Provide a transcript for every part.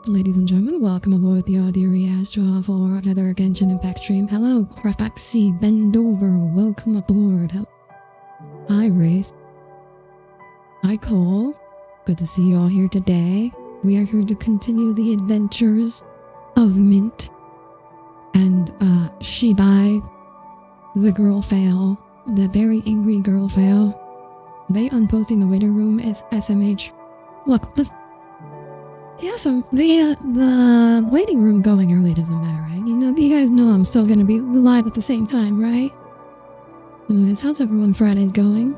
Ladies and gentlemen, welcome aboard the Audire Astra for another Genshin Impact stream. Hello, Crafaxi, bend over, welcome aboard. Hi, Wraith. Hi, Cole. Good to see you all here today. We are here to continue the adventures of Mint and Shibai, the girl fail, the very angry girl fail. They unposting the waiting room is SMH. Look, yeah, so the waiting room going early doesn't matter, right? You know, you guys know I'm still gonna be live at the same time, right? Anyways, how's everyone Friday's going?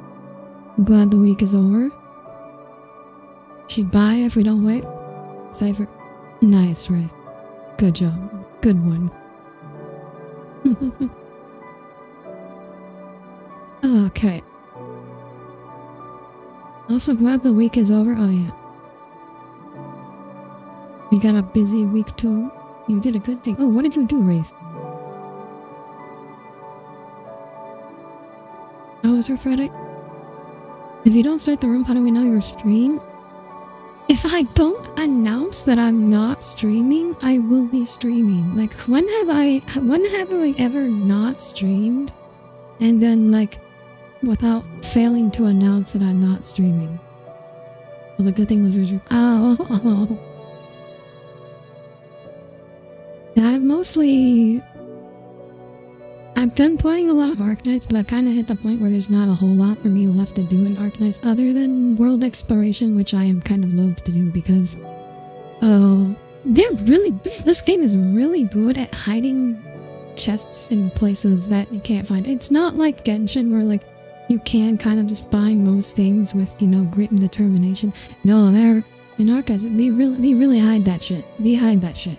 I'm glad the week is over. She'd buy if we don't wait. Cypher. Nice, right? Good job. Good one. Okay. Also glad the week is over. Oh yeah. We got a busy week too. You did a good thing. Oh, what did you do, Wraith? How was your Friday? If you don't start the room, how do we know you're streaming? If I don't announce that I'm not streaming, I will be streaming. Like, when have I ever not streamed? And then, like, without failing to announce that I'm not streaming. Well, the good thing was Richard. Oh. I've been playing a lot of Arknights, but I've kind of hit the point where there's not a whole lot for me left to do in Arknights other than world exploration, which I am kind of loath to do because this game is really good at hiding chests in places that you can't find. It's not like Genshin where like you can kind of just find most things with, you know, grit and determination. No, they're in Arknights, they really hide that shit. They hide that shit.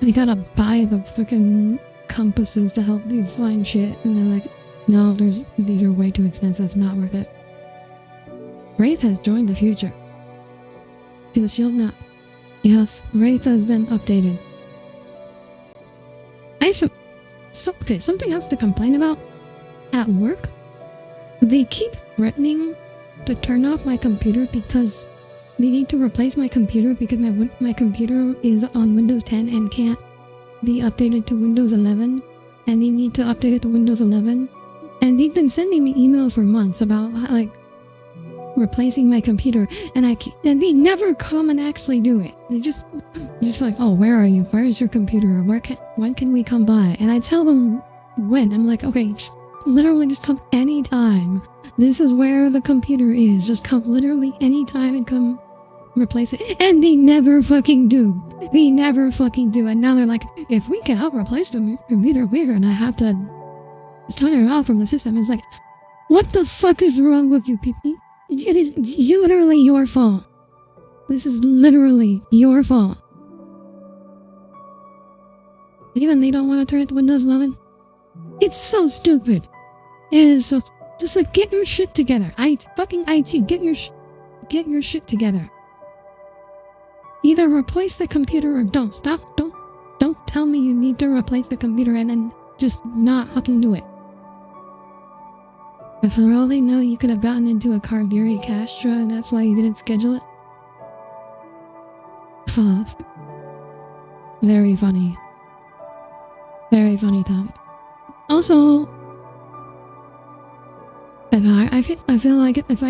You gotta buy the freaking compasses to help you find shit, and they're like, no, these are way too expensive, not worth it. Wraith has joined the future. To the shield now. Yes, Wraith has been updated. Okay, something else to complain about. At work, they keep threatening to turn off my computer because they need to replace my computer because my computer is on Windows 10 and can't be updated to Windows 11. And they need to update it to Windows 11. And they've been sending me emails for months about, like, replacing my computer. And they never come and actually do it. They just like, oh, where are you? Where is your computer? When can we come by? And I tell them when. I'm like, okay, literally just come anytime. This is where the computer is. Just come literally anytime and come replace it. And they never fucking do. They never fucking do. And now they're like, if we can help replace the computer, we're gonna have to just turn it off from the system. It's like, what the fuck is wrong with you people? It is literally your fault. This is literally your fault. Even they don't want to turn it to Windows 11. It's so stupid. It is so just like, get your shit together. Fucking IT, get your shit together. Either replace the computer or don't. Don't tell me you need to replace the computer and then just not fucking do it. But for all they know, you could have gotten into a Audire Astra and that's why you didn't schedule it. Very funny. Very funny topic. Also, I feel like if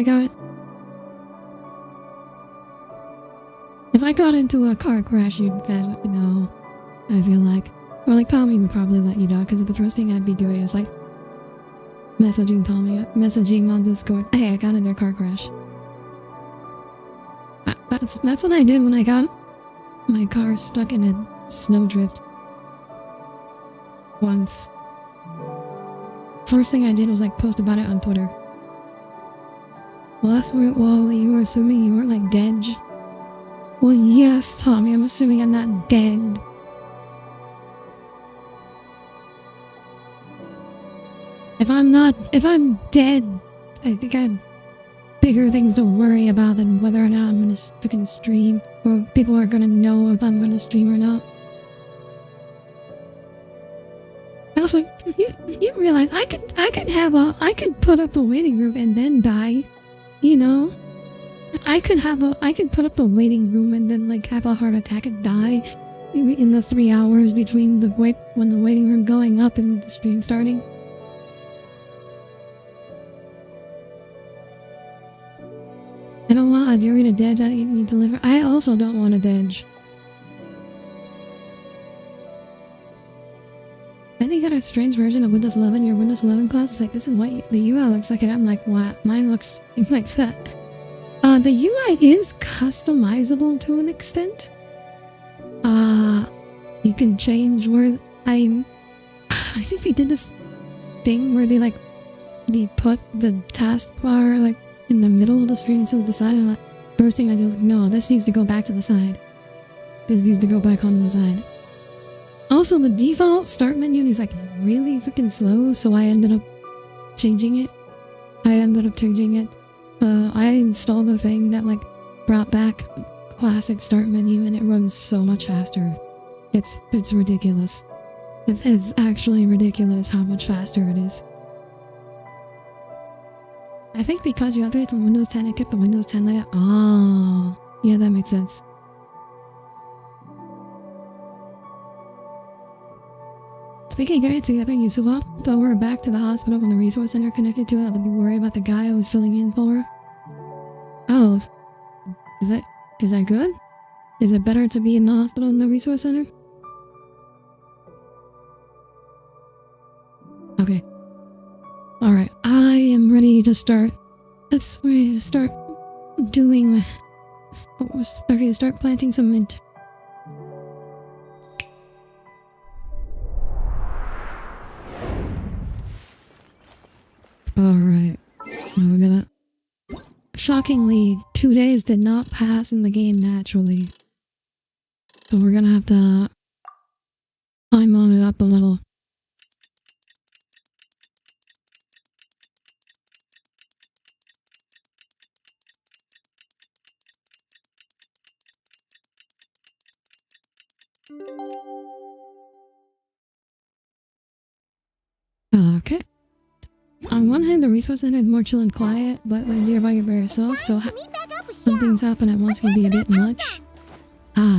I got into a car crash, you guys would know. I feel like, or like Tommy would probably let you know, because the first thing I'd be doing is like messaging Tommy, messaging on Discord. Hey, I got into a car crash. That's what I did when I got my car stuck in a snowdrift. Once. First thing I did was like post about it on Twitter. Well, that's where, well, you were assuming you weren't like dead. Well, yes, Tommy, I'm assuming I'm not dead. If I'm dead, I think I had bigger things to worry about than whether or not I'm gonna freaking stream, or people are gonna know if I'm gonna stream or not. Also, you realize I could put up the waiting room and then die, you know? I could put up the waiting room and then like have a heart attack and die in the 3 hours between when the waiting room going up and the stream starting. I don't want Audire to dodge out you deliver. I also don't want to dodge. I think I got a strange version of Windows 11. Your Windows 11 class was like, this is what the UI looks like, and I'm like, what? Mine looks like that. The UI is customizable to an extent. You can change where I think we did this thing where they put the taskbar like in the middle of the screen instead of the side, and like, first thing I do, like, no, this needs to go back to the side. This needs to go back onto the side. Also, the default start menu is like really freaking slow, so I ended up changing it. I installed a thing that like brought back classic start menu, and it runs so much faster. It's ridiculous. It is actually ridiculous how much faster it is. I think because you updated from Windows 10, it kept the Windows 10 layout. Oh, yeah, that makes sense. Speaking of getting together, Yusuf up, so we're back to the hospital when the resource center connected to it. I'll be worried about the guy I was filling in for. Oh, is that good? Is it better to be in the hospital than the resource center? Okay. Alright, I am ready to start. Ready to start doing... Ready to start planting some mint. Alright. Now we're gonna... Shockingly, 2 days did not pass in the game naturally. So we're gonna have to... time on it up a little. Okay. On one hand, the resource center is more chill and quiet, but when you're by yourself, so some things happen at once can be a bit much.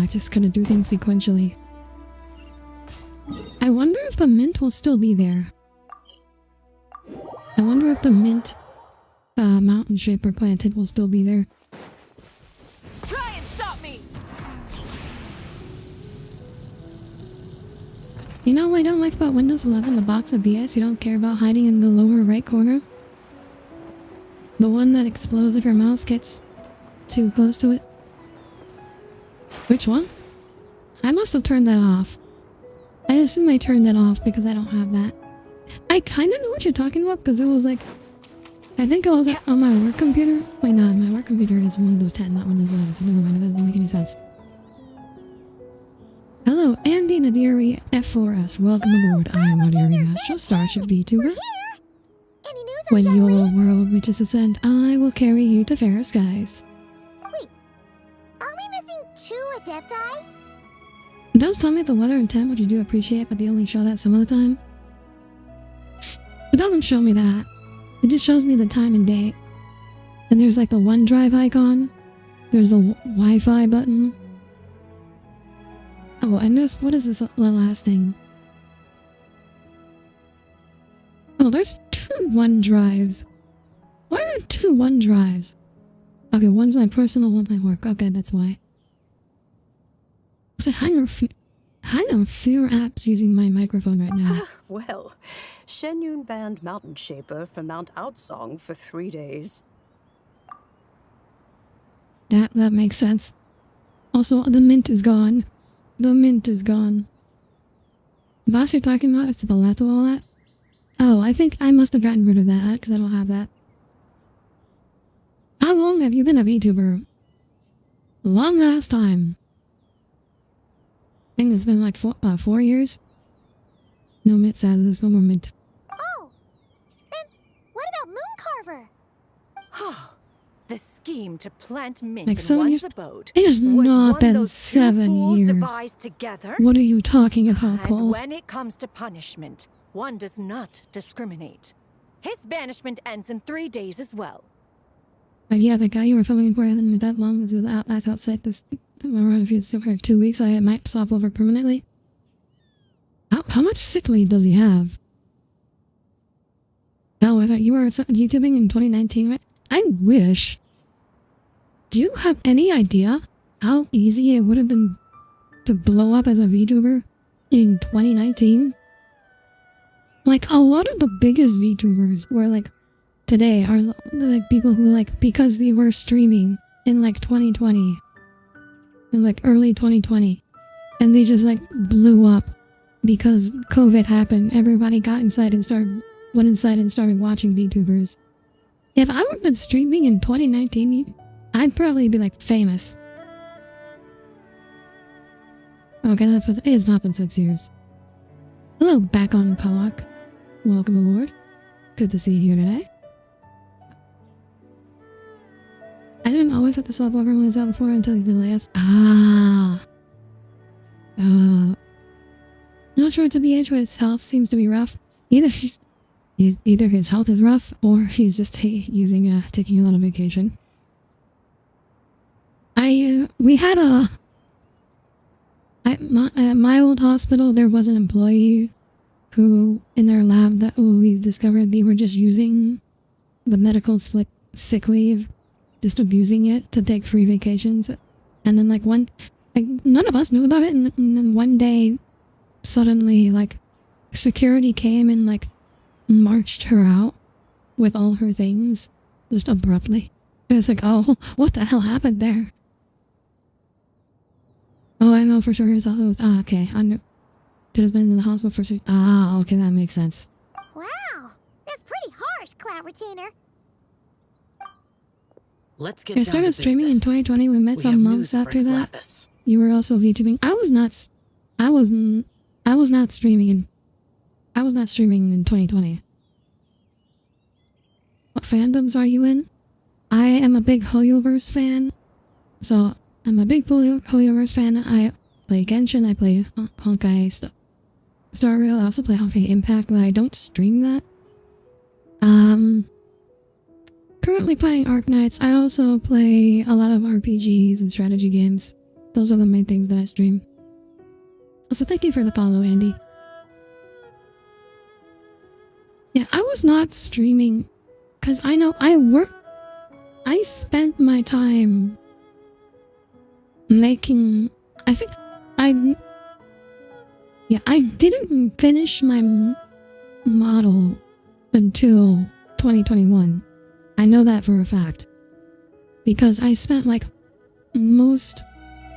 Just gonna do things sequentially. I wonder if the mint will still be there. I wonder if the mint mountain shaper planted will still be there. Try and stop me. You know what I don't like about Windows 11? The box of BS you don't care about hiding in the lower right corner? The one that explodes if your mouse gets too close to it? Which one? I must have turned that off. I assume I turned that off because I don't have that. I kind of know what you're talking about because it was like... I think it was on my work computer. Wait, no, my work computer is Windows 10, not Windows 11, so never mind, that doesn't make any sense. Hello, Andy Nadiri F4S. Welcome aboard. I am Audire Astra, Starship VTuber. When your world reaches its end, I will carry you to fairer skies. Wait, are we missing 2 Adepti? It does tell me the weather and temp, which you do appreciate, but they only show that some of the time. It doesn't show me that. It just shows me the time and date. And there's like the OneDrive icon. There's the Wi-Fi button. Oh, and there's... what is this the last thing? Oh, there's 2 OneDrives. Why are there 2 OneDrives? Okay, one's my personal, one's my work. Okay, that's why. So I know fewer apps using my microphone right now. Well, Shenyun banned Mountain Shaper from Mount Outsong for 3 days. That makes sense. Also, the mint is gone. The mint is gone. The boss you're talking about is to the left of all that? Oh, I think I must have gotten rid of that because I don't have that. How long have you been a VTuber? Long last time. I think it's been like 4 years. No mint, sadly, there's no more mint. Oh, then what about Mooncarver? The scheme to plant mint Like in 7 one's years? abode It has was not one been those 7 two fools years. devised together. What are you talking about, And Cole? when it comes to punishment, one does not discriminate. His banishment ends in 3 days as well. But yeah, the guy you were filming for in that long was outside this. If he was still for 2 weeks, I might stop over permanently. How much sick leave does he have? Oh, I thought you were YouTubing in 2019, right? I wish. Do you have any idea how easy it would have been to blow up as a VTuber in 2019? Like, a lot of the biggest VTubers were like, today are like people who like, because they were streaming in like 2020, in like early 2020, and they just like blew up because COVID happened. Everybody got inside and went inside and started watching VTubers. If I would have been streaming in 2019, I'd probably be like famous. Okay, that's what it's not been 6 years. Hello, back on Pawak. Welcome aboard. Good to see you here today. I didn't always have to swap over when I was out before until the last. Not sure to BH, but his health seems to be rough. Either his health is rough, or he's just taking a lot of vacation. We had at my old hospital, there was an employee who, in their lab, that we've discovered they were just using the medical sick leave, just abusing it to take free vacations. And then none of us knew about it, and then one day, suddenly, like, security came and like marched her out with all her things, just abruptly. It was like, oh, what the hell happened there? Oh, I know for sure his health was, okay, I knew. Should have been in the hospital for okay, that makes sense. Wow, that's pretty harsh, Cloud Retainer. Let's get I started streaming in 2020. We met some months after that. Lapis. You were also VTubing. I was not streaming in 2020. What fandoms are you in? I am a big Hoyoverse fan. So I'm a big Hoyoverse fan. I play Genshin, I play Honkai Star Rail, I also play Honkai Impact, but I don't stream that. Currently playing Arknights. I also play a lot of RPGs and strategy games. Those are the main things that I stream. Also, thank you for the follow, Andy. Yeah, I was not streaming because I know I spent my time making, I didn't finish my model until 2021. I know that for a fact. Because I spent like most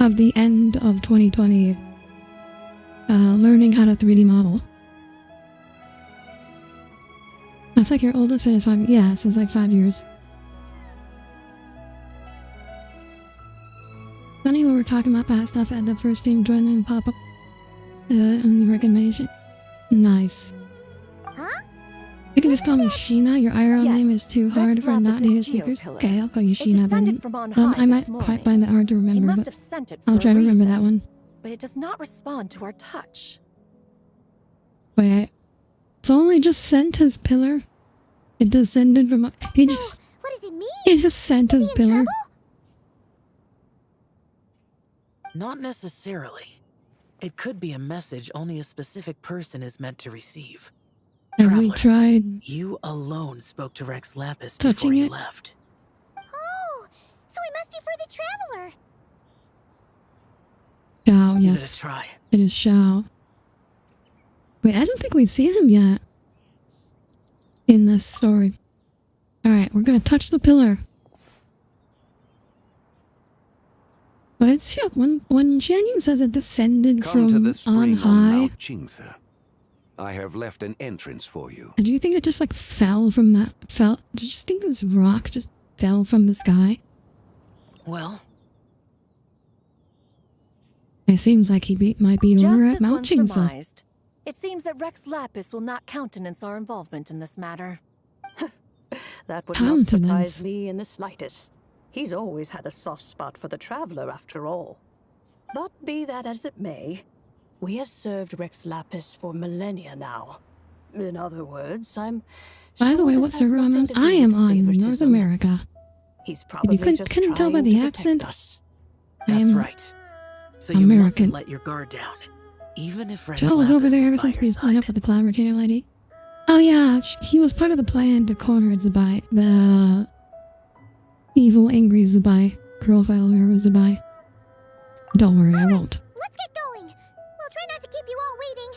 of the end of 2020 learning how to 3D model. Looks like your oldest fan is 5. Yeah, so it's like 5 years. Funny when we're talking about past stuff at the first stream, join and pop up on the recommendation. Nice. Huh? You can just call me Sheena. Your IRL Yes, name is too hard Rex for Lapis' not-native speakers. geopillar. Okay, I'll call you It Sheena descended then. from on high I might this quite morning. find that hard to He remember, must but have sent it for I'll a try to remember that reason, one. but it does not respond to our touch. Wait, it's only just sent his pillar? It descended from... He So, just... what does it mean? He just sent his Is he in pillar. trouble? Not necessarily. It could be a message only a specific person is meant to receive. And we Traveler, tried... you alone spoke to Rex Lapis Touching before he it? left. Oh, so it must be for the Traveler. Shao, Give yes. it a try. It is Shao. Wait, I don't think we've seen him yet. In this story. Alright, we're gonna touch the pillar. But it's, yeah, when Xianyun says it descended Come to from the on spring high, Mount Qingse. I have left an entrance for you. do you think it just like fell from that, do you just think this rock just fell from the sky? Well, It seems like he might be Just over at as one Mount Qingse. surmised, it seems that Rex Lapis will not countenance our involvement in this matter. That would not Countenance. surprise me in the slightest. He's always had a soft spot for the Traveler, after all. But be that as it may, we have served Rex Lapis for millennia now. In other words, I'm By the sure way, this what has server I'm nothing on? to do I am with on North favoritism. America. He's If probably you just couldn't tell by trying the to protect accent, us. I That's am right. So you American. mustn't let your guard down, even if Rex Joe was over Lapis there is ever by since your we went up side. with the collaborator lady. Oh yeah, he was part of the plan to corner Zabai, the evil, angry Zabai, profile whoever Zabai. Don't worry, I won't. Let's get going. We'll try not to keep you all waiting.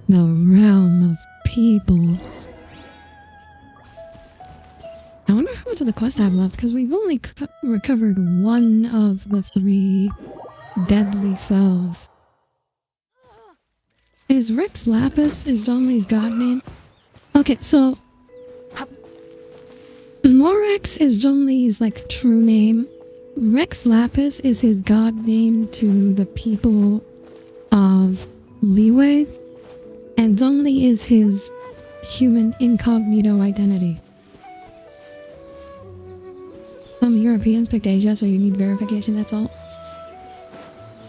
The realm of people. I wonder how much of the quest I have left, because we've only recovered one of the 3 deadly selves. Is Rex Lapis is Zhongli's god name? Okay, so Morex is Zhongli's like true name. Rex Lapis is his god name to the people of Liyue, and Zhongli is his human incognito identity. Some Europeans picked Asia, so you need verification, that's all.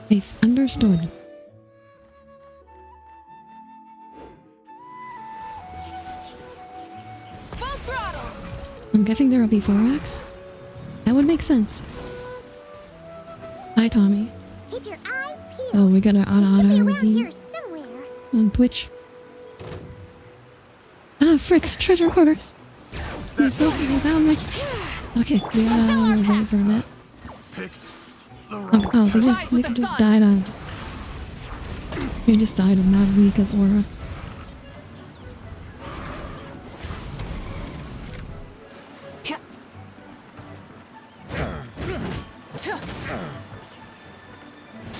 It's understood. I'm guessing there will be 4X? That would make sense. Hi, Tommy. Keep your eyes peeled. Oh, we got an They should be auto around redeem here somewhere. on Twitch. Ah, frick, treasure quarters. He's so found me. Okay, we gotta wait for a bit. Oh, they just died on. They just died of Navika's aura.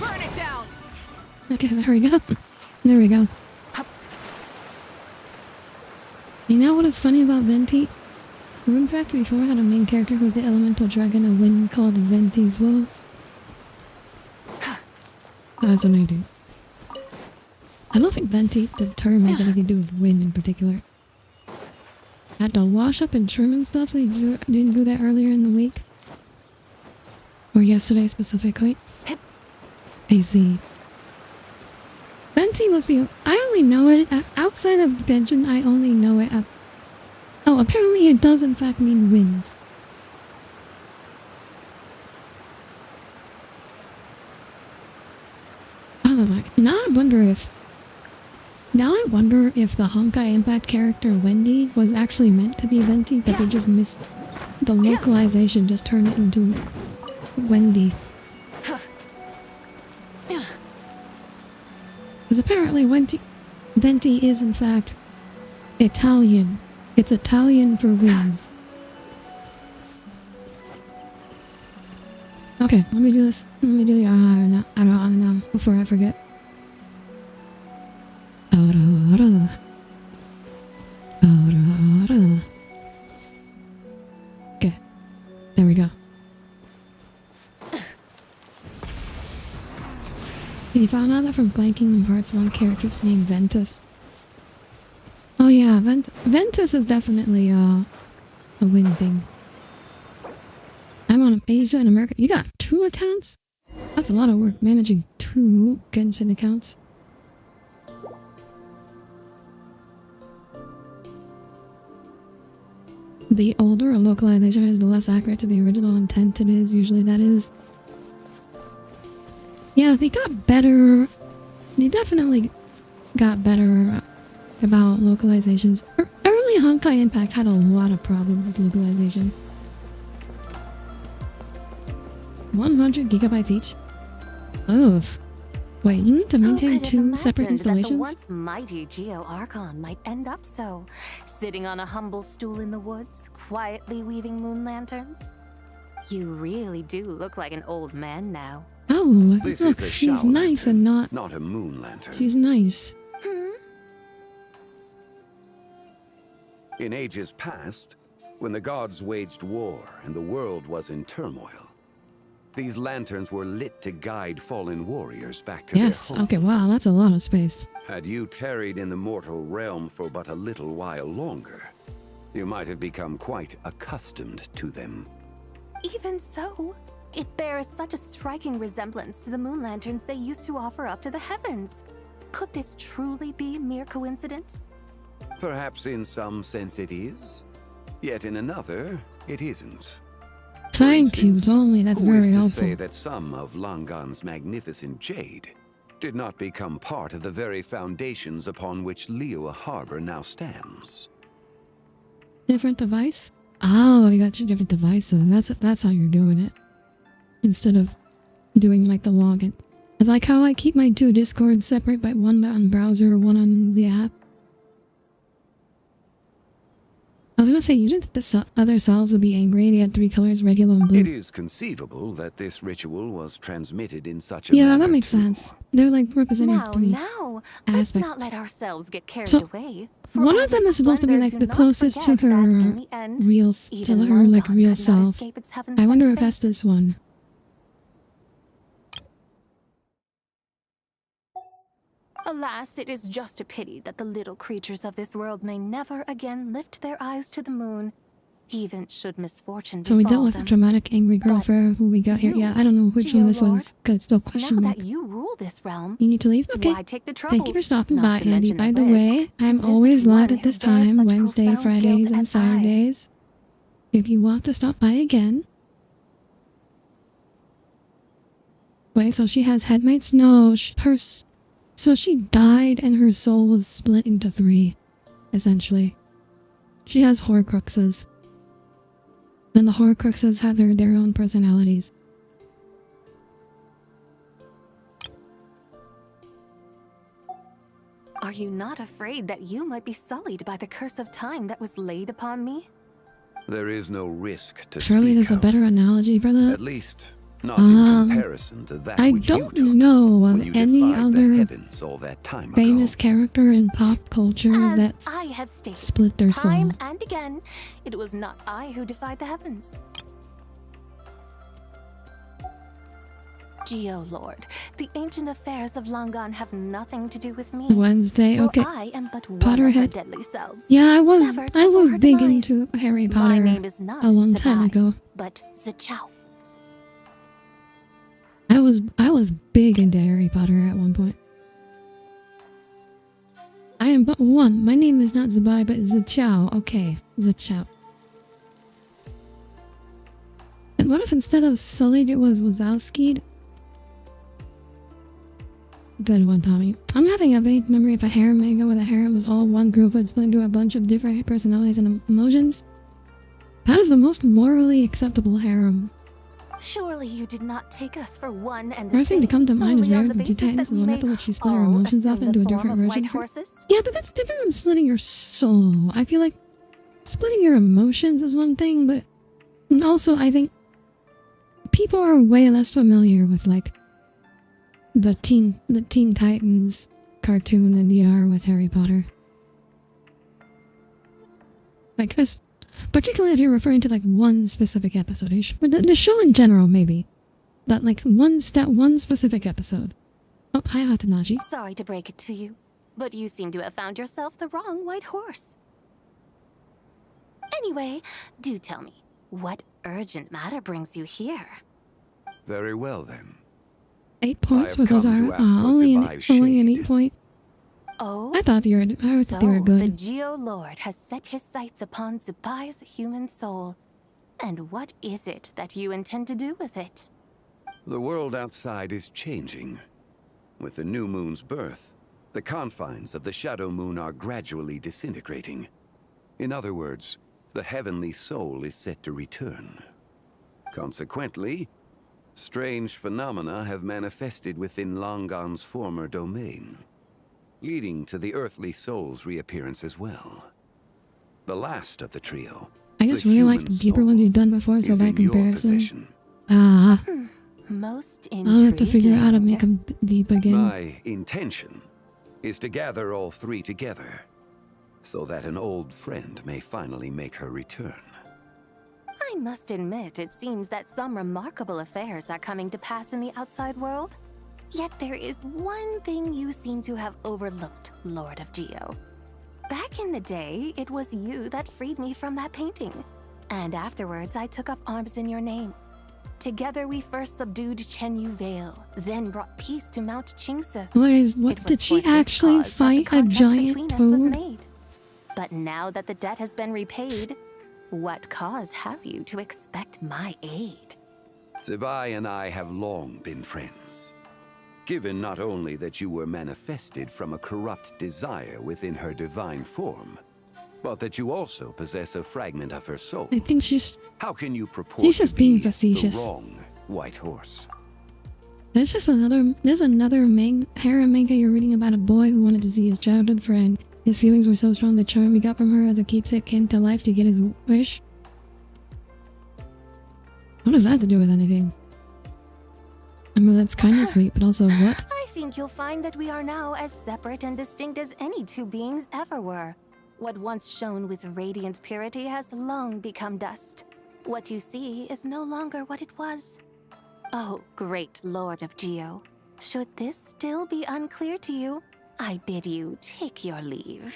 Burn it down. Okay, there we go. There we go. You know what is funny about Venti? Rune Factor before had a main character who was the elemental dragon of wind called Venti's Will. That's what I do. I don't think Venti, the term, has anything to do with wind in particular. Had to wash up and trim and stuff, so you didn't do that earlier in the week? Or yesterday specifically? I see. Venti must be... I only know it... outside of Genshin, I only know it... oh, apparently it does in fact mean winds. Oh my... Now I wonder if the Honkai Impact character Wendy was actually meant to be Venti, but they just missed... the localization just turned it into Wendy. Because apparently Venti is in fact Italian. It's Italian for winds. Okay, let me do this. Let me do the now before I forget. Okay, there we go. You found out that from blanking the parts one character's named Ventus. Oh yeah, Ventus is definitely a wind thing. I'm on Asia and America. You got 2 accounts? That's a lot of work managing 2 Genshin accounts. The older a localization is, the less accurate to the original intent it is. Usually that is. Yeah, they got better. They definitely got better about localizations. Early Honkai Impact had a lot of problems with localization. 100 gigabytes each? Oof. Wait, you need to maintain 2 separate installations? The once mighty Geo Archon might end up so, sitting on a humble stool in the woods, quietly weaving moon lanterns. You really do look like an old man now. Oh, This look, is a she's shower nice lantern, and not a moon lantern. she's nice. In ages past, when the gods waged war and the world was in turmoil, these lanterns were lit to guide fallen warriors back to Yes, their homes. okay, wow, that's a lot of space. Had you tarried in the mortal realm for but a little while longer, you might have become quite accustomed to them. Even so, it bears such a striking resemblance to the moon lanterns they used to offer up to the heavens. Could this truly be mere coincidence? Perhaps in some sense it is, yet in another, it isn't. Thank you, instance, Tommy. That's who very is to helpful. say that some of Langan's magnificent jade did not become part of the very foundations upon which Liyue Harbor now stands? Different device? Oh, you got your different devices. That's how you're doing it. Instead of doing like the login. It's like how I keep my two Discords separate by one on browser, one on the app. I was gonna say, you didn't think the other selves would be angry. They had 3 colors, red, yellow, and blue. It is conceivable that this ritual was transmitted in such a Yeah, manner that makes too. sense. They're like representing Now, 3 let's aspects. not let ourselves get carried So, away. For one all of them the is supposed to be splendor, like do the not closest to forget that her in the end, real, even her like Langan real could not self. escape its I heaven-sent wonder if fate. that's this one. Alas, it is just a pity that the little creatures of this world may never again lift their eyes to the moon, even should misfortune So we dealt befall with them. the dramatic angry girl But for who we got here. you, Yeah, I don't know which one this Geo-Lord, was, because it's still question Now mark. that you rule this realm, You need to leave? Okay. why take the trouble? Thank you for stopping Not by, to Andy. mention By the risk way, to I'm visit always one live at who this bears time, such Wednesday, profound Fridays, guilt and as I. Saturdays. If you want to stop by again. Wait, so she has headmates? No, so she died and her soul was split into 3, essentially. She has Horcruxes. Then the Horcruxes had their own personalities. Are you not afraid that you might be sullied by the curse of time that was laid upon me? There is no risk to Surely speak there's a of. better analogy for that. At least, not in comparison to that I which you don't took know when of you any defied the other heavens all that time famous ago. character in pop culture As that's I have stated, split their time soul. and again, it was not I who defied the heavens. Geo-Lord, the ancient affairs of Langan have nothing to do with me. Wednesday, For okay. I am but one of her Potterhead. deadly selves. Yeah, I was severed before her big demise. into Harry My Potter name is not a long time Zabai, ago. but Zachao. I was big into Harry Potter at one point. I am but one. My name is not Zabai, but Zachao. Okay, Zachao. And what if instead of Sullied it was Wazowski'd? Good one, Tommy. I'm having a vague memory of a harem manga where the harem was all one group but split into a bunch of different personalities and emotions. That is the most morally acceptable harem. Surely you did not take us for one and the First thing same, to come to mind is solely on Rare the Teen basis Titans. that In we one may episode, she split her all emotions up assume into the a different form of version. white horses? Yeah, but that's different from splitting your soul. I feel like splitting your emotions is one thing, but also I think people are way less familiar with like the Teen Titans cartoon than they are with Harry Potter. Like, just particularly if you're referring to like one specific episode, but the show in general maybe. That like one specific episode. Oh, hi Hatanashi. Sorry to break it to you, but you seem to have found yourself the wrong white horse. Anyway, do tell me, what urgent matter brings you here? Very well then. 8 points have for those come are to ask for only an Zibai's 8 shade. point. Oh, I thought they were the good. Geo-Lord has set his sights upon Zibai's human soul. And what is it that you intend to do with it? The world outside is changing. With the new moon's birth, the confines of the shadow moon are gradually disintegrating. In other words, the heavenly soul is set to return. Consequently, strange phenomena have manifested within Langan's former domain, leading to the earthly soul's reappearance as well. The last of the trio, I just the really like human the deeper soul, ones you've done before, so is by in your comparison. possession. Ah, Most intriguing. I'll have to figure out how to make them deep again. My intention is to gather all 3 together, so that an old friend may finally make her return. I must admit, it seems that some remarkable affairs are coming to pass in the outside world. Yet there is one thing you seem to have overlooked, Lord of Geo. Back in the day, it was you that freed me from that painting. And afterwards, I took up arms in your name. Together we first subdued Chen Yu Vale, then brought peace to Mount Qingse. Wait, what? It Did was she for this actually cause that the fight a contract giant between us was toad? made. But now that the debt has been repaid, what cause have you to expect my aid? Zibai and I have long been friends. Given not only that you were manifested from a corrupt desire within her divine form, but that you also possess a fragment of her soul. I think she's How can you purport She's to just being be facetious. the wrong white horse? there's another harem manga you're reading about a boy who wanted to see his childhood friend. His feelings were so strong the charm he got from her as a keepsake came to life to get his wish. What does that have to do with anything? I mean, that's kind of sweet, but also what? I think you'll find that we are now as separate and distinct as any two beings ever were. What once shone with radiant purity has long become dust. What you see is no longer what it was. Oh, great Lord of Geo. Should this still be unclear to you, I bid you take your leave.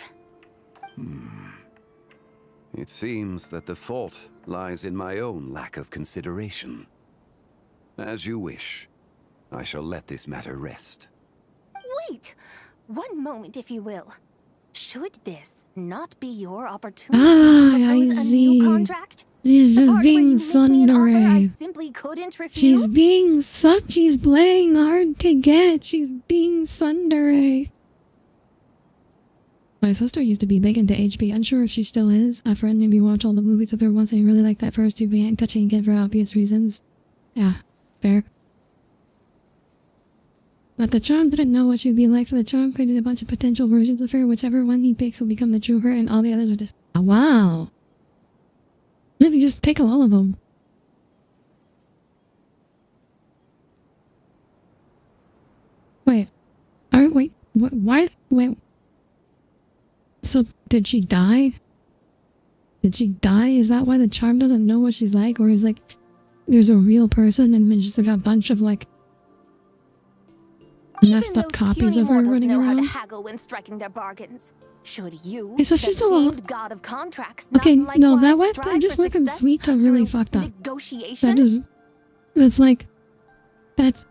It seems that the fault lies in my own lack of consideration. As you wish. I shall let this matter rest. Wait! One moment, if you will. Should this not be your opportunity Ah, to I propose a see. new contract? She's The part where being you make me an offer I tsundere. simply couldn't refuse? She's being sucked. She's playing hard to get. She's being tsundere. My sister used to be big into HP. Unsure if she still is. A friend made me watch all the movies with her once. I really like that first two being touching again for obvious reasons. Yeah, fair. But the charm didn't know what she'd be like, so the charm created a bunch of potential versions of her. Whichever one he picks will become the true her, and all the others are just... Oh, wow. What if you just take all of them? Wait. Wait. Why? Wait. So, did she die? Did she die? Is that why the charm doesn't know what she's like? Or is like, there's a real person and just like a bunch of like messed up copies of her running know around? How to haggle when striking their bargains. Should you, Okay, so she's the still famed god of contracts, Okay, not no, that likewise went strive just for went from success sweet to really through fucked up. negotiation? That is, that's like, that's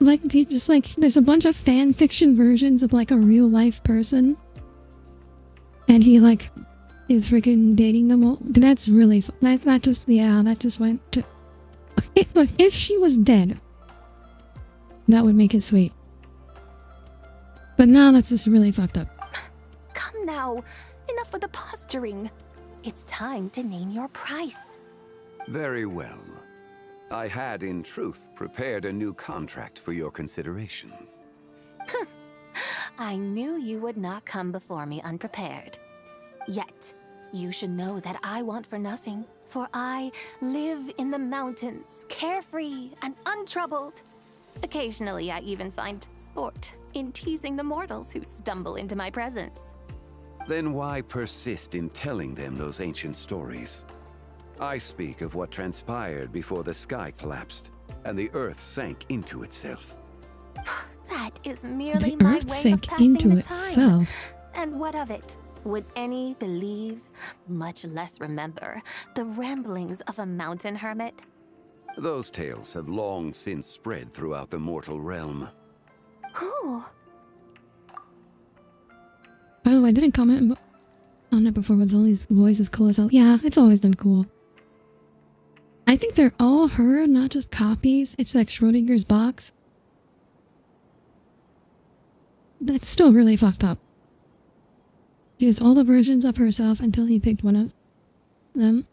like just like there's a bunch of fan fiction versions of like a real life person, and he like is freaking dating them all. That's really that just went to. Look, if she was dead, that would make it sweet. But now that's just really fucked up. Come now, enough with the posturing. It's time to name your price. Very well. I had, in truth, prepared a new contract for your consideration. I knew you would not come before me unprepared. Yet, you should know that I want for nothing, for I live in the mountains, carefree and untroubled. Occasionally, I even find sport in teasing the mortals who stumble into my presence. Then why persist in telling them those ancient stories? I speak of what transpired before the sky collapsed and the earth sank into itself. That is merely The my earth way sank of passing into the itself. time. And what of it? Would any believe, much less remember, the ramblings of a mountain hermit? Those tales have long since spread throughout the mortal realm. Who? By the way, I didn't comment on it before, but Zoli's voice is cool as hell. Yeah, it's always been cool. I think they're all her, not just copies. It's like Schrodinger's box. That's still really fucked up. She has all the versions of herself until he picked one of them.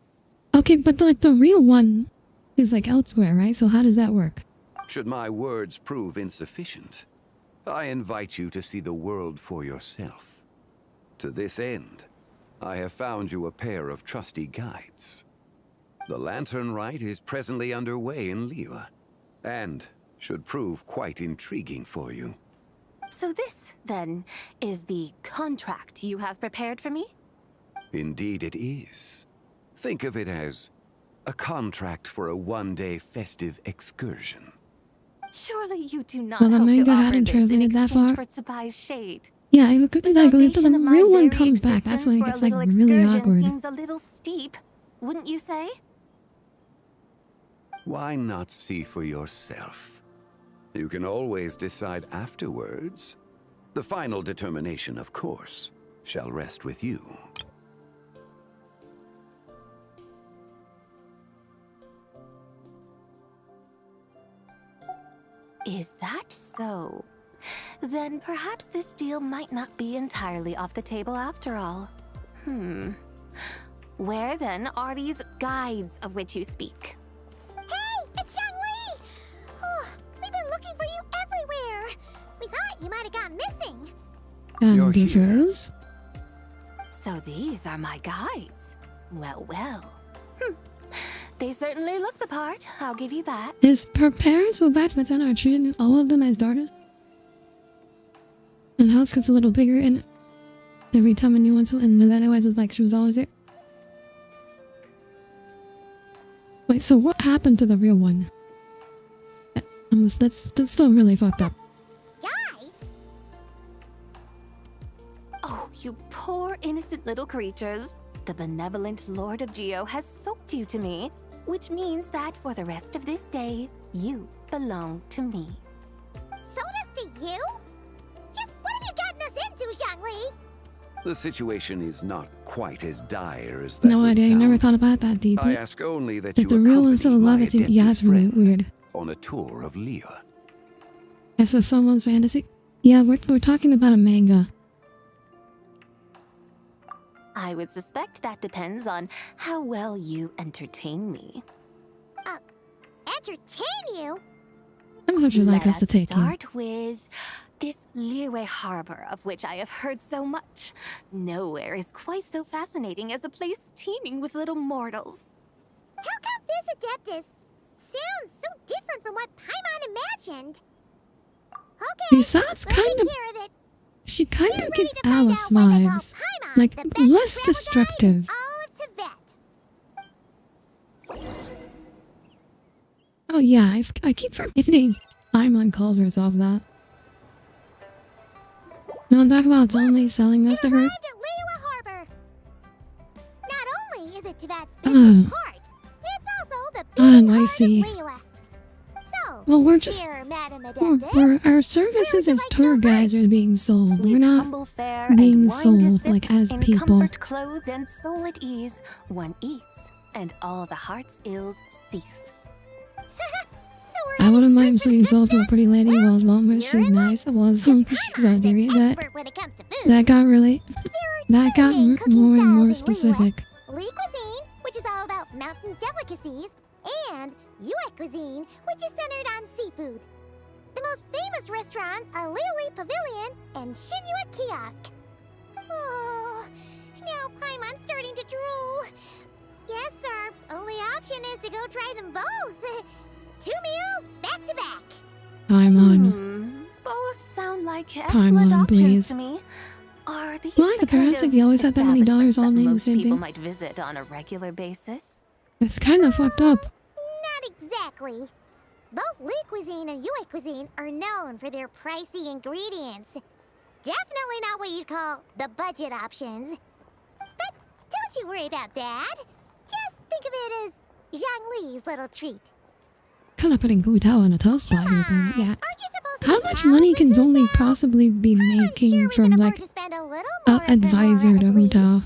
Okay, but the real one is like elsewhere, right? So how does that work? Should my words prove insufficient, I invite you to see the world for yourself. To this end, I have found you a pair of trusty guides. The Lanternlit is presently underway in Liyue, and should prove quite intriguing for you. So this, then, is the contract you have prepared for me? Indeed it is. Think of it as a contract for a one-day festive excursion. Surely you do not Well, the hope to manga offer hadn't this in translated that exchange far. for Tsubai's shade. Yeah, I would like if the Foundation of my real one very comes back. That's when it existence gets for a like little really excursion awkward. Seems a little steep, wouldn't you say? Why not see for yourself? You can always decide afterwards. The final determination, of course, shall rest with you. Is that so? Then perhaps this deal might not be entirely off the table after all. Where then are these guides of which you speak? Hey, it's Xiangli! Oh, we've been looking for you everywhere. We thought you might have gone missing. You're And differs. So these are my guides. Well, well. They certainly look the part, I'll give you that. His her parents will back to the are treating all of them as daughters. And the house gets a little bigger and every time a new one, and Milena always was like she was always there. Wait, so what happened to the real one? That's still really fucked up. Guys, Oh, you poor innocent little creatures. The benevolent Lord of Geo has soaked you to me, which means that for the rest of this day, you belong to me. sodas to you? Just what have you gotten us into, Xiangli? The situation is not quite as dire as that No would idea, you never sound. thought about that I deeply. ask only that If you the real one's still accompany alive, my it seems, yeah, adeptus it's really friend weird. on a tour of Leah. As if someone's fantasy. Yeah, we're talking about a manga. I would suspect that depends on how well you entertain me. Entertain you? How would you like Let us to take you? start with this Liyue Harbor, of which I have heard so much. Nowhere is quite so fascinating as a place teeming with little mortals. How come this Adeptus sounds so different from what Paimon imagined? Okay, Besides, let's kind take of, care of it. she kind Get of ready gives to find Alice out why they call vibes. Paimon Like, the best less travel guide destructive. in all of Tibet. Oh yeah, I keep forgetting. Paimon calls herself that. No, I'm talking about it's only selling this to You her. arrived at Liyue Harbor. Not only is it Tibet's Oh. business port, it's also the Oh, beating I heart see. of Liyue. So, Well, we're just dear Madam we're, Adeptus, our services as tour guides are being sold. We're With not. humble fare being and wine to sold, sip, like, as in people. comfort clothed and soul at ease, one eats, and all the heart's ills cease. so we're I wouldn't headed mind straight being for the sold to a pretty lady. Well, as long as You're she's in luck. nice. Well, as long as she's Paimon's an Audire. expert when it comes to food. That got really. There are That two got main cooking more and more styles in Liyue. specific. Li cuisine, which is all about mountain delicacies, and Yue cuisine, which is centered on seafood. The most famous restaurants are Li Pavilion and Shinyue Kiosk. Oh, now Paimon's starting to drool. Guess our only option is to go try them both. 2 meals back to back. Paimon. Both sound like Paimon, excellent options please. to me. Are these Why, the kind parents, like, of you always have that many dollars establishments all that named the most same people thing? might visit on a regular basis? That's kind of fucked up. Not exactly. Both Li cuisine and Yue cuisine are known for their pricey ingredients. Definitely not what you'd call the budget options. But don't you worry about that. Just think of it as Zhang Li's little treat. Kind of putting Gu Tao on a toast spot here, but yeah. Aren't you supposed to How be much pals money with can Hu Zoli Tao? possibly be I'm making sure we from, can afford like, to spend a little a more than advisor Laura to and Hu Lee. Tao?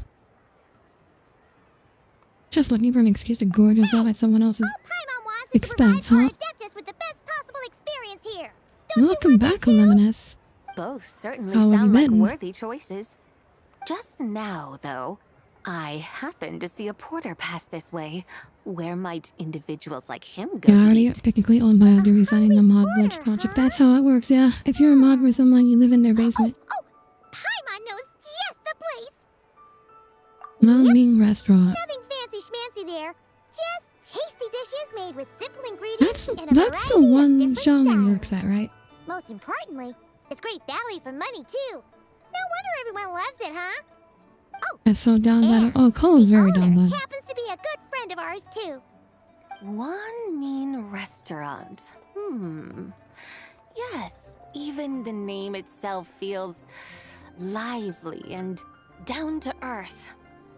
Just looking for an excuse to gorge yourself at someone else's. All Paimon wants is Expense, to provide huh? our Adeptus with the best possible experience here. Don't Welcome you want back, that too? Luminous. Both certainly How have you sound like been? worthy choices. Just now, though, I happened to see a porter pass this way. Where might individuals like him go You're to already eat? technically owned by Audire signing the mod Porter, pledge contract. huh? That's how it works, yeah. If you're a mod for someone, you live in their basement. Oh, Paimon knows just the place. Ming restaurant. Nothing fancy schmancy there. Just tasty dishes made with simple ingredients That's and a that's the variety of one different Xiaoming styles. works at, right? Most importantly, it's great value for money too. No wonder everyone loves it, huh? That's so down bad. And Oh, Cole's the very down owner bad. happens to be a good friend of ours too. One mean restaurant. Yes, even the name itself feels lively and down to earth.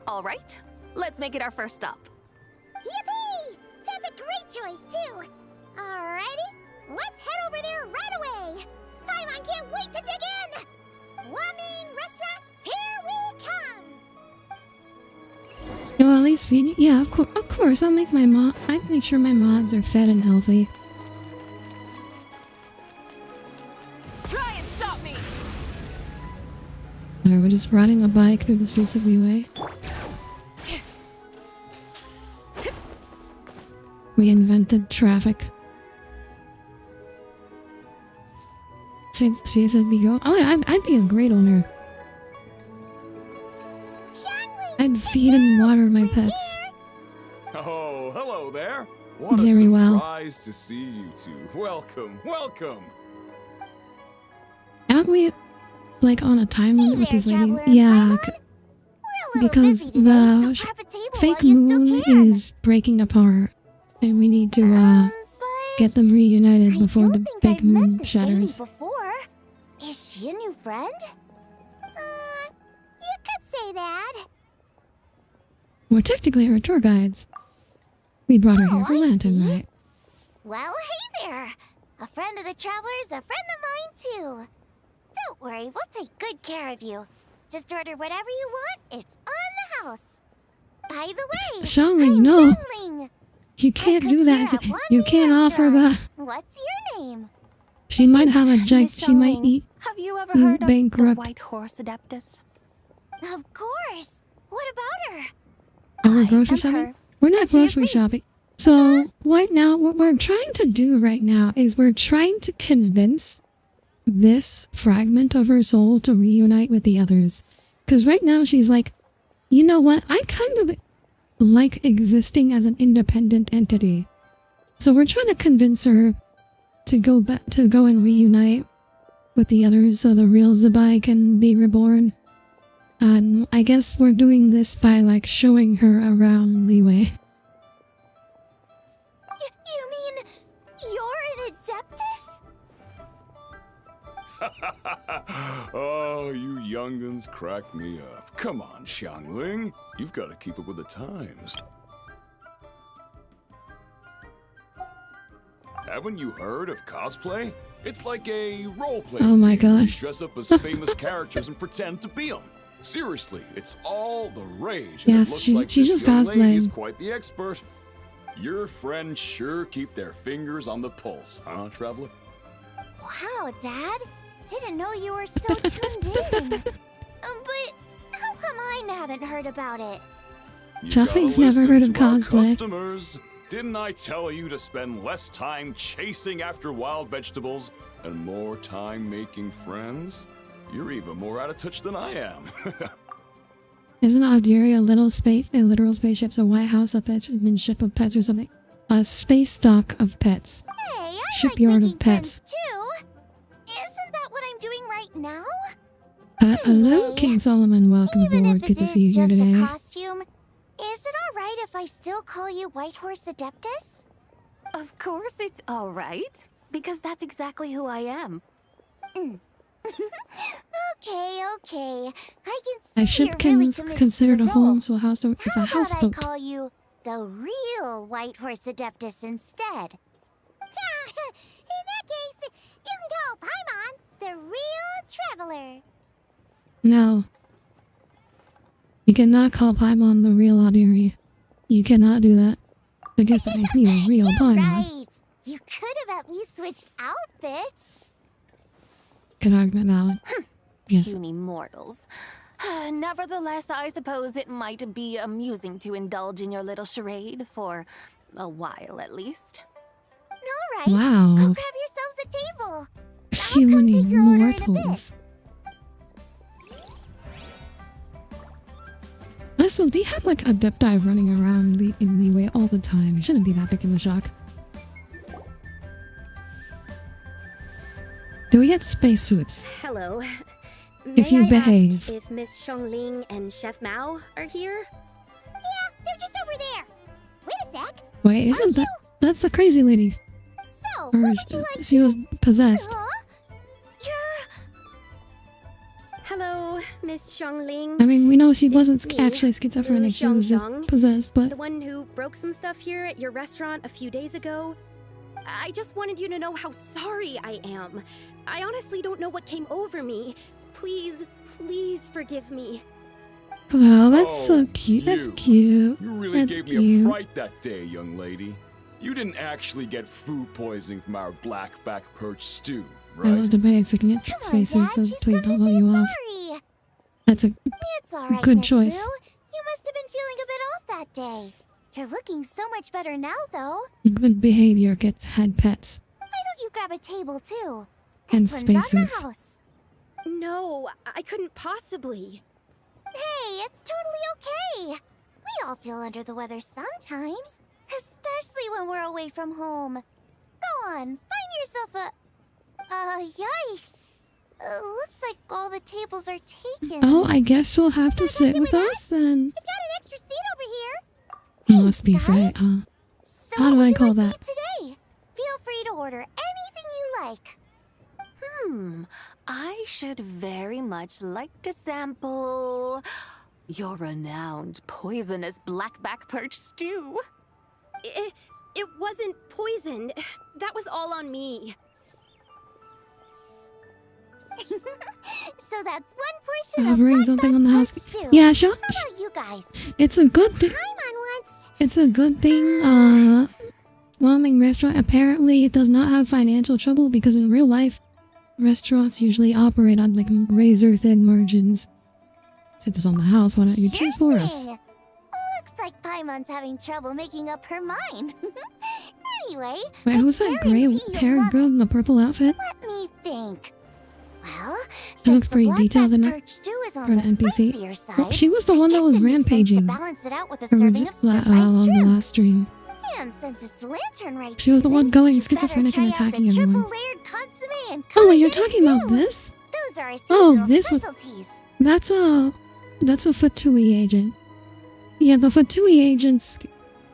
All right, let's make it our first stop. Yippee! That's a great choice, too. Alrighty, let's head over there right away. Paimon can't wait to dig in. Wamin Restaurant, here we come. Well, at least feed. Yeah, of course. I'll make my mod. I make sure my mods are fed and healthy. Try and stop me! Alright, we're just riding a bike through the streets of Liyue. We invented traffic. She said we go. Oh, I'd be a great owner. I'd feed and water my pets. Oh, hello there. What Very a well. surprise to see you two. Welcome, welcome. Aren't we like on a time limit with there, these ladies? traveler Yeah, Paimon. We're a little because busy today, so the grab a table fake while you still moon can. is breaking apart, and we need to But get them reunited I before don't the think big I've met moon this lady shatters. before. Is she a new friend? You could say that. We're technically her tour guides. We brought her here for I see. Lanternlit. Well, hey there. A friend of the traveler's a friend of mine, too. Don't worry, we'll take good care of you. Just order whatever you want. It's on the house. By the way, Xiangling, I'm no. Xiangling. You can't cook do that. here at You Wamin can't offer Restaurant. the. What's your name? She might have a Miss she might Xiangling, eat. Have you ever you heard of the bankrupt. White Horse Adeptus? Of course. What about her? Oh, we're I grocery am shopping? her. We're not And she is grocery me. shopping. So, right now, what we're trying to do right now is we're trying to convince this fragment of her soul to reunite with the others. Because right now she's like, you know what? I kind of like existing as an independent entity. So we're trying to convince her to go back to go and reunite with the others so the real Zabai can be reborn. And I guess we're doing this by like showing her around Liyue. You mean you're an Adeptus? Oh, you young'uns crack me up. Come on, Xiangling. You've got to keep up with the times. Haven't you heard of cosplay? It's like a role-play. Oh my game where you gosh. dress up as famous characters and pretend to be them. Seriously, it's all the rage. And Yes, it looks she- like she's this just young lady is cosplaying. quite the expert. Your friends sure keep their fingers on the pulse, huh, Traveler? Wow, Dad. Didn't know you were so tuned in. But how come I haven't heard about it? You Xiangling's gotta never listen heard of to our cosplay. Customers. Didn't I tell you to spend less time chasing after wild vegetables and more time making friends? You're even more out of touch than I am. Isn't Audire a literal spaceship, a White House of ship of pets or something? A space dock of pets. Hey, I Shipyard like of making pets. friends too. Isn't that what I'm doing right now? Hello, Anyway, King Solomon. Welcome Even aboard. if Good it to is see you here just today. a costume, is it alright if I still call you White Horse Adeptus? Of course it's all right, because that's exactly who I am. Okay. I can see A ship you're can really is committed to considered the a home, role. so it's a How about houseboat. I call you the real White Horse Adeptus instead? In that case, you can call Paimon the real traveler. No. You cannot call Paimon the real Audire. You cannot do that. I guess that makes me the real You're Paimon. right. You could have at least switched outfits. Good argument, Alan. Yes. Puny mortals. Nevertheless, I suppose it might be amusing to indulge in your little charade for a while at least. All right. Wow. Go grab yourselves a table. Human take your order in a bit. immortals. Also, they had like Adepti running around in Liyue all the time. It shouldn't be that big of a shock. Do we get spacesuits? Hello. If May you I behave. ask if Miss Xiangling and Chef Mao are here? Yeah, they're just over there. Wait a sec. Wait, isn't that... That's the crazy lady. So, Or what would you like she was possessed. Huh? You're... Hello, Miss Xiangling. I mean, we know she wasn't It's me, actually schizophrenic, she was just Xiangxiang, possessed, but the one who broke some stuff here at your restaurant a few days ago. I just wanted you to know how sorry I am. I honestly don't know what came over me. Please, please forgive me. wow, that's Oh, so cute. That's you. cute. You really That's gave cute. me a fright that day, young lady. You didn't actually get food poisoning from our black-back perch stew, I love right? the way of looking at Come on, spaces, Dad, so she's please come don't to blow say you off. sorry. That's a It's alright, Good Miss choice. Lou. You must have been feeling a bit off that day. You're looking so much better now, though. good behavior gets head pets. Why don't you grab a table, too? And This one's on the spacesuits. house. No, I couldn't possibly. Hey, it's totally okay. We all feel under the weather sometimes, especially when we're away from home. Go on, find yourself yikes. Looks like all the tables are taken. Oh, I guess she'll have to sit with us and We've got an extra seat over here. must be Thanks, right, guys. huh? So How do what I would call you like that? to eat today? Feel free to order anything you like. I should very much like to sample your renowned poisonous blackback perch stew. It wasn't poisoned. That was all on me. So that's one portion of Hovering something on the house. black stew. Yeah, sure. How about you guys? It's a good thing. Paimon once. It's a good thing. Wyoming restaurant apparently it does not have financial trouble because in real life, restaurants usually operate on like razor thin margins. Since it's on the house, why don't you choose for us? Sure thing. Looks like Paimon's having trouble making up her mind. Anyway, Wait, who's that gray guarantee you'll haired love girl in it. the purple outfit? Let me think. Well, It looks since the pretty black detailed, back doesn't it? perch stew is on For an the NPC. spicier side, Well, she was the one that guess was it makes sense to rampaging balance it out with a serving of stir-fried on the shrimp. last stream. And since it's Lanternlit She was the one season, going you better schizophrenic and try out attacking the everyone. triple-layered consommé and Oh, wait, you're corned talking about too. this? Those are our Oh, seasonal this was- specialties. That's a Fatui agent. Yeah, the Fatui agents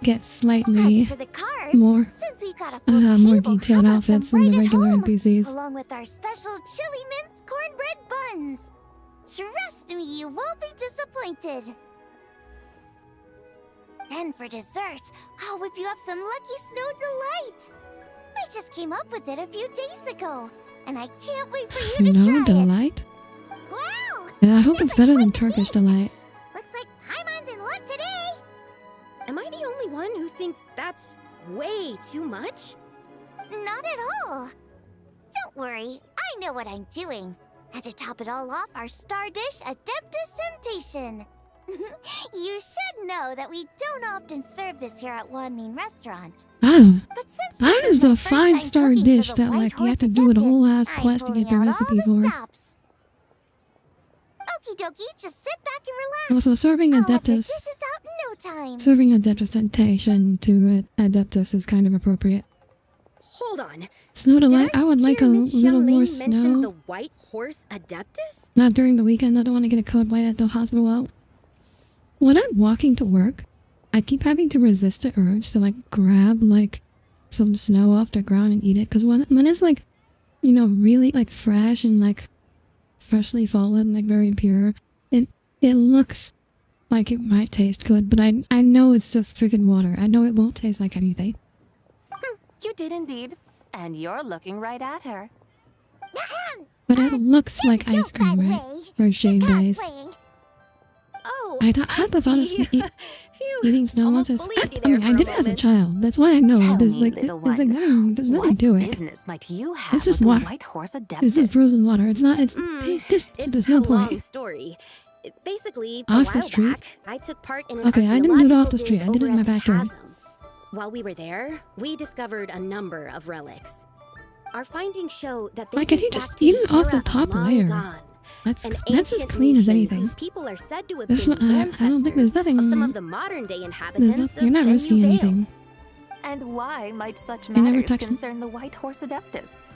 get slightly As for the cars, more since we've got a full more table, detailed how about some outfits than the right at regular home, NPCs. along with our special chili mince cornbread buns. Trust me, you won't be disappointed. Then for dessert, I'll whip you up some Lucky Snow Delight. I just came up with it a few days ago, and I can't wait for you to Snow try Delight? it. Wow! Yeah, I hope it's better than Turkish Delight. Looks like Paimon's in luck today. Am I the only one who thinks that's way too much? Not at all. Don't worry, I know what I'm doing. And to top it all off, our star dish, Adeptus Temptation. You should know that we don't often serve this here at Wanmin Restaurant. Oh, But since that this is my the first time 5-star cooking for dish the that White like you have Horse to do a whole Adeptus, ass I'm quest to get the pulling out recipe all the for. stops. Okie dokie, just sit back and relax. Also, serving I'll have the Adeptus, dishes out in no time. serving Adeptus Temptation to Adeptus is kind of appropriate. Hold on. Snow Delight, I would just like a hear Miss little more Xiangling mention snow. the White Horse Adeptus? Not during the weekend. I don't want to get a code white at the hospital. When I'm walking to work, I keep having to resist the urge to like grab like some snow off the ground and eat it. Because when it's like, you know, really like fresh and like freshly fallen, like very pure, it looks like it might taste good. But I know it's just freaking water. I know it won't taste like anything. You did indeed. And you're looking right at her. But it looks like Joke, ice cream, by the right? way. For shave days. Cosplaying. Oh, I had the thought of see. Phew, eating snow once almost as believed you I mean, there I for did a it as a moment. child. That's why I know Tell there's me, like little there's like one, nothing there's nothing what to it. business might you have It's just with the water. White Horse Adeptus? This is frozen water. It's not. It's It's there's no a long point. story. Basically, Off a the while street? back, I took part in an Okay, I didn't do it off the archaeological street. I dig did it in over my at the backyard. chasm. While we were there, we discovered a number of relics. Our findings show that they Why can't date you just back to eat an it off the era top long layer? gone. That's An as ancient clean as nation anything. whose people are said to have There's been no, the I don't think there's ancestors nothing. of some of the modern-day inhabitants There's no, of you're not Chenyu risking Vale. anything. And why might such I never matters touched- concern the White Horse Adeptus?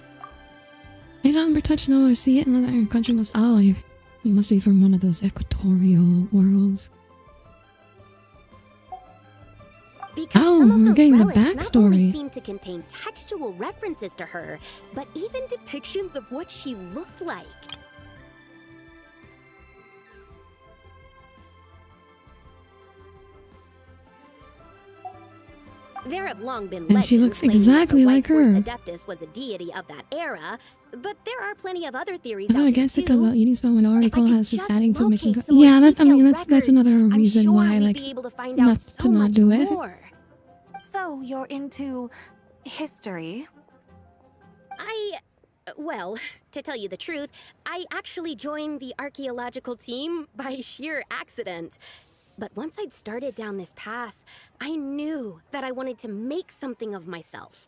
You don't ever touch snow or see it and then your country goes, oh, you must be from one of those equatorial worlds. Because Oh, some of we're those getting the relics not only backstory. seem to contain textual references to her, but even depictions of what she looked like. There have long been And legends she looks claiming exactly that the like White Horse her. Adeptus was a deity of that era, but there are plenty of other theories I'm out not there against it too. because you need someone already If I cool could has this just adding to making. locate some more Yeah, that I mean detailed that's records, another I'm reason sure why we'd like be able to find not out so to not much do it. more. So you're into history? Well, to tell you the truth, I actually joined the archaeological team by sheer accident. But once I'd started down this path, I knew that I wanted to make something of myself.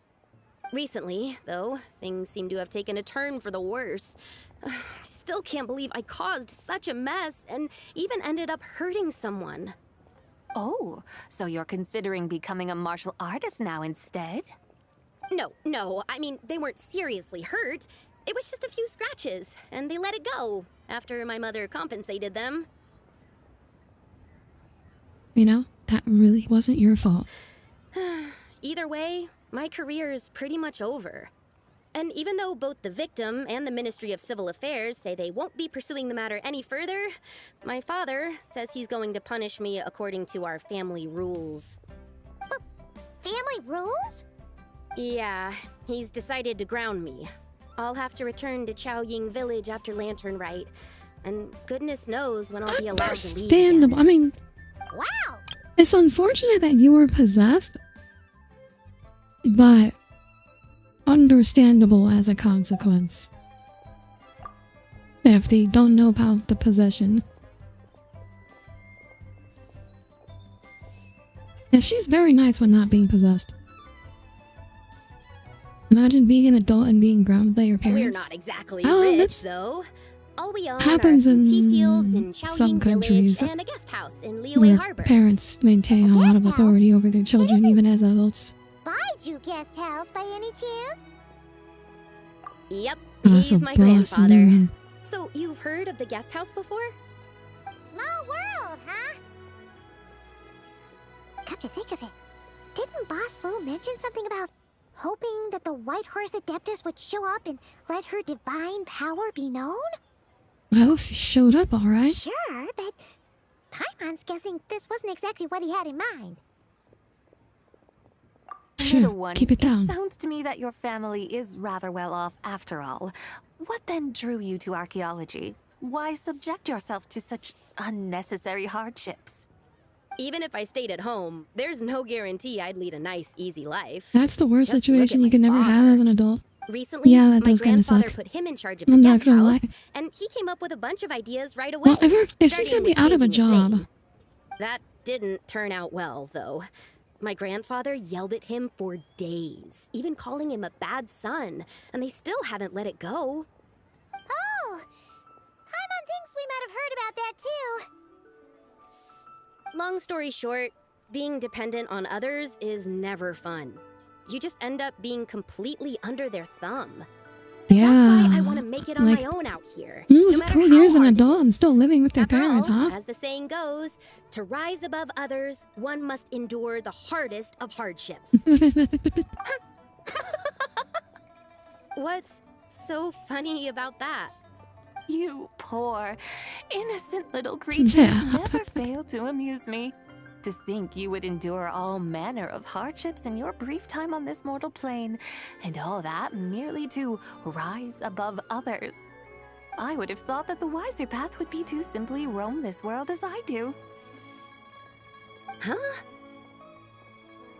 Recently, though, things seem to have taken a turn for the worse. I still can't believe I caused such a mess and even ended up hurting someone. Oh, so you're considering becoming a martial artist now instead? No, I mean, they weren't seriously hurt. It was just a few scratches, and they let it go after my mother compensated them. You know, that really wasn't your fault. Either way, my career's pretty much over. And even though both the victim and the Ministry of Civil Affairs say they won't be pursuing the matter any further, my father says he's going to punish me according to our family rules. Family rules? Yeah, he's decided to ground me. I'll have to return to Chaoying Village after Lanternlit, and goodness knows when I'll be allowed to leave again. Understandable. I mean, Wow! it's unfortunate that you were possessed, but understandable as a consequence. If they don't know about the possession. Yeah, she's very nice when not being possessed. Imagine being an adult and being grounded by your parents. We're not exactly Oh, rich, that's- though. All we own happens are a few in tea fields in some Chaoying countries Village and a guest house in Liyue where Harbor. parents maintain a lot of authority over their children, even as adults. Baiju guest house by any chance? Yep, Oh, he's so my boss grandfather. man. So, you've heard of the guest house before? Small world, huh? Come to think of it, didn't Boss Lou mention something about hoping that the White Horse Adeptus would show up and let her divine power be known? Well, she showed up alright. Sure, but Paimon's guessing this wasn't exactly what he had in mind. Sure, Little one, keep it down. sounds to me that your family is rather well off after all. What then drew you to archaeology? Why subject yourself to such unnecessary hardships? Even if I stayed at home, there's no guarantee I'd lead a nice, easy life. That's the worst Just look at situation you my can never have father. as an adult. Recently, Yeah, that my does kinda grandfather suck. put him in charge of the I'm not guest gonna house, lie. and he came up with a bunch of ideas right away. Well, if she's starting gonna be with out of a changing its job. name. That didn't turn out well, though. My grandfather yelled at him for days, even calling him a bad son, and they still haven't let it go. Oh! Paimon thinks we might have heard about that too. Long story short, being dependent on others is never fun. You just end up being completely under their thumb. Yeah. That's why I want to make it on like, my own out here. It was no matter 2 how years an hard it adult and still living with their After parents, all, huh? as the saying goes, to rise above others, one must endure the hardest of hardships. What's so funny about that? You poor, innocent little creatures Yeah. never fail to amuse me. To think you would endure all manner of hardships in your brief time on this mortal plane, and all that merely to rise above others. I would have thought that the wiser path would be to simply roam this world as I do. Huh?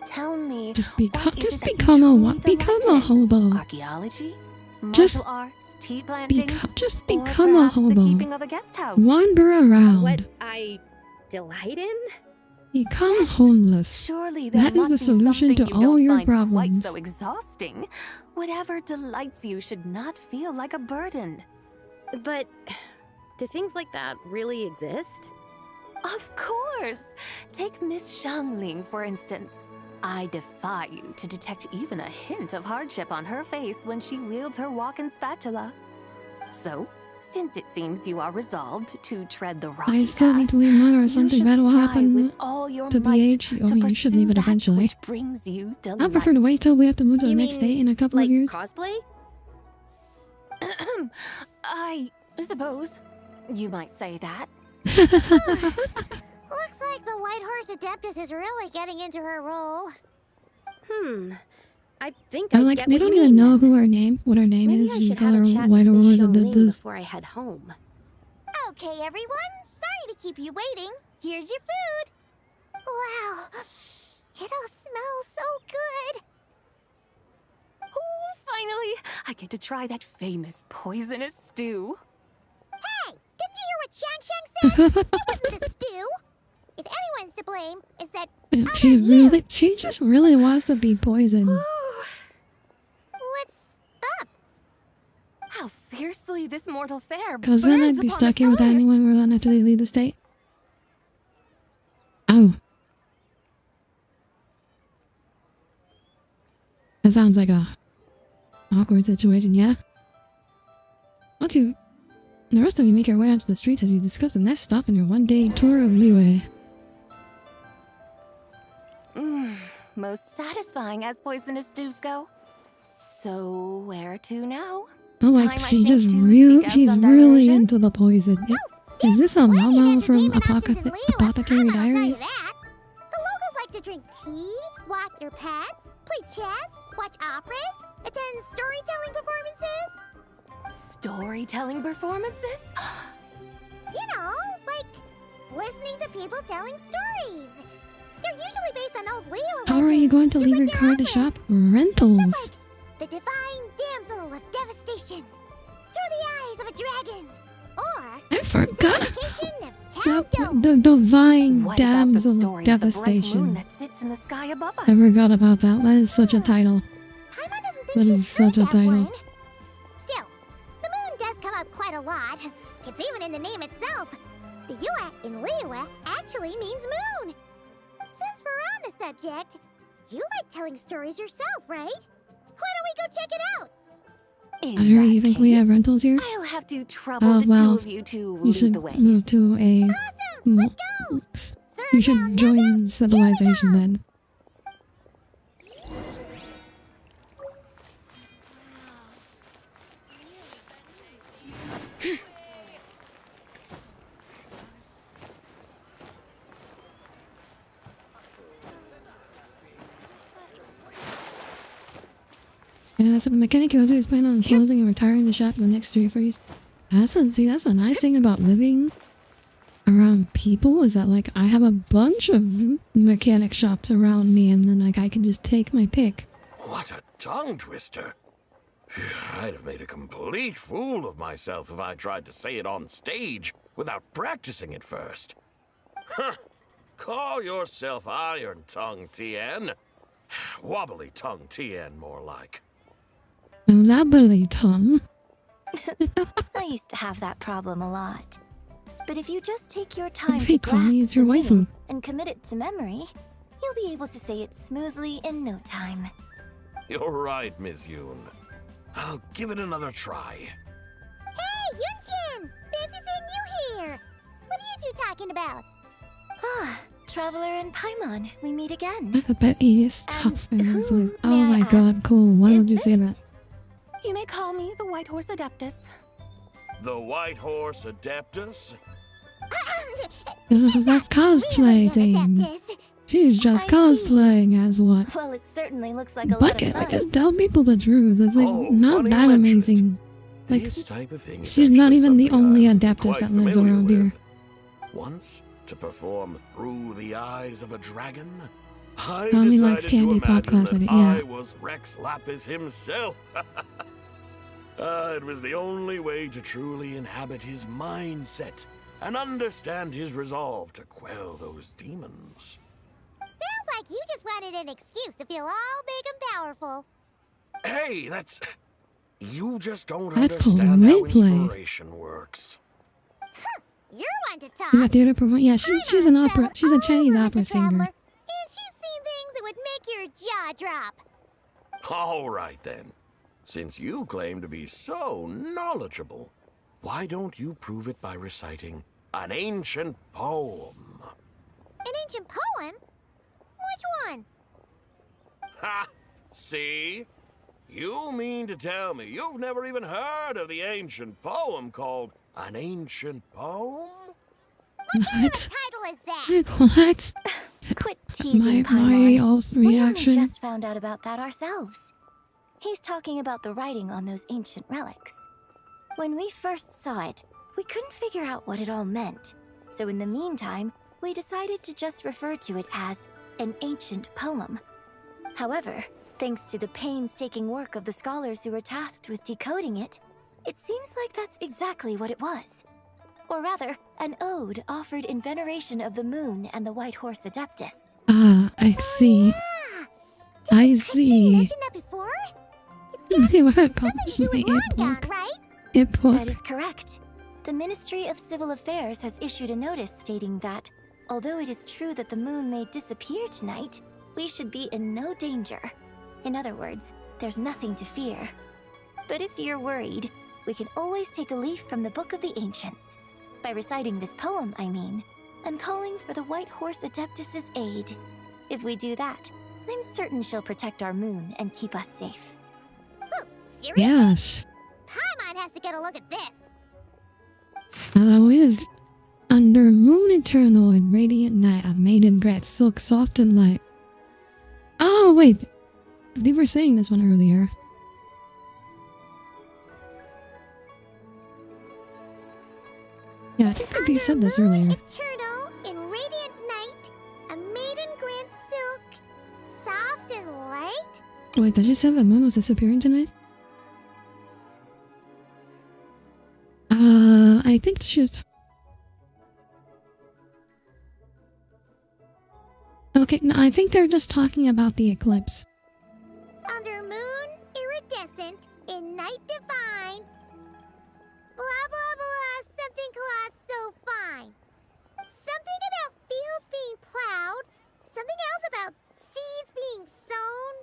Tell me, Just what is just it that you become a truly what? Become delight a in? hobo. Archaeology? Just Martial arts? Tea planting? Just or become a perhaps the hobo. keeping of a guest house? Wander around. What I delight in? Become homeless. Surely there That is must the be solution to something you all don't your find Quite problems. so exhausting. Whatever delights you should not feel like a burden. But do things like that really exist? Of course! Take Miss Xiangling, for instance. I defy you to detect even a hint of hardship on her face when she wields her walking spatula. So, since it seems you are resolved to tread the rocky I still path, need to leave mud or you something should bad will strive happen with all your to might BH. I to mean, you should pursue leave it that eventually. which brings you delight. I prefer to wait till we have to move to the You next mean, day in a couple like of years. cosplay? I suppose you might say that. Looks like the White Horse Adeptus is really getting into her role. I think I I like get they what don't you even mean, know then. what her name Maybe is. I You should tell have her a chat white with Miss horse and Charlene this. before I head home. Okay, everyone. Sorry to keep you waiting. Here's your food. Wow. It all smells so good. Oh, finally! I get to try that famous poisonous stew. Hey, didn't you hear what Shang Shang said? It wasn't the stew. If anyone's to blame, it's that She just really wants to be poisoned. What's up? How fiercely this mortal fare Cause then burns I'd be upon stuck the here without fire. anyone around after they leave the state. Oh. That sounds like a awkward situation, yeah? Why don't you... The rest of you make your way onto the streets as you discuss the next stop in your one-day tour of Liyue. Most satisfying as poisonous stews go. So, where to now? Oh, like, Time, I she think, just to real... seek out She's some really diversion? into the poison. Is this a Plenty of Momo from entertainment options in Liyue, Apothecary I'm gonna tell you Diaries? that. The locals like to drink tea, walk their pets, play chess, watch operas, attend storytelling performances. Storytelling performances? You know, like listening to people telling stories. They're usually based on old Leo How are you going to leave your car at the shop? Rentals. The divine damsel of devastation, through the eyes of a dragon, or I forgot Vindication of Town Dome. the divine What about the damsel of story of the bright moon devastation. that sits in the sky above us? I forgot about that. That is such a title. Paimon doesn't think That she's is such heard a that title. one. Still, the moon does come up quite a lot. It's even in the name itself. The Yue in Liyue actually means moon. Since we're on the subject, you like telling stories yourself, right? Why don't we go check it out? In I don't know, that you think we have case, rentals here? I'll have to trouble Oh, the well, two of you to You lead should the way. move to a... Awesome! Let's go! You should join civilization then. Yeah, so the mechanic who is planning on closing and retiring the shop in the next 3 years. That's a nice thing about living around people is that like I have a bunch of mechanic shops around me and then like I can just take my pick. What a tongue twister. I'd have made a complete fool of myself if I tried to say it on stage without practicing it first. Huh. Call yourself Iron Tongue Tien. Wobbly Tongue Tien, more like. Labbly tongue. I used to have that problem a lot. But if you just take your time Hey, to Tommy, grasp it's your the waifu. meaning and commit it to memory, you'll be able to say it smoothly in no time. You're right, Miss Yoon. I'll give it another try. Hey, Yunchin! Fancy seeing you here! What are you two talking about? Ah, Traveler and Paimon, we meet again. I bet he is tough and who, ruthless. may Oh I my god, ask, cool. Why is would you say this? that? You may call me the White Horse Adeptus. The White Horse Adeptus? This is that cosplay thing. Adeptus. She's just I see. cosplaying as what? Well, it certainly looks like a lot Bucket, of I fun. just tell people the truth. It's like Oh, not funny that you mention it. amazing. Like, This type of thing is she's not actually even the something only I'm Adeptus quite that lives familiar around here. with. Once, to perform through the eyes of a dragon, I Tommy likes decided candy to pop imagine class that at it, yeah. I was Rex Lapis himself. It was the only way to truly inhabit his mindset and understand his resolve to quell those demons. Sounds like you just wanted an excuse to feel all big and powerful. Hey, that's... You just don't That's called understand how roleplay. inspiration works. You're one to talk. Is that theater performer? Yeah, she's an Paimon opera. traveled She's a all Chinese over opera the Traveler, singer. And she's seen things that would make your jaw drop. All right, then. Since you claim to be so knowledgeable, why don't you prove it by reciting an ancient poem? An ancient poem? Which one? Ha! See? You mean to tell me you've never even heard of the ancient poem called An Ancient Poem? What? Title is that? What? Quit teasing, My Paimon. also We only reaction. just found out about that ourselves. He's talking about the writing on those ancient relics. When we first saw it, we couldn't figure out what it all meant. So in the meantime, we decided to just refer to it as an ancient poem. However, thanks to the painstaking work of the scholars who were tasked with decoding it, it seems like that's exactly what it was. Or rather, an ode offered in veneration of the moon and the White Horse Adeptus. Ah, I see. I She see. mentioned that before? They were Something published to in do my with Rongon, ebook. right? That is correct. The Ministry of Civil Affairs has issued a notice stating that, although it is true that the moon may disappear tonight, we should be in no danger. In other words, there's nothing to fear. But if you're worried, we can always take a leaf from the Book of the Ancients. By reciting this poem, I mean, and calling for the White Horse Adeptus' aid. If we do that, I'm certain she'll protect our moon and keep us safe. Ooh, seriously? Yes. Paimon has to get a look at this. Thou is under moon eternal and radiant night, a maiden breath silk soft and light. Oh wait, they were saying this one earlier. Yeah, I think that they said this earlier. Eternal in radiant night, a maiden grant silk, soft and light. Wait, did she say the moon was disappearing tonight? I think she's... Okay, no, I think they're just talking about the eclipse. Under moon iridescent, in night divine. Blah blah blah, something cloth so fine. Something about fields being plowed. Something else about seeds being sown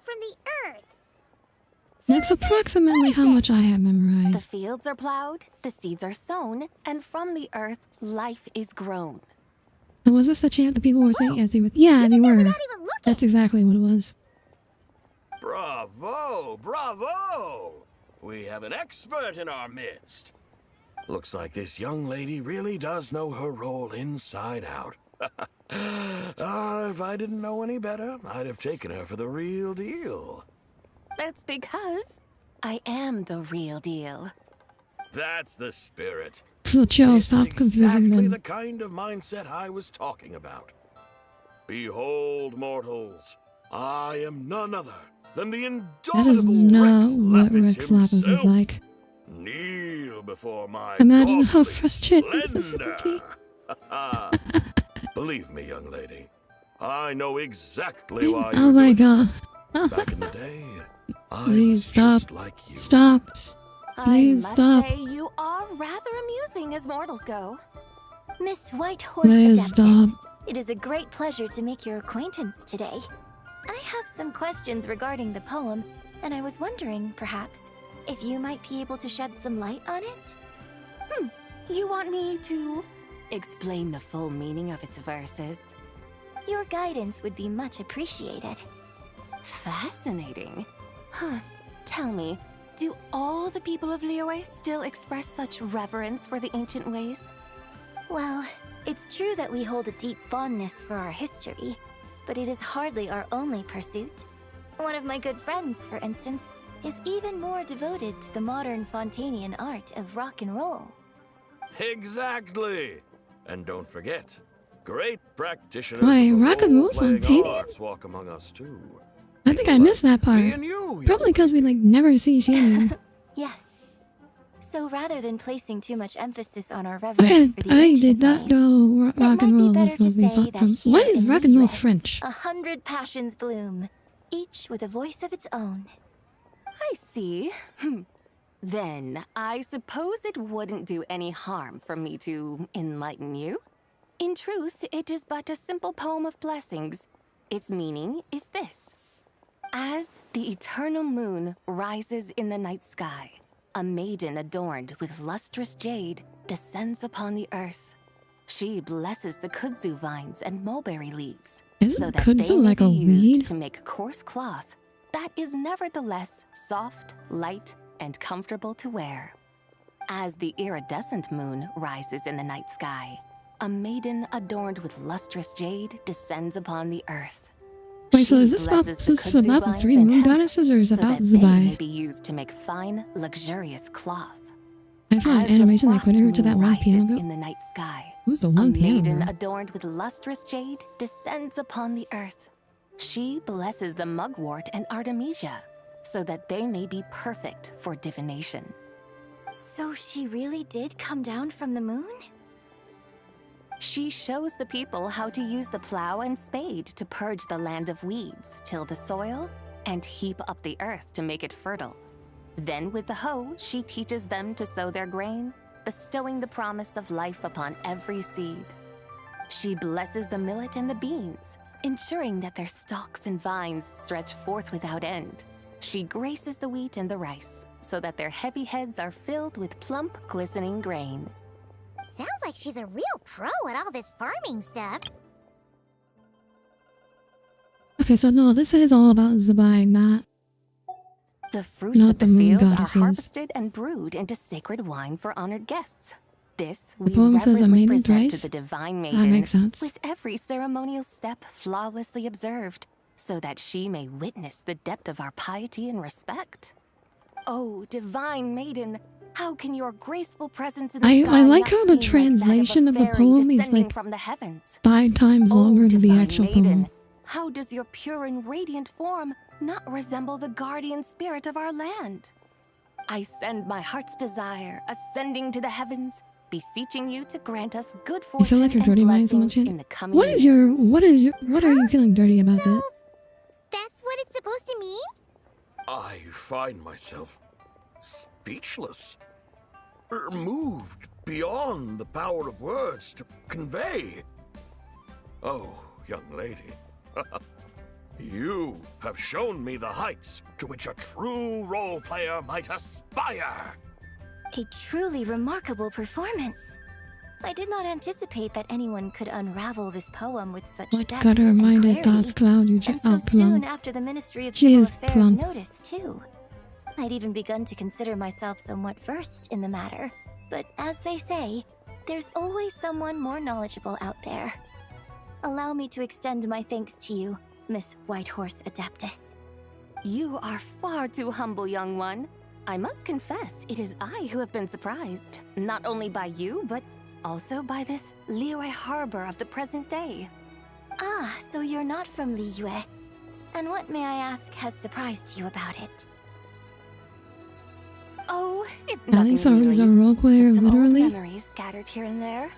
from the earth. That's approximately how much I have The memorized. fields are plowed, the seeds are sown, and from the earth, life is grown. And was this the chant that people were saying as they were? Yeah, they were. Without even looking. That's exactly what it was. Bravo! Bravo! We have an expert in our midst. Looks like this young lady really does know her role inside out. If I didn't know any better, I'd have taken her for the real deal. That's because I am the real deal. That's the spirit. So chill, It's stop confusing exactly them. the kind of mindset I was talking about. Behold, mortals, I am none other than the That is indomitable not Rex what Lapis Rex Lapis is himself. like. Kneel before my Imagine how godly frustrated this would be. splendor. Believe me, young lady, I know exactly why Oh you're my doing god. it. Back in the day, I Please was stop. just like you. Stop. Please I must stop. say you are rather amusing as mortals go. Miss White Horse Please Adeptus, stop. it is a great pleasure to make your acquaintance today. I have some questions regarding the poem, and I was wondering, perhaps, if you might be able to shed some light on it? You want me to explain the full meaning of its verses? Your guidance would be much appreciated. Fascinating. Huh. Tell me, do all the people of Liyue still express such reverence for the ancient ways? Well, it's true that we hold a deep fondness for our history, but it is hardly our only pursuit. One of my good friends, for instance, is even more devoted to the modern Fontanian art of rock and roll. Exactly. And don't forget, great practitioners Wait, of the rock and roll's role-playing Fontanian? arts walk among us too. I think I missed that part. Me and you, Probably because we like never see Shannon. Yes. So rather than placing too much emphasis on our I, reverence for the I ancient did not ways, know rock it might and be roll better was supposed to be to say fucked that from. here What is in rock and roll Liyue, French? 100 passions bloom, each with a voice of its own. I see. Then, I suppose it wouldn't do any harm for me to enlighten you. In truth, it is but a simple poem of blessings. Its meaning is this. As the eternal moon rises in the night sky, a maiden adorned with lustrous jade descends upon the earth. She blesses the kudzu vines and mulberry leaves, Isn't so that kudzu they may like be a used weed? to make coarse cloth that is nevertheless soft, light, and comfortable to wear. As the iridescent moon rises in the night sky, a maiden adorned with lustrous jade descends upon the earth. Wait, so She is this about, blesses so the this is about the kudzu three vines moon and hemp goddesses, or is it so about that they may Zabai? be used to make fine, luxurious cloth. I found As an the animation like frost whenever to that moon one piano rises girl. in the night sky, Who's the a one piano maiden girl? adorned with lustrous jade descends upon the earth. She blesses the mugwort and Artemisia so that they may be perfect for divination. So she really did come down from the moon? She shows the people how to use the plow and spade to purge the land of weeds, till the soil, and heap up the earth to make it fertile. Then with the hoe, she teaches them to sow their grain, bestowing the promise of life upon every seed. She blesses the millet and the beans, ensuring that their stalks and vines stretch forth without end. She graces the wheat and the rice, so that their heavy heads are filled with plump, glistening grain. Sounds like she's a real pro at all this farming stuff. Okay, so no, this is all about Zabai, not The fruits Not of the the moon field are goddesses. harvested and brewed into sacred wine for honored guests. This we poem says a reverently maiden present thrice? to the divine That maiden, makes sense. with every ceremonial step flawlessly observed, so that she may witness the depth of our piety and respect. Oh, divine maiden, how can your graceful presence in the I sky like not how the seem translation like of that the a fairy poem is descending like from the heavens? 5 times Oh, longer than the divine actual maiden, poem. how does your pure and radiant form not resemble the guardian spirit of our land? I send my heart's desire, ascending to the heavens, beseeching you to grant us good You feel fortune like you're and dirty mind so blessings much in in? the coming What is year. what are you feeling dirty about So, that? that's what it's supposed to mean? I find myself speechless, moved beyond the power of words to convey. Oh, young lady, you have shown me the heights to which a true role player might aspire. A truly remarkable performance. I did not anticipate that anyone could unravel this poem with such What depth gutter-minded and thoughts clarity. cloud you And so plump. soon after the Ministry of She Civil is Affairs plump. noticed, too. I'd even begun to consider myself somewhat versed in the matter. But as they say, there's always someone more knowledgeable out there. Allow me to extend my thanks to you, Miss Whitehorse Adeptus. You are far too humble, young one. I must confess, it is I who have been surprised, not only by you, but also by this Liyue harbor of the present day. Ah, so you're not from Liyue. And what, may I ask, has surprised you about it? Oh, it's I nothing think so. Is a really. role player Just some old literally? memories scattered here and there.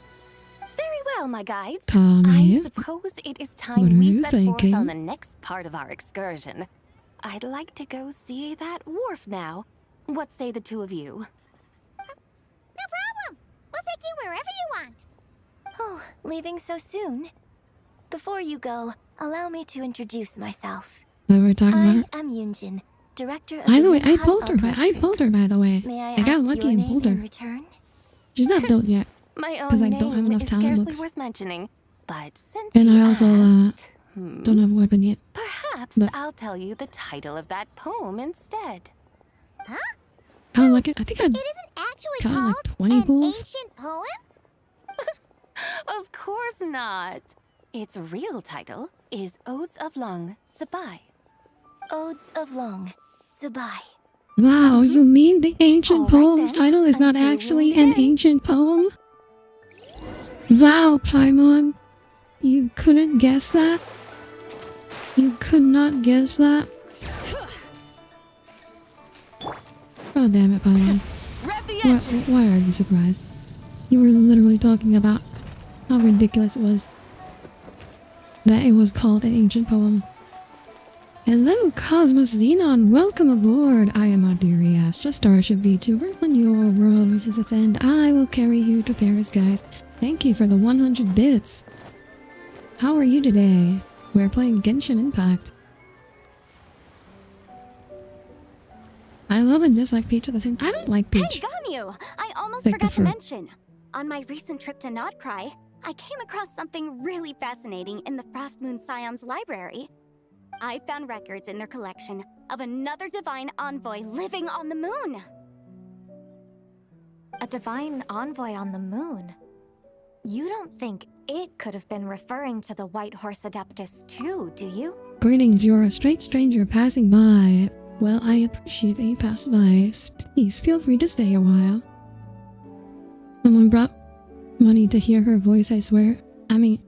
Very well, my guides. Tommy, I suppose it is what time are we you set forth thinking? on the next part of our excursion. I'd like to go see that wharf now. What say the two of you? No problem. We'll take you wherever you want. Oh, leaving so soon? Before you go, allow me to introduce myself. That we're talking I about. am Yunjin, director of By the way, I Yunhan pulled her. I Upper pulled her. By the way, May I I got ask lucky your and name pulled her. in return? She's not built yet, My own 'Cause I name don't have enough is talent scarcely books. worth mentioning, but since and you I also asked, don't have a weapon yet. perhaps but- I'll tell you the title of that poem instead. I like it. I think I It isn't actually got called like 20 an pulls. ancient poem? Of course not. Its real title is Odes of Long Zabai. Odes of Long, Zabai. Wow, you mean the ancient All right poem's then, title is not until we actually meet an again. ancient poem? Wow, Paimon. You couldn't guess that? You could not guess that? Oh, damn it, Paimon. Why are you surprised? You were literally talking about how ridiculous it was that it was called an ancient poem. Hello, Cosmos Xenon. Welcome aboard. I am Audire Astra, starship vtuber. When your world reaches its end, I will carry you to Paris, guys. Thank you for the 100 bits. How are you today? We're playing Genshin Impact. I love and dislike Peach at the same time. I don't like Peach. Hey, Ganyu! I almost Like the forgot to fruit. mention. On my recent trip to Notcry, I came across something really fascinating in the Frost Moon Scion's library. I found records in their collection of another divine envoy living on the moon. A divine envoy on the moon? You don't think it could have been referring to the White Horse Adeptus too, do you? Greetings, you're a straight stranger passing by. Well, I appreciate that you passed by. Please feel free to stay a while. Someone brought money to hear her voice, I swear. I mean,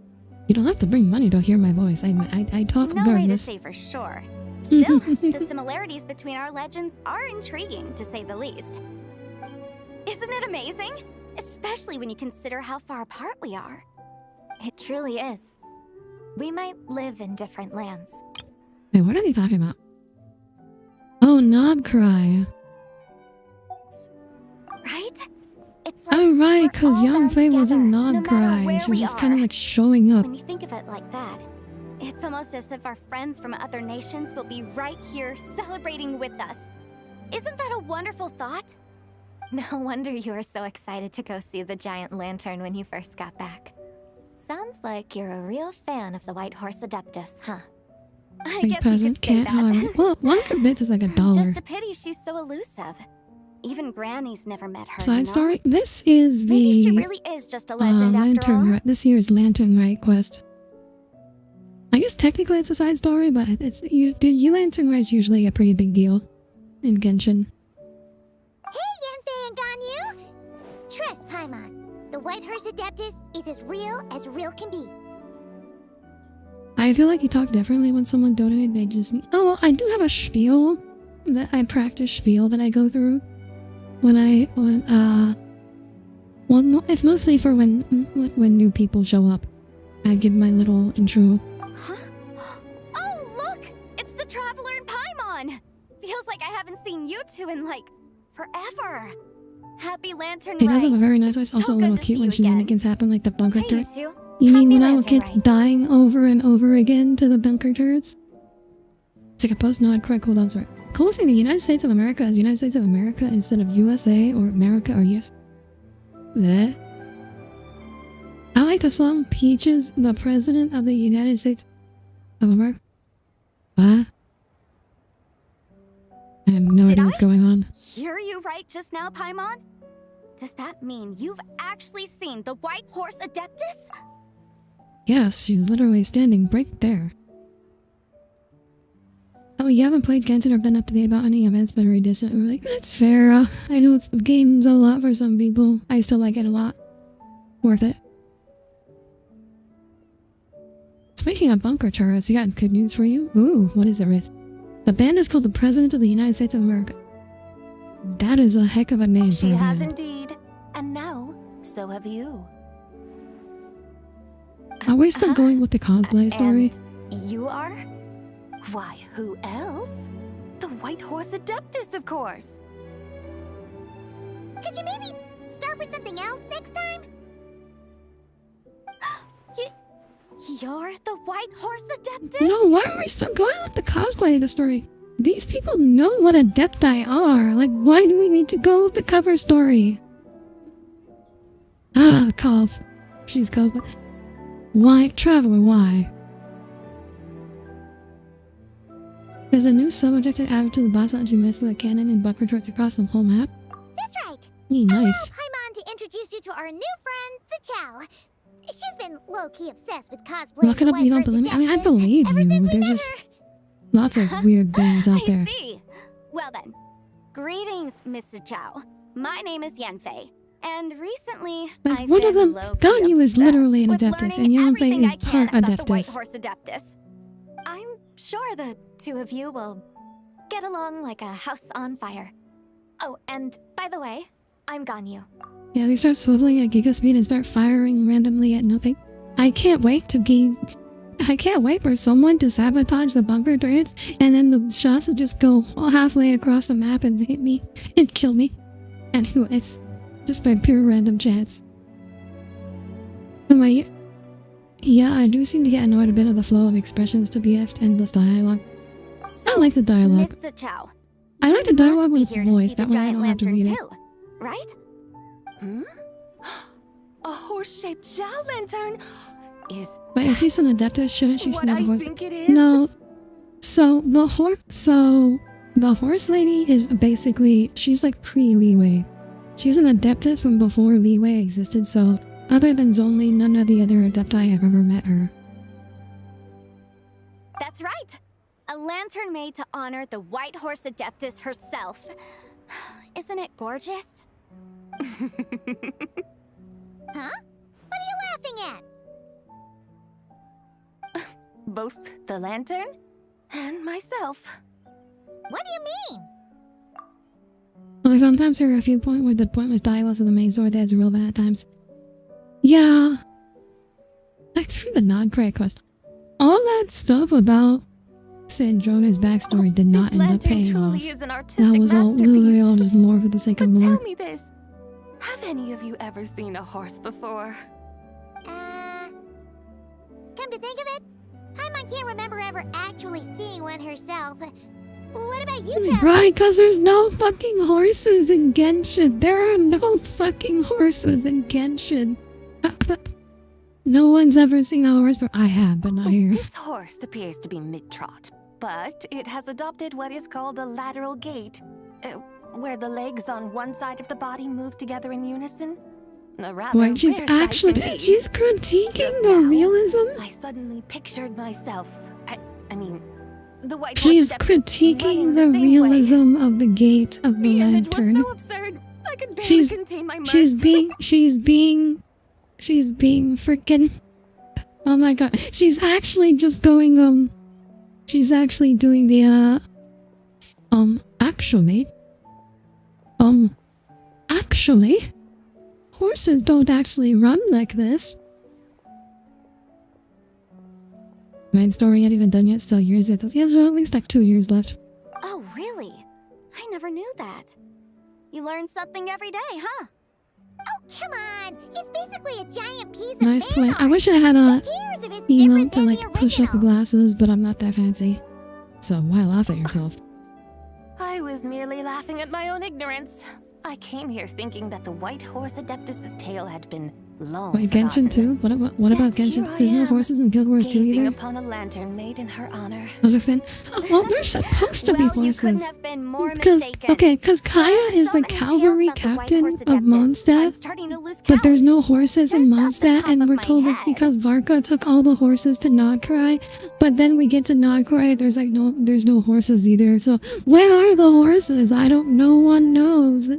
you don't have to bring money to hear my voice. I talk No way to regardless. say for sure. Still, the similarities between our legends are intriguing, to say the least. Isn't it amazing? Especially when you consider how far apart we are. It truly is. We might live in different lands. Wait, what are they talking about? Oh, Nod Cry. Right? It's like Oh, right, we're because all Yang bound Fei was in together, no Nod matter Cry. where She was we just kind of are. like showing up. When you think of it like that, it's almost as if our friends from other nations will be right here celebrating with us. Isn't that a wonderful thought? No wonder you were so excited to go see the giant lantern when you first got back. Sounds like you're a real fan of the White Horse Adeptus, huh? I Like guess peasant you could say can't, however. that. Well, 100 bits is like $1. Just a pity she's so elusive. Even Granny's never met her. Side you know? story? This is Maybe she the really is just a legend after all. Lantern. This year's Lanternlit quest. I guess technically it's a side story, but it's Lanternlight's usually a pretty big deal in Genshin. Hey, Yanfei and Ganyu! Trust, Paimon. The White Horse Adeptus is as real can be. I feel like you talk differently when someone donated pages. Oh, well, I do have a spiel that I practice spiel that I go through well, it's mostly for when new people show up. I give my little intro. Huh? Oh, look! It's the Traveler and Paimon! Feels like I haven't seen you two in, like, forever. Happy Lantern She does have a Light. very nice voice. So Also a good little to cute see when you again. shenanigans happen, like the bunker Hey, you turrets. two. You mean Happy when I will Lantern keep Light. dying over and over again to the bunker turrets? It's like a post-nod correct cooldown story. Cool thing, the United States of America is United States of America instead of USA or America or US. Bleh. I like the song Peaches, the President of the United States of America. What? I have no idea what's going on. Hear you right just now, Paimon? Does that mean you've actually seen the White Horse Adeptus? Yes, she was literally standing right there. Oh, you haven't played Genshin or been up to date about any events, but very distant. We're like, that's fair. I know the game's a lot for some people. I still like it a lot. Worth it. Speaking of bunker turrets, you got good news for you. Ooh, what is it, Rith? The band is called the President of the United States of America. That is a heck of a name for She a has band. indeed. And now, so have you. Are we still going with the cosplay story? And you are? Why, who else? The White Horse Adeptus, of course. Could you maybe start with something else next time? You're the White Horse Adeptus? No, why are we still going with the cosplay story? These people know what Adepti are. Like, why do we need to go with the cover story? Ah, the cough. She's cold. Why, Traveler, why? There's a new sub-objective added to the boss launch. You messed with the cannon and bunker turrets across the whole map. That's right. Nice. Paimon to introduce you to our new friend, Zichao. She's been low-key obsessed with cosplay. Look it up, you don't believe me? I mean, I believe you. There's just lots of weird bands out there. I see. Well then, greetings, Miss Zhao. My name is Yanfei, and recently But I've one of been them, low-key Ganyu is obsessed literally an with Adeptus, learning and Yanfei everything is I can part about the White Adeptus. Horse Adeptus. I'm sure the two of you will get along like a house on fire. Oh, and by the way, I'm Ganyu. Yeah, they start swiveling at giga speed and start firing randomly at nothing. I can't wait for someone to sabotage the bunker turrets, and then the shots will just go halfway across the map and hit me and kill me. And who? It's just by pure random chance. Yeah, I do seem to get annoyed a bit of the flow of expressions to be endless dialogue. I like the dialogue. Miss Zhao, I like the you dialogue must when be it's here to voiced, see that the way I giant don't have to lantern read it. too, right? A horse-shaped Zhao lantern is But if she's an Adeptus, shouldn't she what smell the I horse? think it is. No. So the horse lady is basically, she's like pre-Leeway. She's an Adeptus from before Leeway existed, so Other than Zonli, none of the other Adepti have ever met her. That's right! A lantern made to honor the White Horse Adeptus herself. Isn't it gorgeous? Huh? What are you laughing at? Both the lantern and myself. What do you mean? I sometimes hear a few points with the pointless dialogues of the main story that's real bad at times. Yeah. Like through the non-cray quest. All that stuff about Sandrona's backstory did not end up paying off. That was all literally all just lore for the sake of lore. Tell me this. Have any of you ever seen a horse before? Come to think of it, Paimon can't remember ever actually seeing one herself. What about you, Jeff? Right, because there's no fucking horses in Genshin. There are no fucking horses in Genshin. No one's ever seen a horse before. I have, but not here. This horse appears to be mid-trot, but it has adopted what is called a lateral gait, where the legs on one side of the body move together in unison. Wait, she's critiquing the realism? I suddenly pictured myself. I mean, the white She's horse critiquing the realism of the gate of the lantern. Was so absurd. I could barely contain my mirth. She's being freaking. Oh my god. She's actually just going, she's actually doing the, actually, horses don't actually run like this. Main story ain't even done yet, still years yet. Yeah, there's at least like 2 years left. Oh, really? I never knew that. You learn something every day, huh? Oh, come on! He's basically a giant piece of Nice play. fan I wish I had art. a Who cares if it's emote different to than like the push up the original? glasses, but I'm not that fancy. So why laugh at yourself? I was merely laughing at my own ignorance. I came here thinking that the White Horse Adeptus' tale had been long Wait, Genshin too? What about Genshin? There's no horses in Guild Wars 2 gazing either? upon a lantern made in her honor. I was explaining. Well, there's supposed to be You couldn't horses. have been more Because mistaken. Kaya is So the many tales cavalry about the White captain Horse of Adeptus, I'm Mondstadt, starting to lose but there's count. no horses in Just off the Mondstadt, top and of we're my told it's head. because Varka took all the horses to Nagkurai, but then we get to Nagkurai, there's no horses either. So where are the horses? No one knows.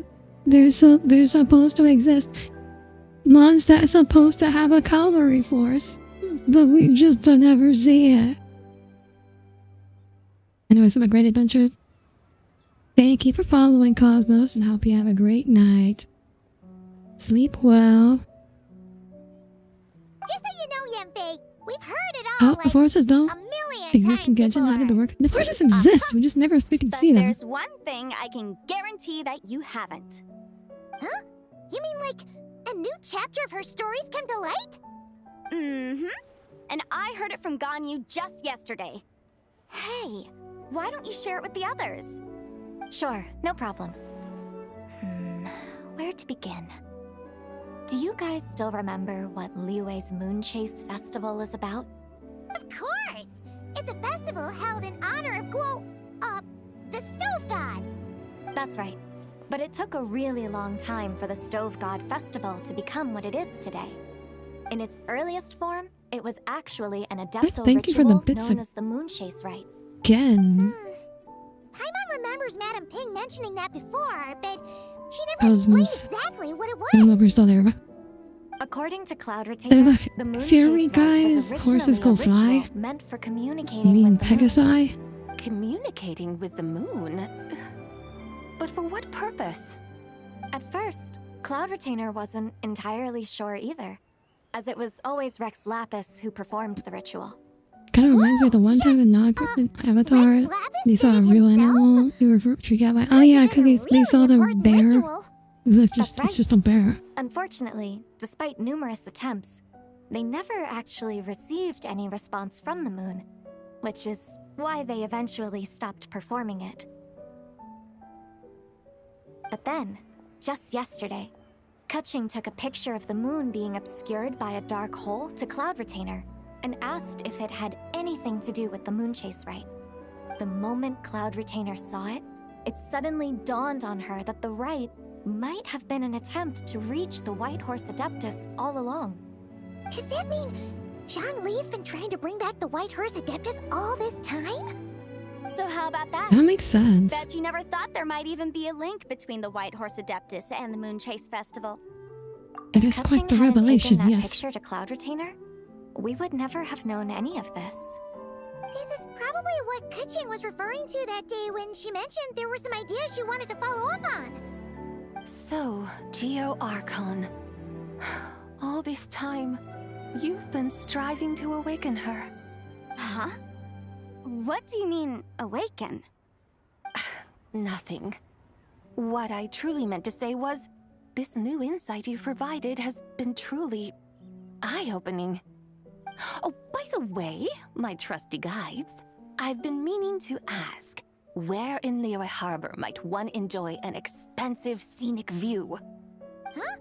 They're supposed to exist. Mondstadt is supposed to have a cavalry force, but we just don't ever see it. Anyways, have a great adventure. Thank you for following Cosmos, and hope you have a great night. Sleep well. Just so you know, Yenfei, we've heard it all like Horses don't a million exist in times Genshin. How did they before. work? The horses exist. We just never freaking But see them. there's one thing I can guarantee that you haven't. Huh? You mean like a new chapter of her stories come to light? Mm-hmm. And I heard it from Ganyu just yesterday. Hey, why don't you share it with the others? Sure, no problem. Where to begin? Do you guys still remember what Liyue's Moon Chase Festival is about? Of course! It's a festival held in honor of the Stove God. That's right. But it took a really long time for the Stove God Festival to become what it is today. In its earliest form, it was actually an adeptal thank you for the ritual bits known as the Moon Chase Rite. Again. Paimon remembers Madame Ping mentioning that before, but she never Cosmos. explained exactly what it I don't know was. if we're still there. According to Cloud Retainer, the Moon Fairy Chase Rite guys, was horses originally go a fly. ritual meant for You communicating mean with the moon. Pegasi? Communicating with the moon? But for what purpose? At first, Cloud Retainer wasn't entirely sure either, as it was always Rex Lapis who performed the ritual. Kind of reminds me of the one time in Avatar, Rex Lapis they saw a did it real himself? animal. They were freaked out by. Oh yeah, because they saw the Important bear. ritual. That's right. It's just a bear. Unfortunately, despite numerous attempts, they never actually received any response from the moon, which is why they eventually stopped performing it. But then, just yesterday, Kutching took a picture of the moon being obscured by a dark hole to Cloud Retainer and asked if it had anything to do with the Moon Chase Rite. The moment Cloud Retainer saw it, it suddenly dawned on her that the rite might have been an attempt to reach the White Horse Adeptus all along. Does that mean Zhongli's been trying to bring back the White Horse Adeptus all this time? So how about that? That makes sense. Bet you never thought there might even be a link between the White Horse Adeptus and the Moon Chase Festival. It is quite the revelation, Taken that yes. picture to Cloud Retainer, we would never have known any of this. This is probably what Kuching was referring to that day when she mentioned there were some ideas she wanted to follow up on. So, Geo Archon. All this time, you've been striving to awaken her. Huh? What do you mean, awaken? Nothing. What I truly meant to say was, this new insight you've provided has been truly eye-opening. Oh, by the way, my trusty guides, I've been meaning to ask, where in Liyue Harbor might one enjoy an expansive scenic view? Huh?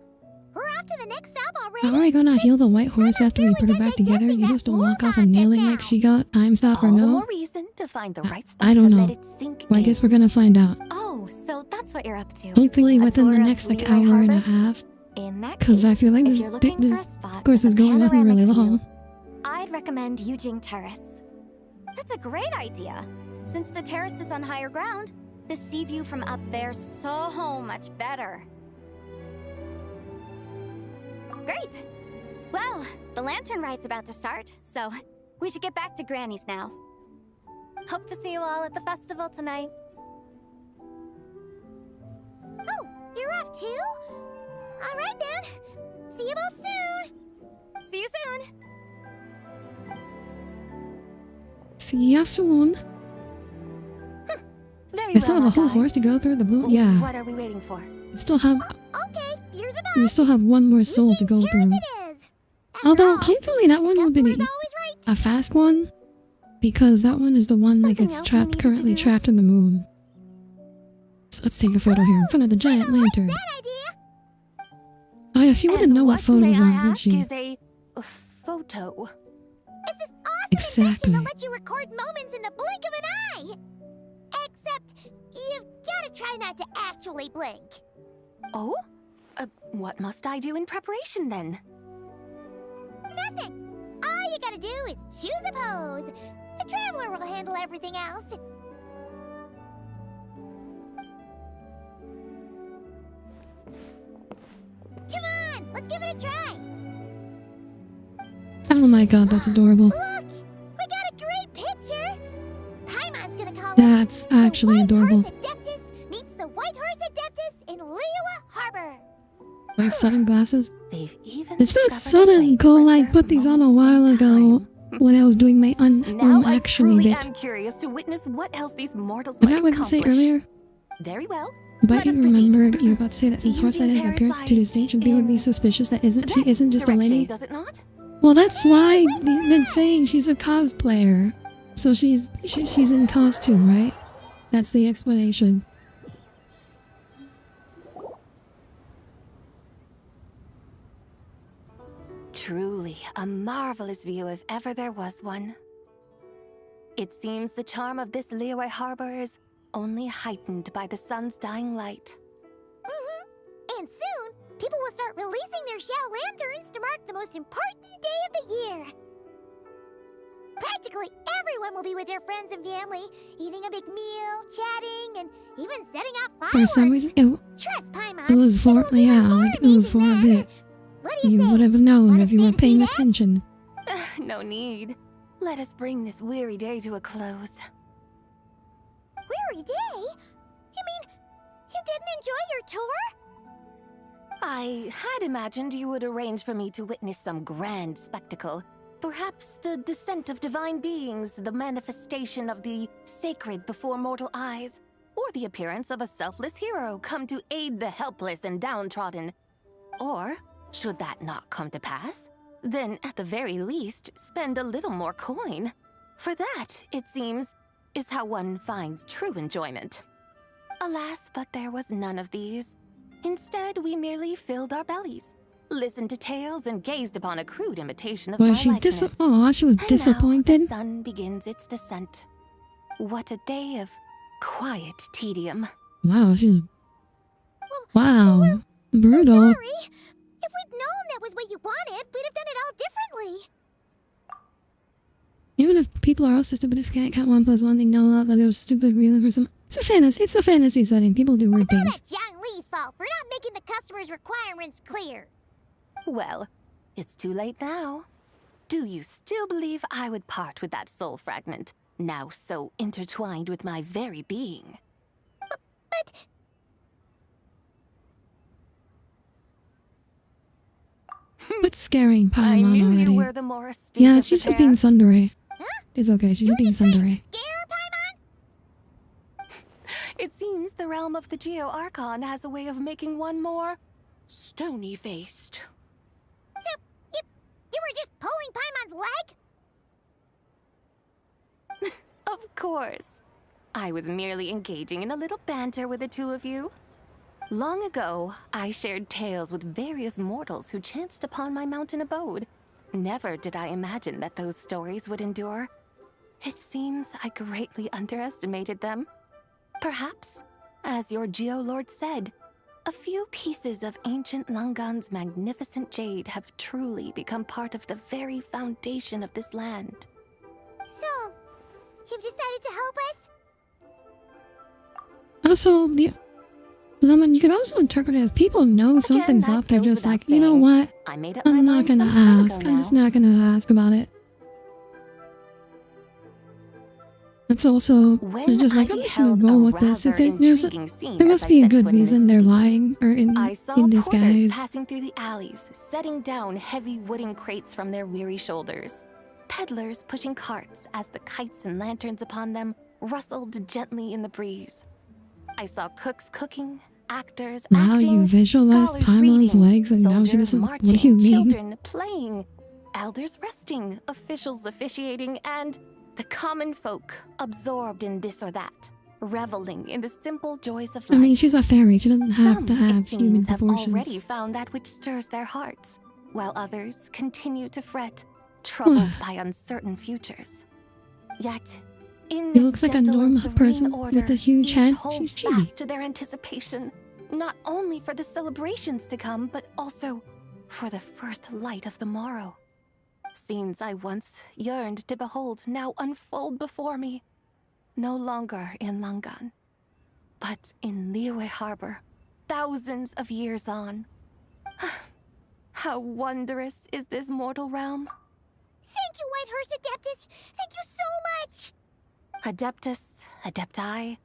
We're off to the next stop already. How are we gonna heal the White Horse after we put her back together? You just don't walk off a nailing like she got time stopper, All the no? more reason to find the right spot I don't to know. let it sink Well, I in. guess we're gonna find out. Oh, so that's what you're up to. Hopefully A within the tour of next like Liyue hour and a Harbor? half. In that Because I case, feel like if this you're looking for a spot course is with a going on panoramic really view, long. I'd recommend Yujing Terrace. That's a great idea. Since the terrace is on higher ground, the sea view from up there's so much better. Great! Well, the lantern ride's about to start, so we should get back to Granny's now. Hope to see you all at the festival tonight. Oh, you're off too? All right then. See you both soon. See you soon! See ya soon. Very I still well, have a whole my horse to guides. go through the blue. Yeah. What are we waiting for? We still have Okay, you're the boss. we still have one more soul to go Yujing through. Terrace it is. After Although all, hopefully that one will be customer's always right. a fast one. Because that one is the one that Something gets else we trapped needed to currently do? trapped in the moon. So let's take a photo here in front of the giant lantern. That idea. Oh yeah, she wouldn't And know what what, may photos I are, would ask, she? is a photo. It's this awesome Exactly. invention that lets you record moments in the blink of an eye. Except you've got to try not to actually blink. Oh? What must I do in preparation then? Nothing. All you gotta do is choose a pose. The traveler will handle everything else. Come on, let's give it a try. Oh my god, that's adorable. Look, we got a great picture. Paimon's gonna call That's it actually the White adorable. Horse Adeptus meets the White Horse Adeptus in Liyue Harbor. Like sudden glasses. They've even It's not discovered a sudden, way Cole. to I preserve put these on a moments while in ago time. when I was doing my Now I actually truly bit. am curious to witness what else these mortals What might I would say accomplish. earlier, Very well. but Let you us proceed. remembered you were about to say that since Using Horsehead has Terrace appearance to this date, should would be in suspicious that she That isn't just a direction, lady. does it not? Well, that's why they've been saying she's a cosplayer. So she's in costume, right? That's the explanation. Truly a marvelous view if ever there was one. It seems the charm of this Liyue Harbor is only heightened by the sun's dying light. And soon, people will start releasing their shell lanterns to mark the most important day of the year. Practically everyone will be with their friends and family, eating a big meal, chatting, and even setting off fireworks. For some reason, Trust Paimon. it was for, it'll be yeah, more like, it was for a amazing bit. than- What do you You say? would have known Wanna if you were stay to see paying that? attention. No need. Let us bring this weary day to a close. Weary day? You mean you didn't enjoy your tour? I had imagined you would arrange for me to witness some grand spectacle. Perhaps the descent of divine beings, the manifestation of the sacred before mortal eyes, or the appearance of a selfless hero come to aid the helpless and downtrodden. Or, should that not come to pass, then at the very least, spend a little more coin. For that, it seems, is how one finds true enjoyment. Alas, but there was none of these. Instead, we merely filled our bellies, listened to tales, and gazed upon a crude imitation of my Was she likeness. she was And disappointed? now the sun begins its descent. What a day of quiet tedium. Wow, she was Wow. Brutal. Sorry. If we'd known that was what you wanted, we'd have done it all differently. Even if people are also stupid, if you can't count 1 plus 1, they know that it was stupid realism. It's a fantasy. It's a fantasy setting. People do weird It's all things. that Zhang Li's fault for not making the customer's requirements clear. Well, it's too late now. Do you still believe I would part with that soul fragment, now so intertwined with my very being? But Quit scaring I Paimon knew already. you were the more astute Yeah, of she's the just being pair. tsundere. Huh? It's okay. She's just being tsundere. scare Paimon? It seems the realm of the Geo Archon has a way of making one more stony-faced. So, you were just pulling Paimon's leg? Of course. I was merely engaging in a little banter with the two of you. Long ago, I shared tales with various mortals who chanced upon my mountain abode. Never did I imagine that those stories would endure. It seems I greatly underestimated them. Perhaps, as your Geolord said, a few pieces of ancient Langan's magnificent jade have truly become part of the very foundation of this land. So, you've decided to help us? Also, you could also interpret it as people know something's that up. They're goes just without like, you know saying. what? I made up my I'm not mind gonna some time ask. ago I'm just now. not gonna ask about it. It's also, When they're just I like, I'm just gonna beheld roll a with this. If rather there intriguing scene there as must I be a set good foot in this reason they're city, lying or I saw in porters disguise. passing through the alleys, setting down heavy wooden crates from their weary shoulders. Peddlers pushing carts as the kites and lanterns upon them rustled gently in the breeze. I saw cooks cooking, actors Wow, acting, you visualize scholars Paimon's reading, legs and now she soldiers doesn't. marching, What do you mean? children playing, elders resting, officials officiating, and the common folk absorbed in this or that, reveling in the simple joys of I life. mean, she's a fairy. She doesn't have Some, to have it human seems, have proportions. already found that which stirs their hearts, while others continue to fret, troubled by uncertain futures. Yet, in She this looks like a gentle and normal serene person order, with a huge each head. holds She's chibi. fast to their anticipation, not only for the celebrations to come, but also for the first light of the morrow. Scenes I once yearned to behold now unfold before me, no longer in Langan, but in Liyue Harbor, thousands of years on. How wondrous is this mortal realm? Thank you, Whitehurst Adeptus! Thank you so much! Adeptus, Adepti,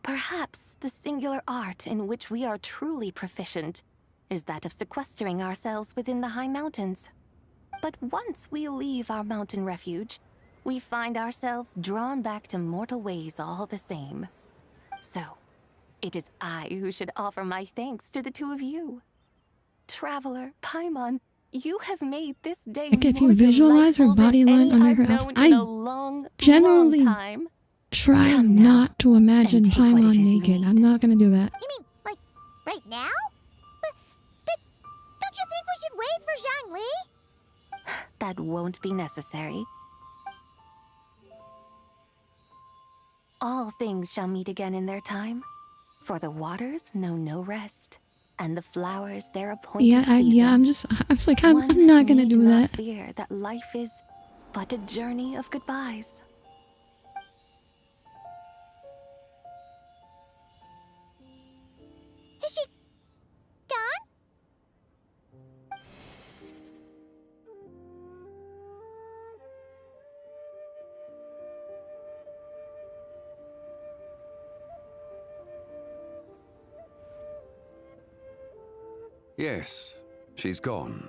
perhaps the singular art in which we are truly proficient is that of sequestering ourselves within the high mountains. But once we leave our mountain refuge, we find ourselves drawn back to mortal ways all the same. So, it is I who should offer my thanks to the two of you. Traveler, Paimon, you have made this day Like, if more you visualize her delightful than body line any under I've her known outfit, in I a long, generally long time. try Come now, not to imagine and take what it Paimon is you naked. need. I'm not gonna do that. You mean, like, right now? But don't you think we should wait for Zhang Li? That won't be necessary. All things shall meet again in their time, for the waters know no rest, and the flowers their appointed season. I'm not gonna One do need not that. fear that life is but a journey of goodbyes. Is she gone? Yes, she's gone.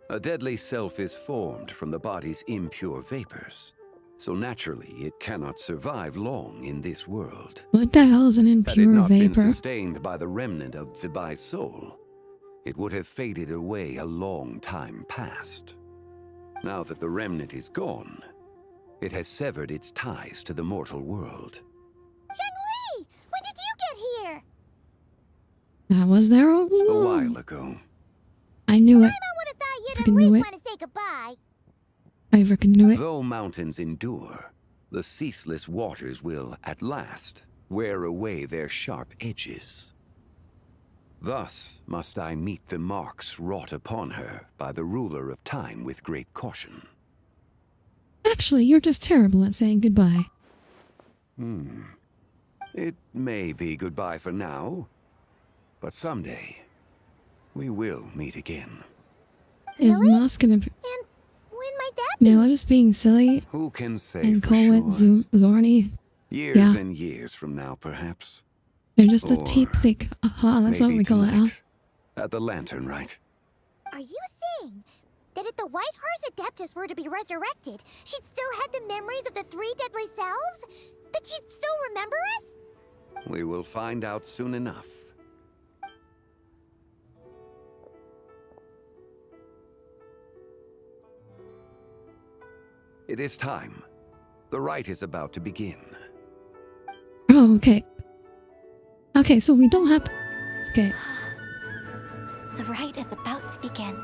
A deadly self is formed from the body's impure vapors, so naturally it cannot survive long in this world. What the hell is an Had it impure not been vapor? sustained by the remnant of Zibai's soul, it would have faded away a long time past. Now that the remnant is gone, it has severed its ties to the mortal world. Zhang Li! When did you get here? That was there all A along. while ago. I knew it. Paimon would have thought you'd Freaking at knew least it. want to say goodbye. I freaking knew it. Though mountains endure, the ceaseless waters will, at last, wear away their sharp edges. Thus must I meet the marks wrought upon her by the ruler of time with great caution. Actually, you're just terrible at saying goodbye. It may be goodbye for now, but someday we will meet again. Is Moss gonna be... And when might that be? No, I'm just being silly Who can say and for call it sure? Zorny. Years Yeah. and years from now, perhaps. They're just a Or thick. Aha, that's what maybe we call it. tonight, at the Lanternlit. Are you saying that if the White Horse Adeptus were to be resurrected, she'd still have the memories of the 3 deadly selves? That she'd still remember us? We will find out soon enough. It is time. The rite is about to begin. Oh, okay. Okay, so we don't have to... Okay. The rite is about to begin.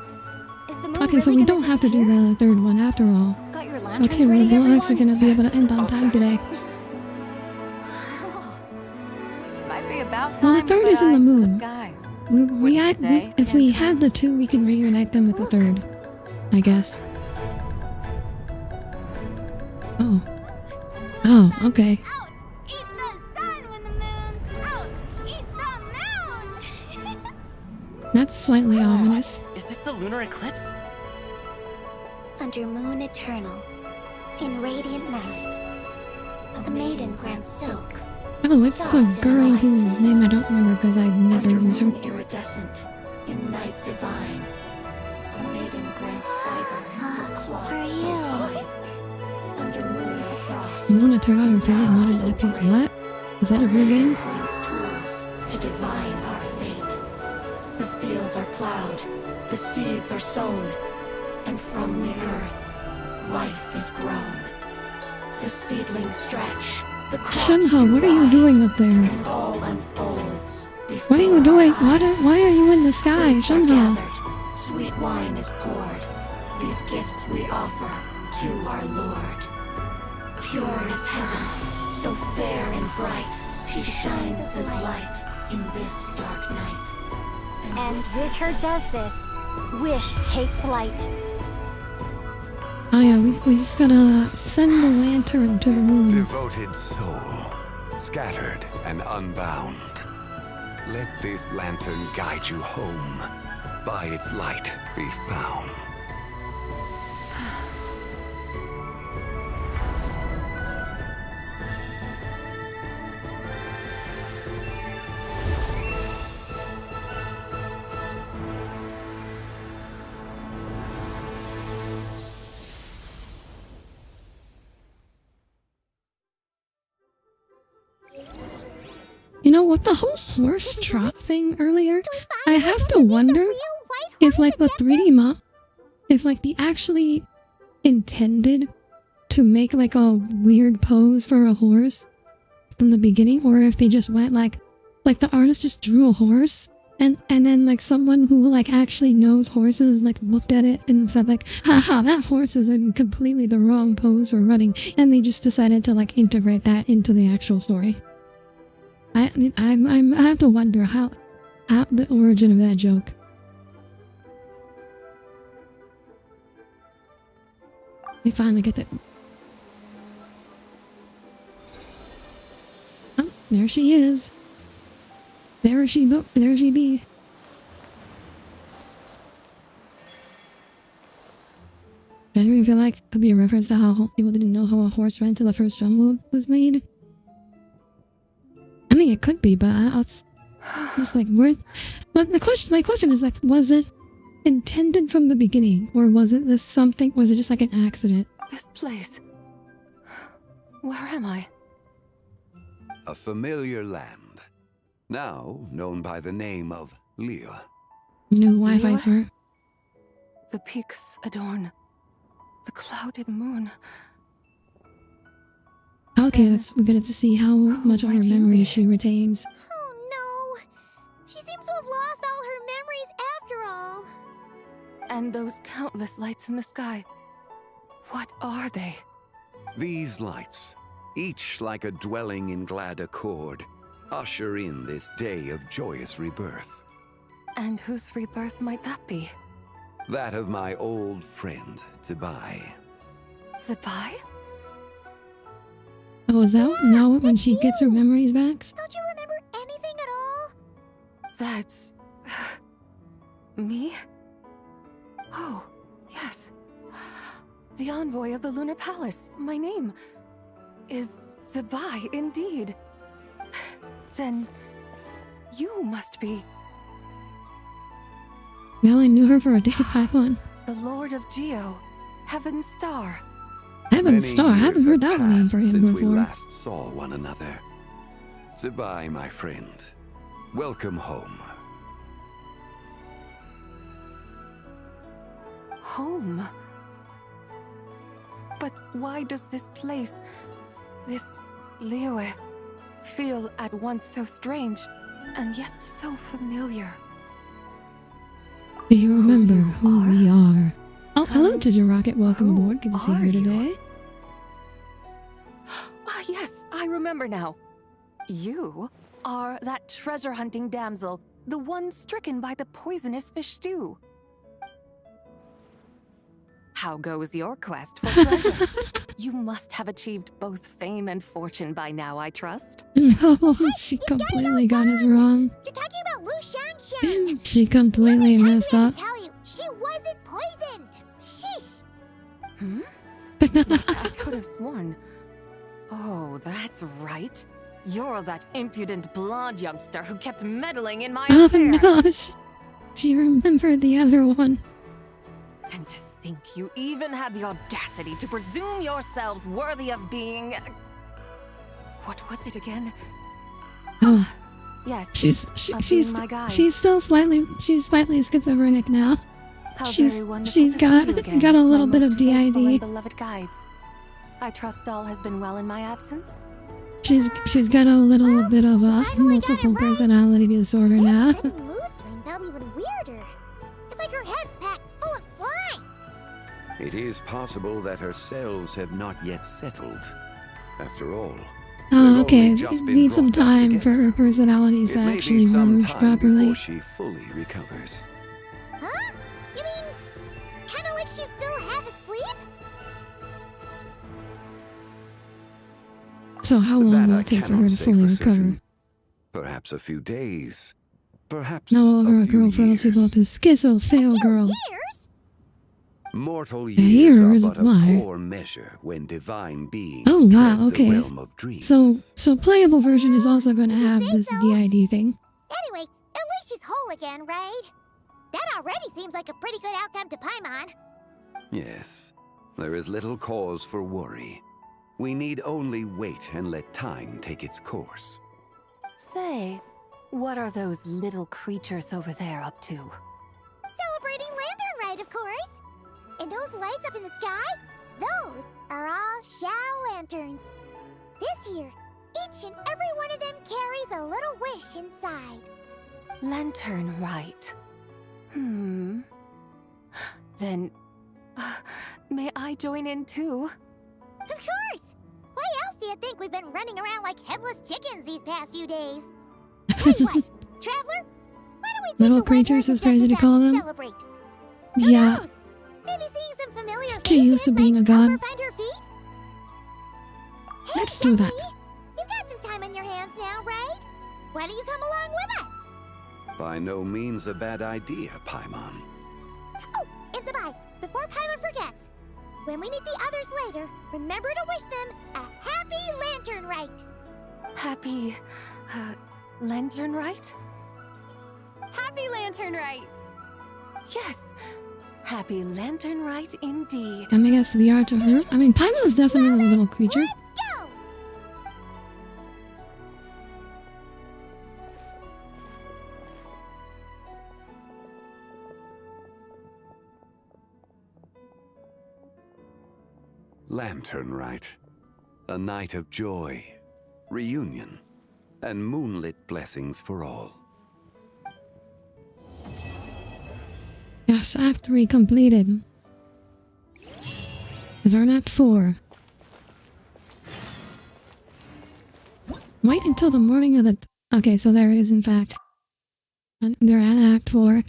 Is the moon Okay, so really we gonna don't have to do disappear? the third one after all. Got your lanterns Okay, we're ready, not actually everyone? gonna be able to end on time today. Might be about Well, time the third to is put in the eyes to moon. sky. If we had the 2, we could reunite them with the 3rd. I guess. Oh. Oh, okay. Ouch! Eat the sun when the moon's out! Eat the moon! That's slightly ominous. Is this the lunar eclipse? Under moon eternal, in radiant night, a maiden grants silk. Oh, it's the girl whose name I don't remember because I never used her. Iridescent, in night divine, a maiden grants fiber for cloth so fine. Under moon of frost, You want to turn on your favorite modern epics? What? Is that a real game? queen's tools to divine our fate. The fields are plowed, the seeds are sown, and from the earth, life is grown. The seedlings stretch, the crops Shunho, what are you doing up there? and all unfolds. What are you doing? Why are you in the sky, Fruits are Shunho? gathered, sweet wine is poured. These gifts we offer to our Lord. Pure is heaven, so fair and bright. She shines as light in this dark night. And with her does this, wish take flight. Oh yeah, we just gotta send the lantern to the moon. Devoted soul, scattered and unbound. Let this lantern guide you home. By its light be found. You know what, the whole horse trot thing earlier, I have to wonder if like the 3D mop, if like they actually intended to make like a weird pose for a horse from the beginning, or if they just went like the artist just drew a horse and then like someone who like actually knows horses like looked at it and said like, haha, that horse is in completely the wrong pose for running, and they just decided to like integrate that into the actual story. I have to wonder how the origin of that joke. We finally get it. Oh, there she is. There she be. I really feel like it could be a reference to how people didn't know how a horse ran till the first drum loop was made. I mean, it could be, but I'll just like where. But my question is like, was it intended from the beginning, or was it something? Was it just like an accident? This place. Where am I? A familiar land, now known by the name of Leah. New Wi-Fi, sir. The peaks adorn the clouded moon. Okay, we get to see how much of her memory she retains. Oh no! She seems to have lost all her memories after all. And those countless lights in the sky. What are they? These lights, each like a dwelling in glad accord, usher in this day of joyous rebirth. And whose rebirth might that be? That of my old friend, Zibai. Zibai? Oh, is that now when she gets her memories back? Don't you remember anything at all? That's... me? Oh, yes. The envoy of the Lunar Palace. My name is Zibai, indeed. Then you must be... Well, I knew her for a different Paimon. the Lord of Geo, Heaven's Star. Heaven's Star, I haven't heard that one for him since before. we last saw one another. Zibai, my friend. Welcome home. Home? But why does this place, this Liyue, feel at once so strange and yet so familiar? Do you remember who we are? Oh, hello, Ginger Rocket. Welcome aboard. Good to see you today. Ah, yes, I remember now. You are that treasure-hunting damsel, the one stricken by the poisonous fish stew. How goes your quest for treasure? You must have achieved both fame and fortune by now, I trust. No, she completely got us wrong. You're talking about Lu Shanshan. She completely messed up. I tell you, she wasn't poisoned. Sheesh. Hmm? I could have sworn. Oh, that's right. You're that impudent blonde youngster who kept meddling in my affairs. Oh no, she remembered the other one. And to think you even had the audacity to presume yourselves worthy of being... What was it again? Oh, yes. She's still slightly schizophrenic now. How she's very she's wonderful to see you got again, got a little my bit most of faithful and DID. beloved guides. I trust all has been well in my absence. She's got a little bit of a multiple personality disorder now. The mood swing felt even weirder. It's like her head's packed full of slimes. It is possible that her cells have not yet settled. After all, Oh, they've okay. only just been Need some brought back time for together. her personalities It to may actually be some merge time properly. before she fully recovers. Huh? You mean, kind of like she's still half asleep? So how long That will I it take for cannot her to say fully for recover? certain. Perhaps a few days. Perhaps No longer a few girl for years. people to schizo fail girl. Mortal Years years are but why? a poor measure when divine beings Oh wow, tread okay. the realm of dreams. So playable version is also gonna have this DID thing. Anyway, at least she's whole again, right? That already seems like a pretty good outcome to Paimon. Yes, there is little cause for worry. We need only wait and let time take its course. Say, what are those little creatures over there up to? Celebrating Lantern Rite, of course. And those lights up in the sky? Those are all Shao lanterns. This year, each and every one of them carries a little wish inside. Lanternlit. Then, may I join in too? Of course! Why else do you think we've been running around like headless chickens these past few days? Tell you what, Traveler, why don't we take Little a creatures weekend is crazy to just call to them. celebrate? Who Yeah. knows? Maybe seeing some familiar She used to faces being a might god. help her find her feet? Hey, Let's do that. Shani, you've got some time on your hands now, right? Why don't you come along with us? By no means a bad idea, Paimon. Oh, and Zabai, before Paimon forgets, when we meet the others later, remember to wish them a happy Lantern Rite. Happy, Lanternlit? Happy Lanternlit! Yes, happy Lanternlit indeed. Can I guess the art to her? I mean, Paimon is definitely a little creature. Go! Lanternlit. A night of joy, reunion, and moonlit blessings for all. Yes, Act 3 completed. Is there an Act 4? Wait until the morning of the... Okay, so there is, in fact, And they're at Act 4.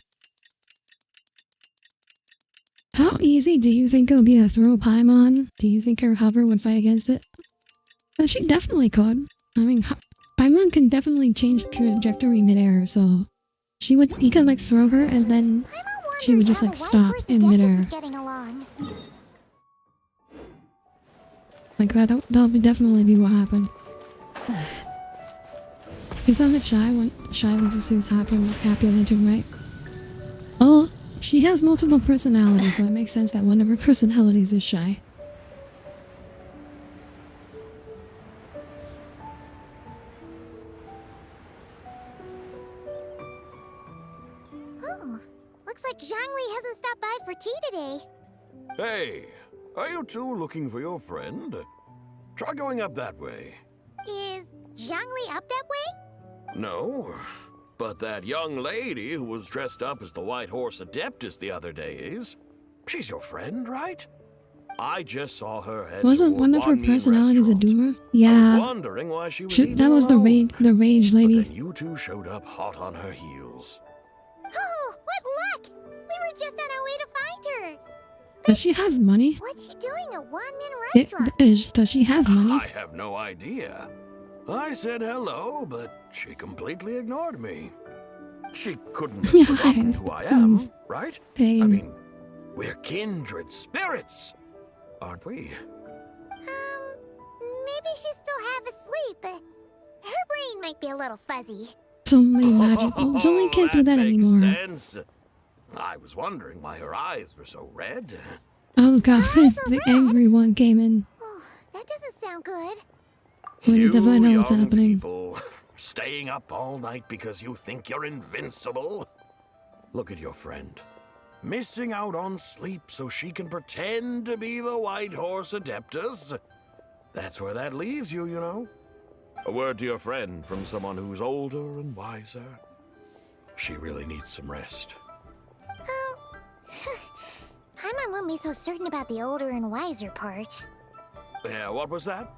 How easy do you think it would be to throw Paimon? Do you think her hover would fight against it? Well, she definitely could. I mean, Paimon can definitely change trajectory midair, so he could like throw her and then she would just like stop in midair. Like that would definitely be what happened. Is that what Shy was just his happy lantern, right? Oh, she has multiple personalities, so it makes sense that one of her personalities is Shy. Oh, looks like Zhangli hasn't stopped by for tea today. Hey, are you two looking for your friend? Try going up that way. Is Zhangli up that way? No, but that young lady who was dressed up as the White Horse Adeptus the other day is. She's your friend, right? I just saw her head. Wasn't one of her personalities a doomer? Yeah. I was wondering why she was that was the rage lady. But then you two showed up hot on her heels. Oh, what luck! We were just on our way to find her. Does she have money? What's she doing at Wanmin Restaurant? Does she have money? I have no idea. I said hello, but she completely ignored me. She couldn't have forgotten who I am, right? I mean, we're kindred spirits, aren't we? Maybe she's still half asleep. Her brain might be a little fuzzy. It's only magical. Zoli can't do that anymore. Sense. I was wondering why her eyes were so red. Oh god, the angry one came in. Oh, that doesn't sound good. We need to find out what's happening. People, staying up all night because you think you're invincible? Look at your friend. Missing out on sleep so she can pretend to be the White Horse Adeptus. That's where that leaves you, you know. A word to your friend from someone who's older and wiser. She really needs some rest. Paimon won't be so certain about the older and wiser part. Yeah, what was that?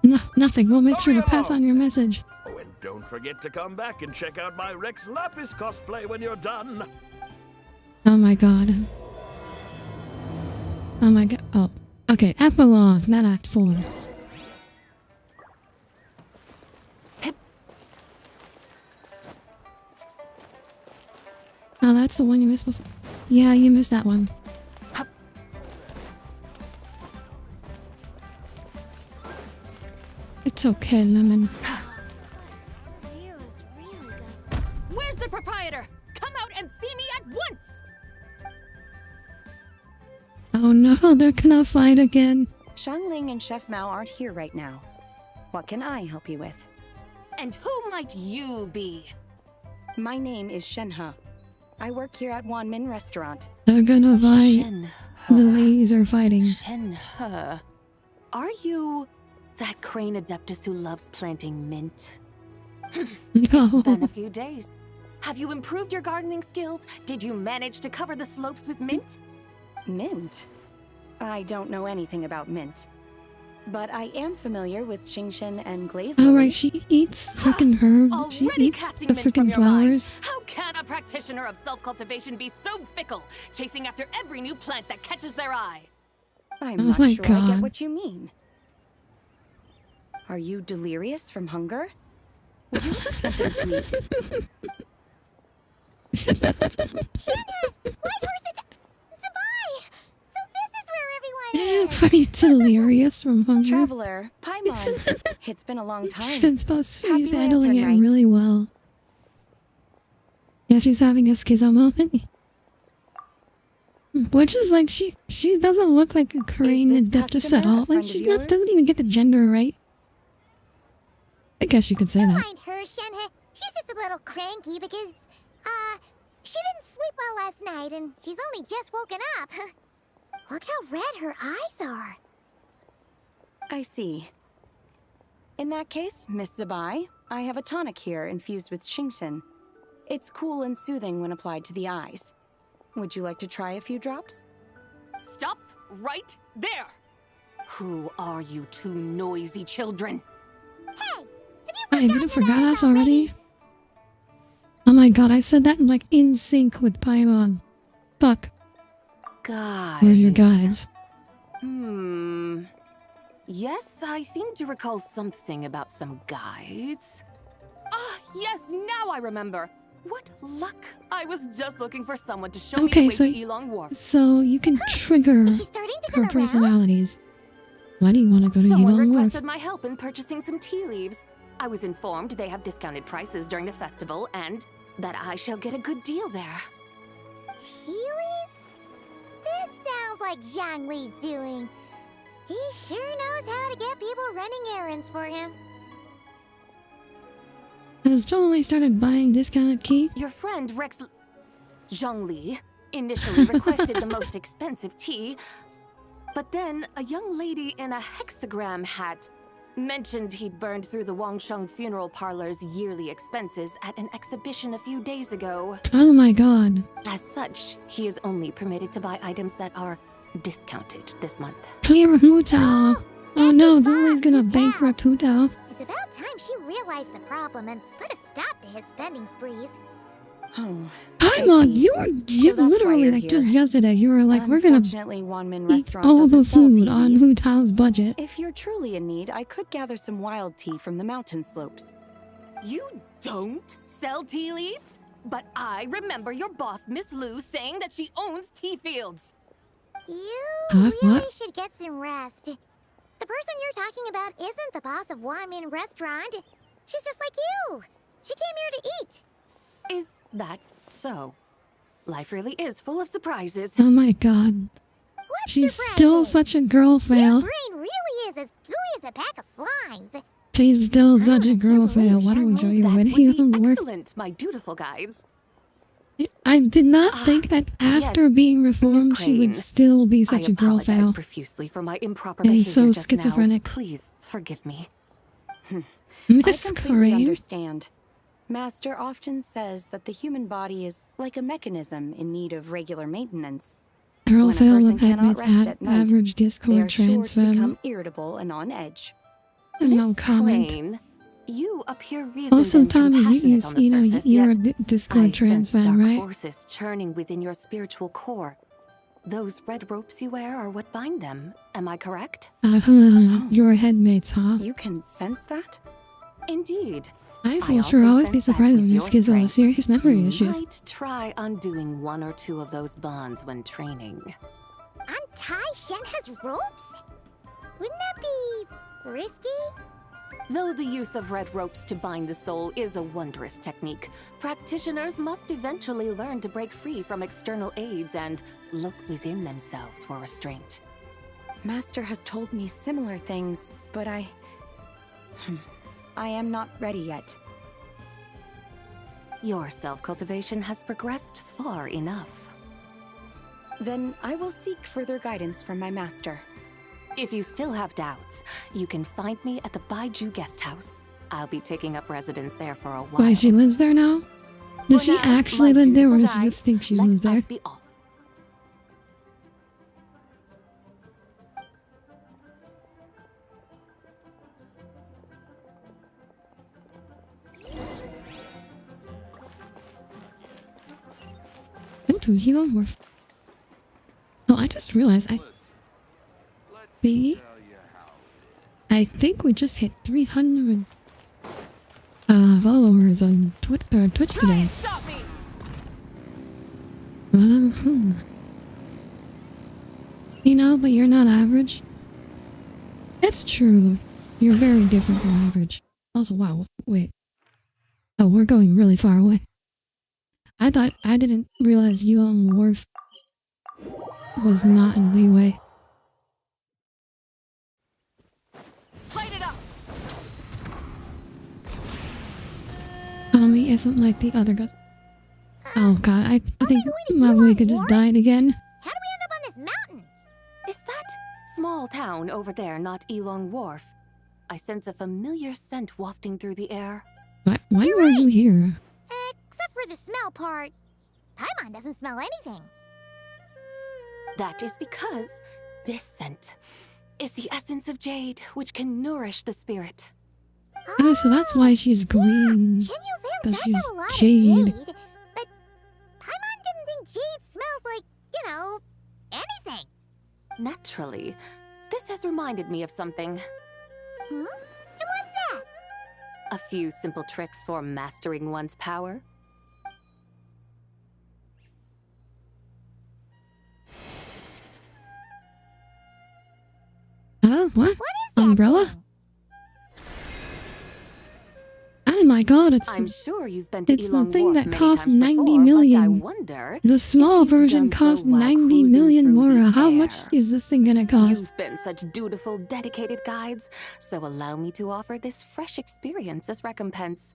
No, nothing. We'll make sure to pass on your message. Oh, and don't forget to come back and check out my Rex Lapis cosplay when you're done. Oh my god. Oh my god. Oh. Okay, epilogue, not act 4. Oh, that's the one you missed before. Yeah, you missed that one. It's okay, Lemon. Where's the proprietor? Come out and see me at once! Oh no, they're gonna fight again. Xiangling and Chef Mao aren't here right now. What can I help you with? And who might you be? My name is Shenhe. I work here at Wanmin Restaurant. They're gonna fight. The ladies are fighting. Shenhe. Are you that crane adeptus who loves planting mint? No. It's been a few days. Have you improved your gardening skills? Did you manage to cover the slopes with mint? Mint? I don't know anything about mint. But I am familiar with Xingshen and Glaze Oh Lily. right, she eats freaking herbs. She eats the freaking flowers. How can a practitioner of self-cultivation be so fickle, chasing after every new plant that catches their eye? I'm Oh not my sure I God. get what you mean. Are you delirious from hunger? Would you like something to eat? Pretty delirious from hunger. Traveler, Paimon. It's been a long time. She's handling it really well. Yeah, she's having a schizo moment. Which is like, she doesn't look like a crane adeptus at all. Like, she doesn't even get the gender right. I guess you could say that. Mind her, Shenhe. She's just a little cranky because, she didn't sleep well last night and she's only just woken up. Look how red her eyes are. I see. In that case, Miss Zabai, I have a tonic here infused with Xingshen. It's cool and soothing when applied to the eyes. Would you like to try a few drops? Stop right there! Who are you two noisy children? Hey! I didn't forgot us already. my god, I said that like in sync with Paimon. Fuck. Guides. Where are your guides? Yes, I seem to recall something about some guides. Ah, yes, now I remember. What luck! I was just looking for someone to show me the way to Elong Wharf. So you can trigger her personalities. Why do you want to go to Someone Elong Wharf? requested my help in purchasing some tea leaves. I was informed they have discounted prices during the festival and that I shall get a good deal there. Tea leaves? This sounds like Zhongli's doing. He sure knows how to get people running errands for him. Has Zhongli started buying discounted tea? Your friend Rex Zhongli initially requested the most expensive tea, but then a young lady in a hexagram hat mentioned he'd burned through the Wangsheng funeral parlor's yearly expenses at an exhibition a few days ago. Oh my god. As such, he is only permitted to buy items that are discounted this month. Clear Hu Tao. Oh no, Zhongli's gonna bankrupt Hu Tao. It's about time she realized the problem and put a stop to his spending sprees. Oh. Paimon, you literally like just yesterday you were like, we're gonna eat all the food on Hu Tao's budget. If you're truly in need, I could gather some wild tea from the mountain slopes. You don't sell tea leaves? But I remember your boss, Miss Lu, saying that she owns tea fields. You What? really should get some rest. The person you're talking about isn't the boss of Wanmin Restaurant. She's just like you. She came here to eat. Is that so? Life really is full of surprises. Oh my god. She's still such a girl fail. Your brain really is as gooey as a pack of slimes. She's still such a girl fail. Why don't we show you the video? Excellent, my dutiful guides. I did not think that after being reformed she would still be such a girl fail. Profusely for my improper And behavior so just now. schizophrenic. Please forgive me. Miss I completely Crane? understand. Master often says that the human body is like a mechanism in need of regular maintenance. Girl When a fail person with cannot admits rest at at night, average they Discord are sure to transfer. become irritable and on edge. No comment. Crane, you appear reasoned Also, and Tommy, compassionate on the surface, you're a yet Discord I trans sense fan, dark right? forces churning within your spiritual core. Those red ropes you wear are what bind them. Am I correct? Your headmates, huh? You can sense that? Indeed. I will sure always be surprised when you schizo with serious memory issues. Might try undoing one or two of those bonds when training. Untie Shenhe's ropes? Wouldn't that be risky? Though the use of red ropes to bind the soul is a wondrous technique, practitioners must eventually learn to break free from external aids and look within themselves for restraint. Master has told me similar things, but I am not ready yet. Your self-cultivation has progressed far enough. Then I will seek further guidance from my master. If you still have doubts, you can find me at the Baiju guest house. I'll be taking up residence there for a while. Why, she lives there now? Does she actually live there, or does she just think she lives there? Be off. Go to Elong Wharf. Oh, I just realized I think we just hit 300 followers on Twitch today. You know, but you're not average. That's true. You're very different from average. Also, wow, wait. Oh, we're going really far away. I didn't realize Elong Wharf was not in leeway. Tommy isn't like the other guys. Oh god, I think my boy could just died again. How do we end up on this mountain? Is that small town over there not Elong Wharf? I sense a familiar scent wafting through the air. Why were you here? Except for the smell part. Paimon doesn't smell anything. That is because this scent is the essence of jade, which can nourish the spirit. Oh, so that's why she's green. Genuine Because does she's have a lot of jade. jade, but Paimon didn't think jade smelled like, you know, anything. Naturally. This has reminded me of something. Hmm? And what's that? A few simple tricks for mastering one's power. What? What is that Umbrella? thing? Oh my god, it's I'm sure you've been to it's the Elon thing Wharf that many costs times 90 before, million. But I wonder the small you've version done so costs while 90 cruising million through more. the How much air. is this thing gonna cost? You've been such dutiful, dedicated guides, so allow me to offer this fresh experience as recompense.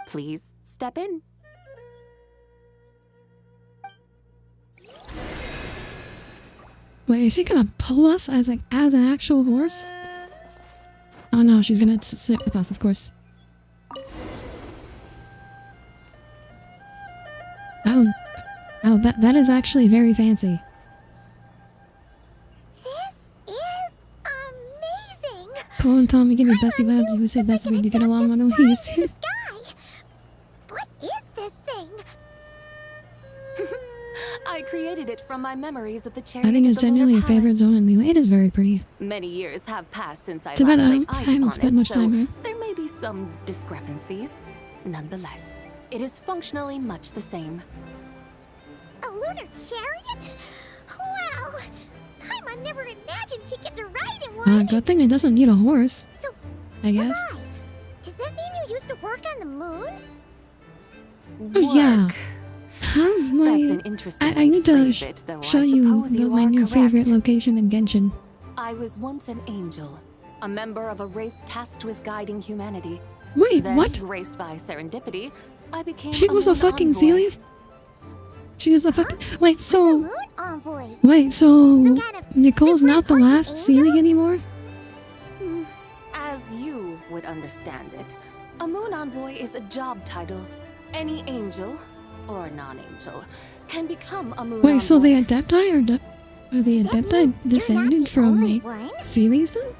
Please step in. Wait, is she gonna pull us as an actual horse? Oh no, she's gonna sit with us, of course. Oh, that is actually very fancy. This is amazing. Cole and Tommy give you bestie vibes. You would say bestie when you get along with them. You see? Sky. What is this thing? I created it from my memories of the chariot. I think it's of the Lunar genuinely a favorite Palace. zone in the. It is very pretty. Many years have passed since I Too bad last laid I eyes haven't on spent it, much so time here. there may be some discrepancies. Nonetheless, it is functionally much the same. A lunar chariot? Wow. Paimon never imagined she'd get to ride in one. Good thing it doesn't need a horse. So, I guess. Sarai, does that mean you used to work on the moon? Oh yeah. Work. Have my. That's an interesting I need to phrase it, though show I you suppose you my are new correct. favorite location in Genshin. I was once an angel, a member of a race tasked with guiding humanity. Wait, Then, what? graced by serendipity, I became She was a moon fucking envoy. Sealy? She was a fucking. Wait, so. Moon envoy. Wait, so. Some kind of Nicole's super not the important last angel? Sealy anymore? As you would understand it, a moon envoy is a job title. Any angel, or non-angel, can become a moon Wait, so envoy. the Adepti are the Does that Adepti mean you're descended not the from only the one? Sealies then?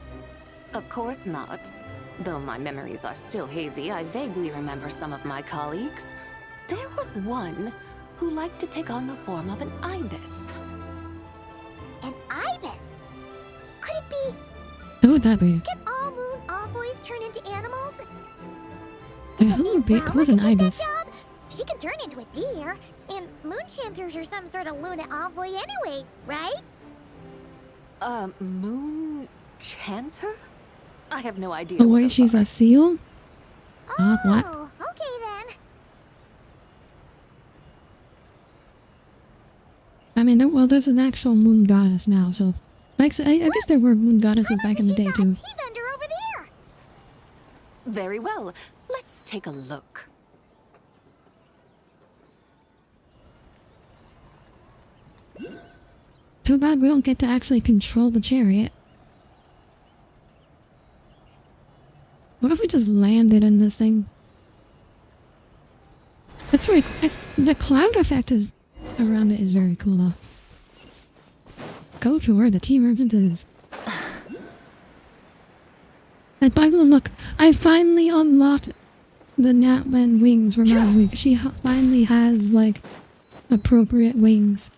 Of course not. Though my memories are still hazy, I vaguely remember some of my colleagues. There was one who liked to take on the form of an ibis. An ibis? Could it be? Who would that be? Can all moon envoys turn into animals? Yeah, who would be? Who's an ibis? Job? She can turn into a deer, and moon chanters are some sort of lunar envoy anyway, right? Moon chanter? I have no idea. Oh what wait, those she's are. a seal? What? Oh, okay then. I mean, well, there's an actual moon goddess now, so... Like, so I guess there were moon goddesses back in the day, too. Tea vendor over there. Very well. Let's take a look. Too bad we don't get to actually control the chariot. What if we just landed in this thing? That's really cool. The cloud effect is around it is very cool, though. Go to where the tea merchant is. And by the way, look, I finally unlocked the Natlan wings for my wing. She finally has, like, appropriate wings.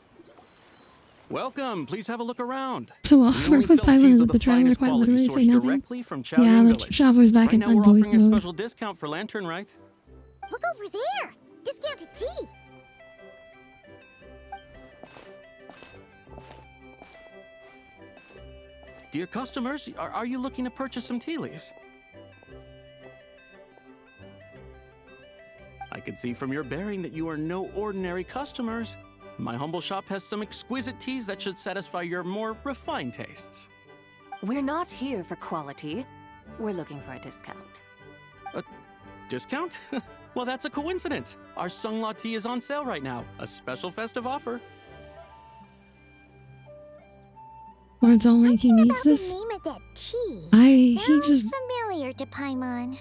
Welcome. Please have a look around. So We we're only with sell Paimon teas and of the the Traveler finest quite quality literally say sourced nothing. directly from Chowding Yeah, but Village. Traveler's back Right in now we're unvoiced offering a mode. special discount for Lanternlit. Look over there. Discounted tea. Dear customers, are you looking to purchase some tea leaves? I can see from your bearing that you are no ordinary customers. My humble shop has some exquisite teas that should satisfy your more refined tastes. We're not here for quality. We're looking for a discount. A discount? Well, that's a coincidence. Our Sunglaw tea is on sale right now. A special festive offer. Words only he needs The this. name of that tea. He Sounds just familiar to Paimon.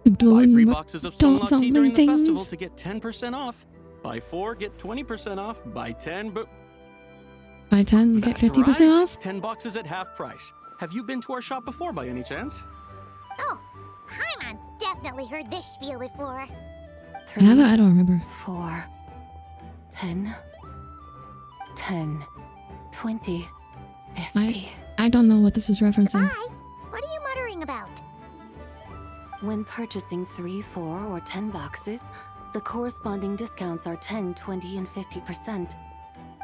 Buy doing 3 what boxes of don't Sunglaw tea during the festival things. to get 10% off. Buy 4, get 20% off. Buy 10, but Buy 10, get 50% right. off? 10 boxes at half price. Have you been to our shop before by any chance? Oh, definitely heard this spiel before. I don't remember. 4, 10, 10, 20, 50. I don't know what this is referencing. Hi, what are you muttering about? When purchasing 3, 4, or 10 boxes, the corresponding discounts are 10, 20, and 50%.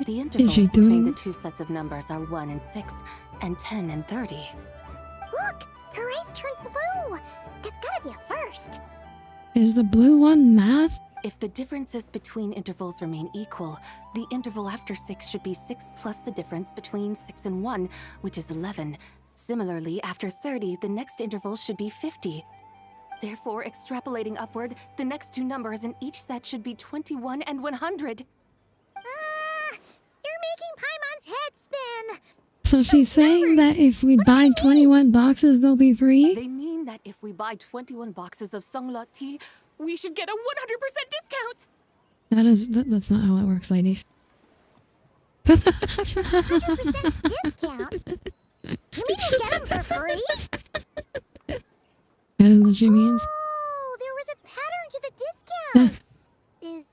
The intervals between the two sets of numbers are 1 and 6, and 10 and 30. Look, her eyes turned blue. That's gotta be a first. Is the blue one math? If the differences between intervals remain equal, the interval after 6 should be 6 plus the difference between 6 and 1, which is 11. Similarly, after 30, the next interval should be 50. Therefore, extrapolating upward, the next two numbers in each set should be 21 and 100. You're making Paimon's head spin. So she's saying that if we buy 21 boxes, they'll be free? They mean that if we buy 21 boxes of Songlot tea, we should get a 100% discount. That's not how it works, lady. 100% discount? You mean you get them for free? That is what she means. Oh, there was a pattern to the discounts. Is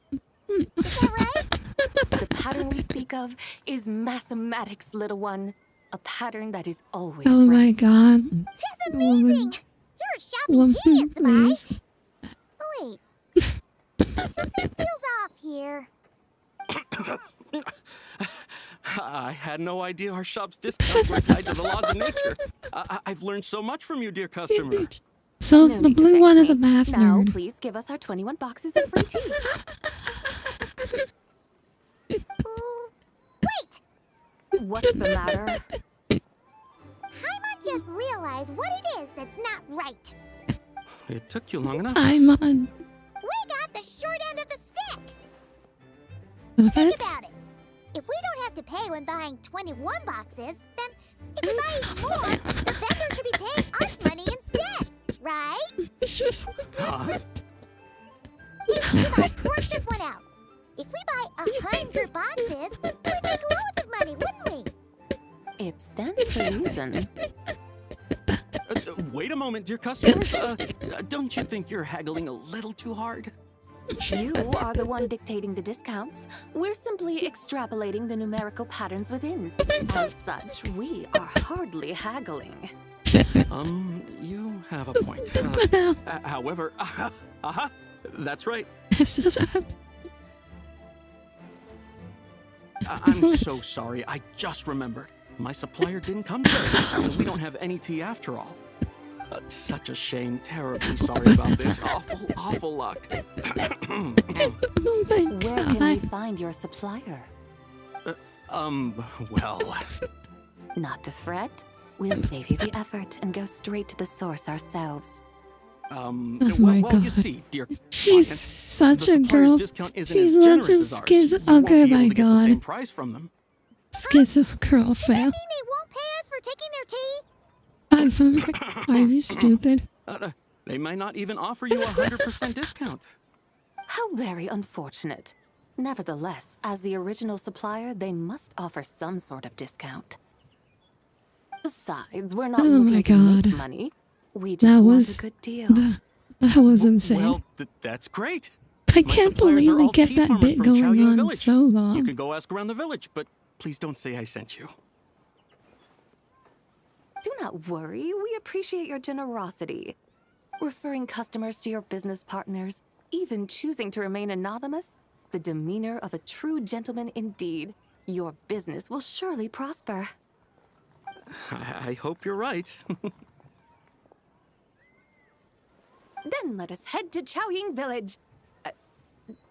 that right? The pattern we speak of is mathematics, little one. A pattern that is always Oh right. my god. That's amazing. You're a shopping genius, please. Oh, wait. Something feels off here. I had no idea our shop's discounts were tied to the laws of nature. I've learned so much from you, dear customer. So No the need to blue thank one is me. a math Now, nerd. please give us our 21 boxes of free tea. Wait! What's the matter? Paimon just realized what it is that's not right. It took you long enough. I'm on. We got the short end of the stick. What? Think about it. If we don't have to pay when buying 21 boxes, then if we buy even more, the vendor should be paying us money instead, right? Let's work this one out. If we buy 100 boxes, we'd make loads of money, wouldn't we? It stands to reason. Wait a moment, dear customers. Don't you think you're haggling a little too hard? You are the one dictating the discounts. We're simply extrapolating the numerical patterns within. As such, we are hardly haggling. You have a point. However, that's right. I'm so sorry. I just remembered. My supplier didn't come today, so we don't have any tea after all. Such a shame. Terribly sorry about this. Awful luck. Where can we find your supplier? Well... Not to fret. We'll save you the effort and go straight to the source ourselves. my well, God. you see, dear She's client, such the a supplier's girl. discount isn't She's as such generous a as ours. schizo. You won't Okay, be able my to get the same God. price from them. Schizo girl Does that fail. mean they won't pay us for taking their tea? Are you stupid? They might not even offer you a 100% discount. How very unfortunate. Nevertheless, as the original supplier, they must offer some sort of discount. Besides, we're not Oh my looking to make God. money. We just That want was a good deal. that was insane. Well, that's great. I My can't suppliers believe are they all kept tea that farmers bit from going Chaoyang on Village. so long. You can go ask around the village, but please don't say I sent you. Do not worry, we appreciate your generosity. Referring customers to your business partners, even choosing to remain anonymous, the demeanor of a true gentleman indeed. Your business will surely prosper. I hope you're right. Then let us head to Chaoying Village.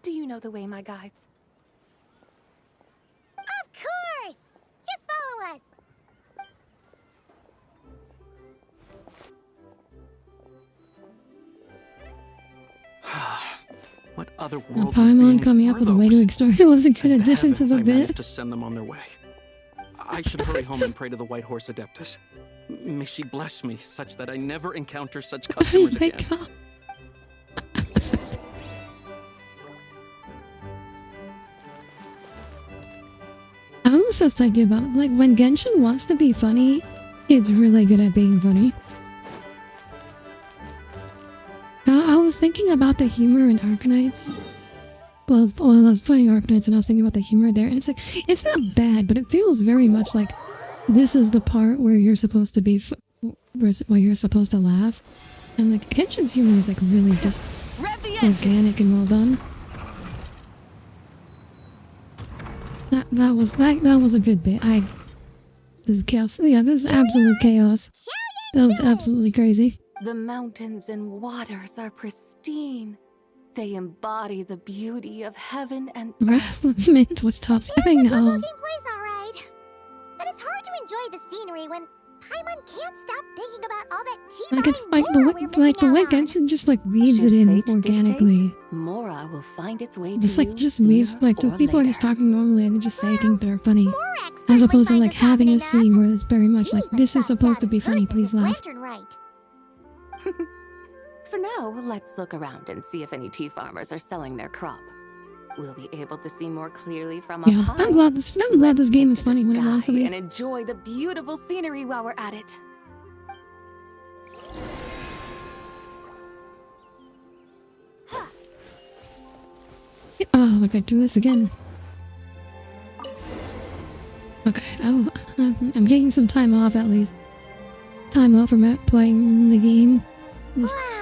Do you know the way, my guides? Of course! Just follow us. What other Now, world Paimon coming up with a way to extort it was a good addition to the I managed bit. to send them on their way. I should hurry home and pray to the White Horse Adeptus. May she bless me such that I never encounter such Oh customers my again. God. I was just thinking about it, like when Genshin wants to be funny, it's really good at being funny. I was thinking about the humor in Arknights. Well, I was playing Arknights and I was thinking about the humor there, and it's like, it's not bad, but it feels very much like this is the part where you're supposed to be, where you're supposed to laugh. And like, Genshin's humor is like really just organic and well done. That was a good bit. This is chaos. Yeah, this is absolute chaos. That was absolutely crazy. The mountains and waters are pristine. They embody the beauty of heaven and earth. Mint was top tipping now. Looking place, all right. But it's hard to enjoy the scenery when Paimon can't stop thinking about all that tea. Like it's like the way Genshin just like weaves it in organically. Mora will find its way Just to like you just weaves like just people are just talking normally and they just say things that are funny, as opposed to like having a scene where it's very much like this is supposed to be funny. Please laugh. For now, let's look around and see if any tea farmers are selling their crop. We'll be able to see more clearly from up high. I'm glad this game is funny when it wants to be. And enjoy the beautiful scenery while we're at it. Oh, look, I do this again. Okay, I'm taking some time off at least. Time off from playing the game.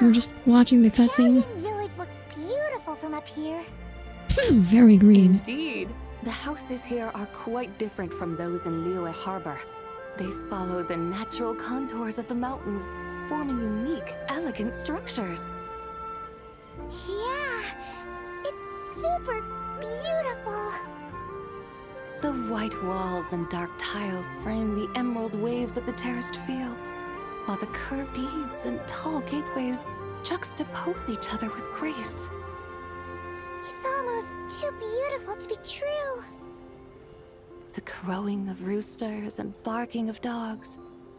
We're just watching the cutscene. Village looks beautiful from up here. This is very green. Indeed. The houses here are quite different from those in Liyue Harbor. They follow the natural contours of the mountains, forming unique, elegant structures. Yeah, it's super beautiful. The white walls and dark tiles frame the emerald waves of the terraced fields, while the curved eaves and tall gateways juxtapose each other with grace. It's almost too beautiful to be true. The crowing of roosters and barking of dogs,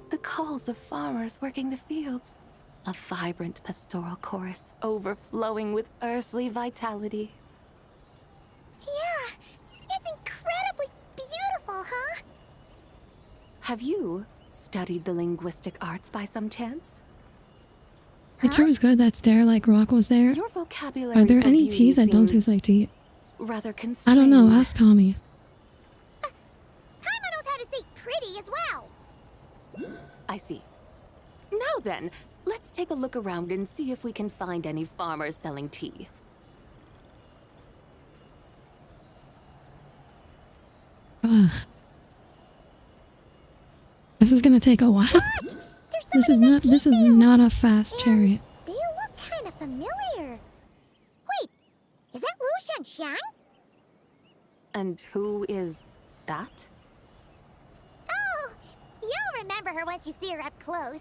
the calls of farmers working the fields, a vibrant pastoral chorus overflowing with earthly vitality. Yeah, it's incredibly beautiful, huh? Have you studied the linguistic arts by some chance? It sure is good that's there, like Rock was there. Your vocabulary Are there for any beauty teas that don't seems taste like tea? rather I don't know, constrained. ask Tommy. Paimon knows how to say pretty as well. I see. Now then, let's take a look around and see if we can find any farmers selling tea. This is gonna take a while. This is not a fast chariot. They look kind of familiar. Wait, is that Lu Shanxiang? And who is that? Oh, you'll remember her once you see her up close.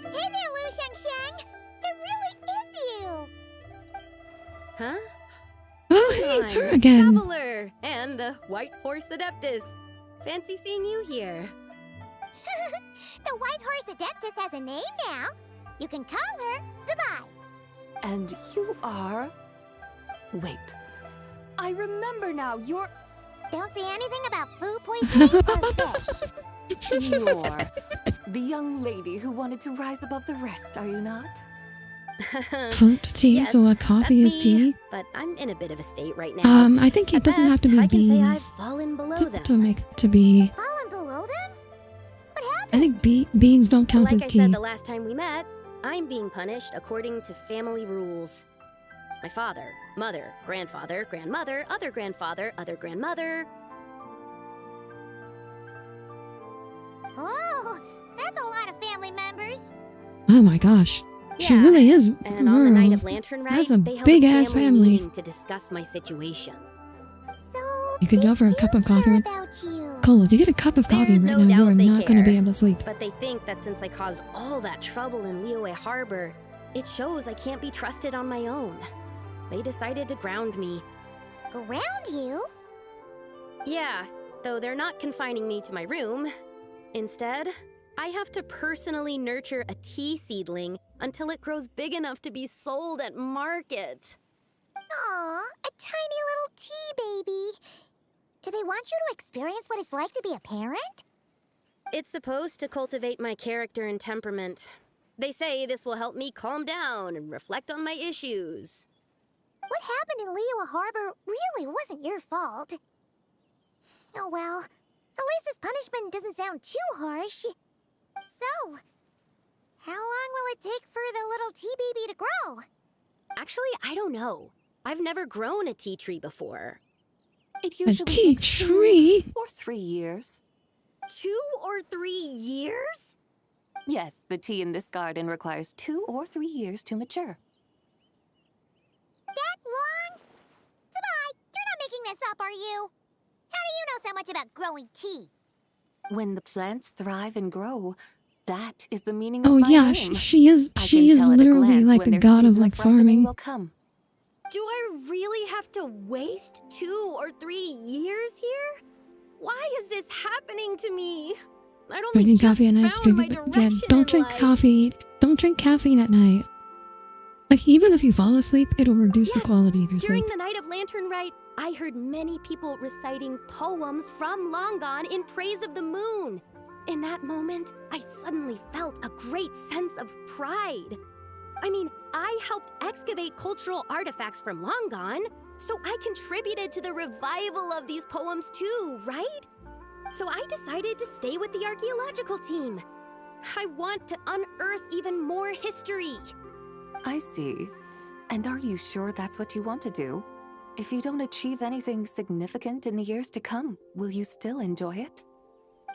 Hey there, Lu Shanxiang! It really is you! Huh? Oh, hey, it's her I'm again. Traveler and the White Horse Adeptus. Fancy seeing you here. The White Horse Adeptus has a name now. You can call her Zabai. And you are... Wait. I remember now, you're... Don't say anything about food poisoning or fish. You're the young lady who wanted to rise above the rest, are you not? Fruit tea, Yes, so a coffee that's is me, tea? but I'm in a bit of a state right now. I think it At doesn't have to best, be I can say I've beans fallen below them. to be. Fallen below them? What happened? I think beans don't count Like as I tea. said the last time we met, I'm being punished according to family rules. My father, mother, grandfather, grandmother, other grandfather, other grandmother. Oh, that's a lot of family members. Oh my gosh, she Yeah, really is. And on the night of rural. Lantern That's Rite, a they held big-ass family. meeting to discuss my situation. So You could go for a cup of coffee. about you. Cole, if you get a cup of coffee There's right no now, you doubt are they not going to be care. able to sleep. But they think that since I caused all that trouble in Liyue Harbor, it shows I can't be trusted on my own. They decided to ground me. Ground you? Yeah, though they're not confining me to my room. Instead, I have to personally nurture a tea seedling until it grows big enough to be sold at market. Aw, a tiny little tea baby. Do they want you to experience what it's like to be a parent? It's supposed to cultivate my character and temperament. They say this will help me calm down and reflect on my issues. What happened in Liyue Harbor really wasn't your fault. Oh well, at least this punishment doesn't sound too harsh. So, how long will it take for the little tea baby to grow? Actually, I don't know. I've never grown a tea tree before. It A usually tea takes tree? 2 or 3 years. 2 or 3 years? Yes, the tea in this garden requires 2 or 3 years to mature. That long? Sabai, you're not making this up, are you? How do you know so much about growing tea? When the plants thrive and grow, that is the meaning of Oh my yeah, name. she is I can she is tell at a literally glance like when the their god of season like ripening farming. will come. Do I really have to waste 2 or 3 years here? Why is this happening to me? I'd only Drinking just coffee at night, found my yeah, direction don't in drink life. coffee. Don't drink caffeine at night. Like even if you fall asleep, it'll reduce the quality of your sleep. During the night of Lanternlit, I heard many people reciting poems from Long Gone in praise of the moon. In that moment, I suddenly felt a great sense of pride. I mean, I helped excavate cultural artifacts from Long Gone, so I contributed to the revival of these poems too, right? So I decided to stay with the archaeological team. I want to unearth even more history. I see. And are you sure that's what you want to do? If you don't achieve anything significant in the years to come, will you still enjoy it?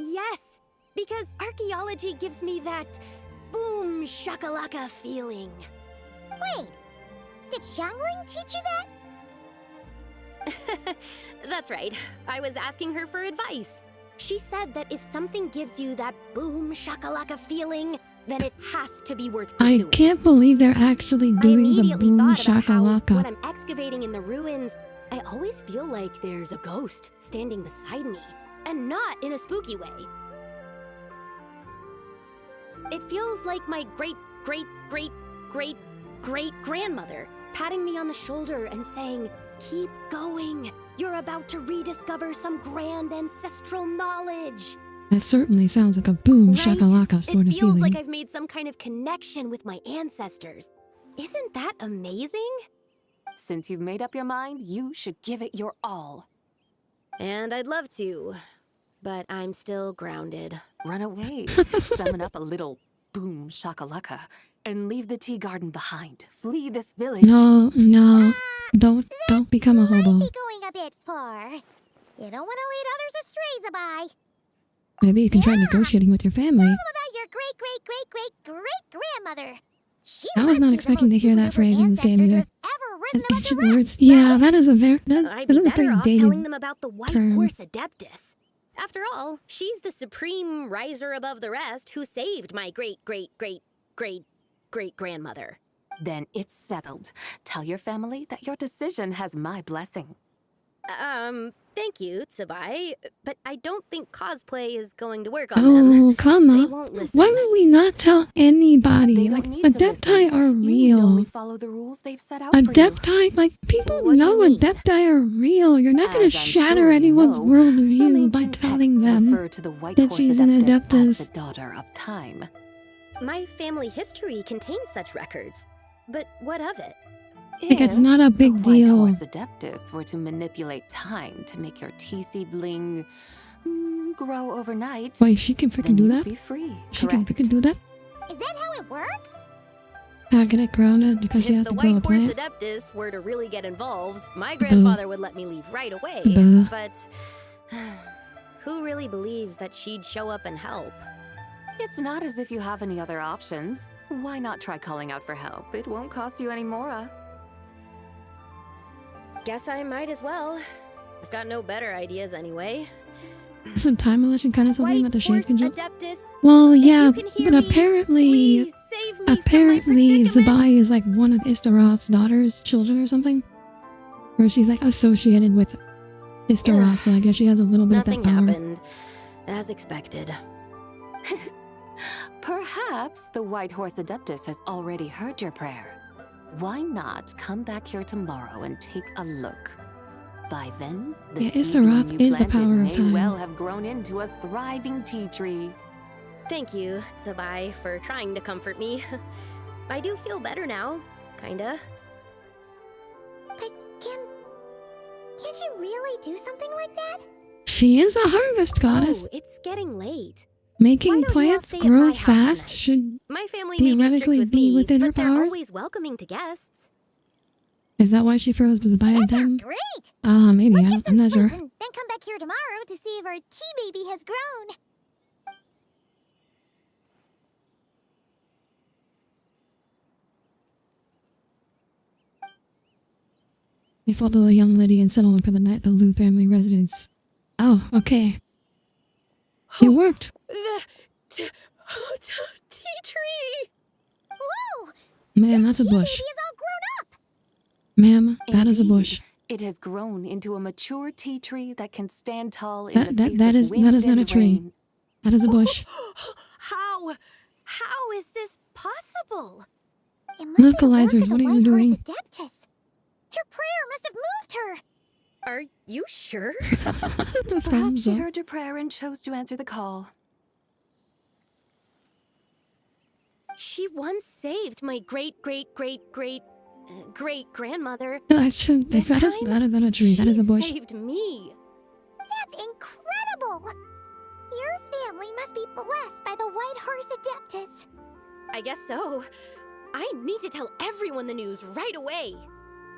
Yes, because archaeology gives me that boom shakalaka feeling. Wait, did Xiangling teach you that? That's right. I was asking her for advice. She said that if something gives you that boom shakalaka feeling, then it has to be worth I pursuing. can't believe they're actually I doing the immediately boom thought about how, when shakalaka. I'm excavating in the ruins, I always feel like there's a ghost standing beside me, and not in a spooky way. It feels like my great-great-great-great-great-grandmother patting me on the shoulder and saying, "Keep going. You're about to rediscover some grand ancestral knowledge." That certainly sounds like a boom Right? shakalaka sort It of feels feeling. like I've made some kind of connection with my ancestors. Isn't that amazing? Since you've made up your mind, you should give it your all. And I'd love to, but I'm still grounded. Run away, summon up a little boom shakalaka, and leave the tea garden behind. Flee this village. No, don't become a hobo. Might be going a bit far. You don't want to lead others astray, Sabai. Maybe you can try negotiating with your family. Tell them about your great-great-great-great-great-grandmother. She I was must not be the expecting to most hear that super phrase in this game ancestors either. who've ever As risen above the ancient rest, words. Yeah, that is a very that's I'd a be pretty better off dated telling them about the White term. Horse Adeptus. After all, she's the supreme riser above the rest who saved my great-great-great-great-great-grandmother. Then it's settled. Tell your family that your decision has my blessing. Thank you, Tsubai, but I don't think cosplay is going to work on them. Oh, come They on. won't listen. Why would we not tell anybody? They Like, don't need to Adepti listen. are You need only real. follow the rules they've set out for you. Adepti, like, people What do know you mean? Adepti are real. You're not going As to I'm shatter sure you anyone's know, worldview some by ancient telling texts them refer to the White that Horse she's an Adeptus as Adeptus. the daughter of time. My family history contains such records, but what of it? Like, it's If not a the big White deal. Horse Adeptus were to manipulate time to make your tea seedling grow overnight, Wait, she can freaking then do you'd that? be free. She can correct? freaking do that? Is that how it works? Get it grounded because she If has the to grow a White Horse plant. Adeptus were to really get involved, my grandfather would let me leave right away. Buh. But who really believes that she'd show up and help? It's not as if you have any other options. Why not try calling out for help? It won't cost you any more. Guess I might as well. I've got no better ideas anyway. Isn't time elation kind of something White that the Shades Horse can do? Adeptus, Well, if yeah, you can hear but me, apparently, please save me from my predicament. Zabai is like one of Istaroth's daughter's children or something. Or she's like associated with Istaroth, so I guess she has a little bit Nothing of that power. happened, as expected. Perhaps the White Horse Adeptus has already heard your prayer. Why not come back here tomorrow and take a look? By then, the Yeah, is the seedling wrath you is the planted power of may time. well have grown into a thriving tea tree. Thank you, Tsabai, for trying to comfort me. I do feel better now, kinda. But can't you really do something like that? She is a harvest goddess. Oh, it's getting late. Making Why don't you all plants stay at grow my house fast tonight? should My family may be strict theoretically with be me, within her but they're powers. always welcoming to guests. Is that why she froze by a dem? Great! Maybe. Let's I'm get some not sleep sure. and then come back here tomorrow to see if our tea baby has grown. They followed the young lady and settled for the night at the Liu family residence. Oh, okay. It worked. The tea tree! Whoa! Ma'am, that's a Tea bush. baby is all grown up! Ma'am, that is a Indeed, bush. It has grown into a mature tea tree that can stand tall in the face That of is wind not a and tree. rain. That is a bush. How is this possible? It must be the work Localizers, of the what are you White Horse doing? Adeptus. Her prayer must have moved her. Are you sure? The Perhaps thumbs she up. heard your prayer and chose to answer the call. She once saved my great-great-great-great-great-grandmother. Actually, This that is time, better than a tree. That is a she bush. saved me. That's incredible! Your family must be blessed by the White Horse Adeptus. I guess so. I need to tell everyone the news right away.